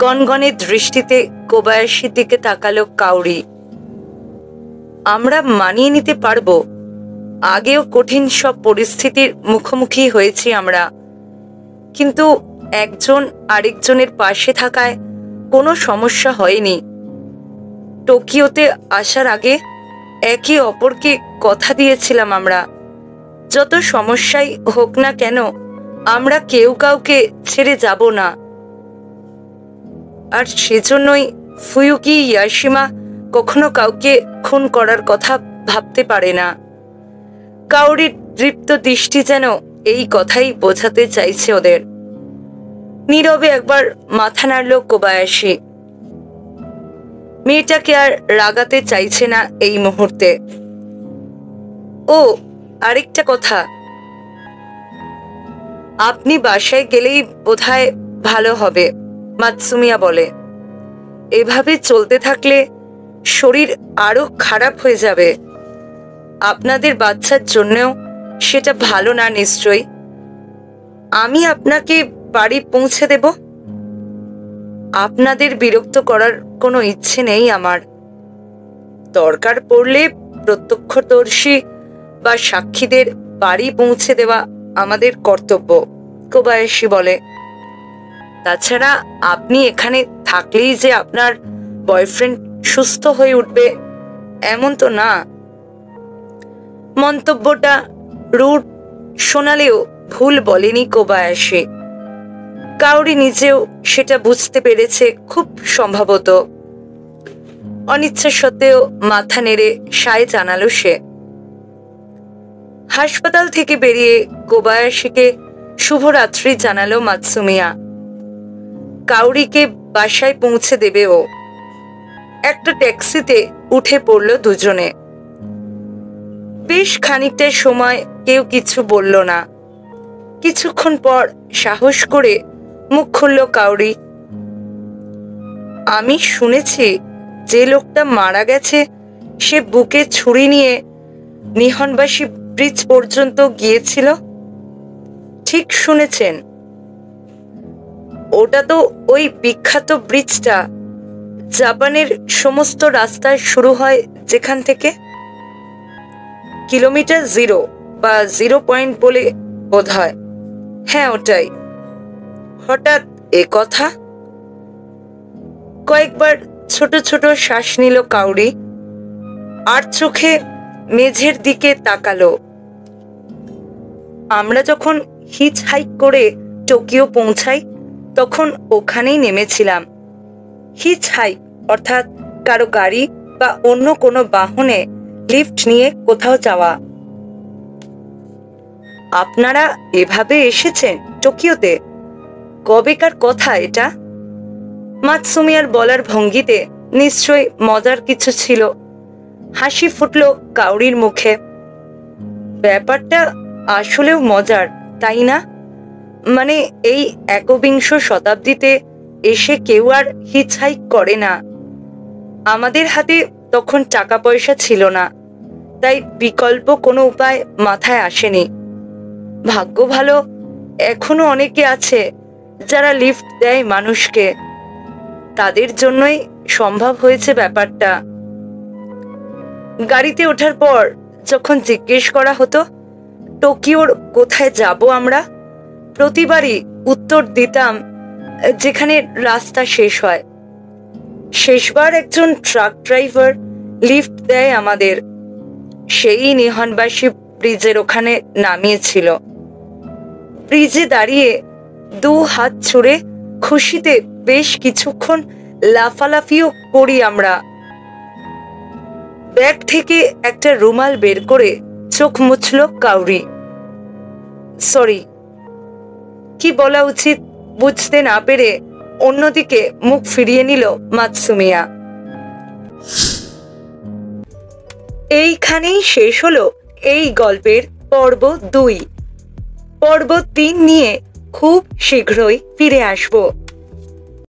A: গনগনে দৃষ্টিতে কোবায়াশির দিকে তাকালো কাউরি। আমরা মানিয়ে নিতে পারবো। আগেও কঠিন সব পরিস্থিতির মুখোমুখি হয়েছি আমরা, কিন্তু একজন আরেকজনের পাশে থাকায় কোনো সমস্যা হয়নি। টোকিওতে আসার আগে একে অপরকে কথা দিয়েছিলাম আমরা, যত সমস্যাই হোক না কেন আমরা কেউ কাউকে ছেড়ে যাব না। আর সেজন্যই ফুয়ুকি ইয়াশিমা কখনো কাউকে খুন করার কথা ভাবতে পারে না। কাউরির দৃপ্ত দৃষ্টি যেন এই কথাই বোঝাতে চাইছে ওদের। নীরবে একবার মাথা নাড়ল কোবায়াশি। মেয়েটাকে আর রাগাতে চাইছে না এই মুহূর্তে। ও আরেকটা কথা, আপনি বাসায় গেলেই বোধহয় ভালো হবে, মাতসুমিয়া বলে। এভাবে চলতে থাকলে শরীর আরো খারাপ হয়ে যাবে। আপনাদের বাচ্চার জন্যও সেটা ভালো না নিশ্চয়ই। আমি আপনাকে বাড়ি পৌঁছে দেব। আপনাদের বিরক্ত করার কোনো ইচ্ছে নেই আমার। দরকার পড়লে প্রত্যক্ষদর্শী বা সাক্ষীদের বাড়ি পৌঁছে দেওয়া আমাদের কর্তব্য, কোবায়াশি বলে। তাছাড়া আপনি এখানে থাকলেই যে আপনার বয়ফ্রেন্ড সুস্থ হয়ে উঠবে এমন তো না। মন্তব্যটা রুড শোনালেও ভুল বলেনি কোবায়াশি। কাউরি নিজেও সেটা বুঝতে পেরেছে খুব সম্ভবত। অনিচ্ছা সত্ত্বেও মাথা নেড়ে সায় জানালো সে। হাসপাতাল থেকে বেরিয়ে কোবায়াশিকে শুভরাত্রি জানালো মাতসুমিয়া। কাউরিকে বাসায় পৌঁছে দেবে ও। একটা ট্যাক্সিতে উঠে পড়ল দুজনে। বেশ খানিকটা সময় কেউ কিছু বলল না। কিছুক্ষণ পর সাহস করে মুখ খুলল কাউরি। আমি শুনেছি যে লোকটা মারা গেছে সে বুকে ছুরি নিয়ে নিহনবাসী ব্রিজ পর্যন্ত গিয়েছিল। ঠিক শুনেছেন। ওটা তো ওই বিখ্যাত ব্রিজটা, জাপানের সমস্ত রাস্তা শুরু হয় যেখান থেকে। কিলোমিটার 0 বা 0 পয়েন্ট বলে বোধ হয়। হ্যাঁ ওটাই। হঠাৎ এ কথা। কয়েকবার ছোট ছোট শ্বাস নিল কাউরি, আর চোখে মেঝের দিকে তাকালো। আমরা যখন হিচ হাইক করে টোকিও পৌঁছাই তখন ওখানেই নেমেছিলাম। হিচ হাইক অর্থাৎ কারো গাড়ি বা অন্য কোনো বাহনে লিফট নিয়ে কোথাও যাওয়া। আপনারা এভাবে এসেছেন টোকিওতে? কবেকার কথা এটা? মাতসুমিয়ার বলার ভঙ্গিতে নিশ্চয় মজার কিছু ছিল। হাসি ফুটল কাউরির মুখে। ব্যাপারটা আসলেও মজার, তাই না? মানে এই একবিংশ শতাব্দীতে এসে কেউ আর হিচহাইক করে না। আমাদের হাতে তখন টাকা পয়সা ছিল না, তাই বিকল্প কোনো উপায় মাথায় আসেনি। ভাগ্য ভালো এখনো অনেকে আছে যারা লিফট দেয় মানুষকে। তাদের জন্যই সম্ভব হয়েছে ব্যাপারটা। গাড়িতে ওঠার পর যখন জিজ্ঞেস করা হতো টোকিওর কোথায় যাব আমরা, প্রতিবারই উত্তর দিতাম যেখানে রাস্তা শেষ হয়। শেষবার একজন ট্রাক ড্রাইভার লিফট দেয় আমাদের। সেই নিহনবাসী ব্রিজের ওখানে নামিয়েছিল। ব্রিজে দাঁড়িয়ে 2 হাত ছুড়ে খুশিতে বেশ কিছুক্ষণ লাফালাফিও করি আমরা। ব্যাগ থেকে একটা রুমাল বের করে চোখ মুছল কাউরি। সরি, কি বলা উচিত বুঝতে না পেরে অন্যদিকে মুখ ফিরিয়ে নিল মাতসুমিয়া। এইখানেই শেষ হলো এই গল্পের পর্ব 2। পর্ব 3 নিয়ে খুব শীঘ্রই ফিরে আসবো।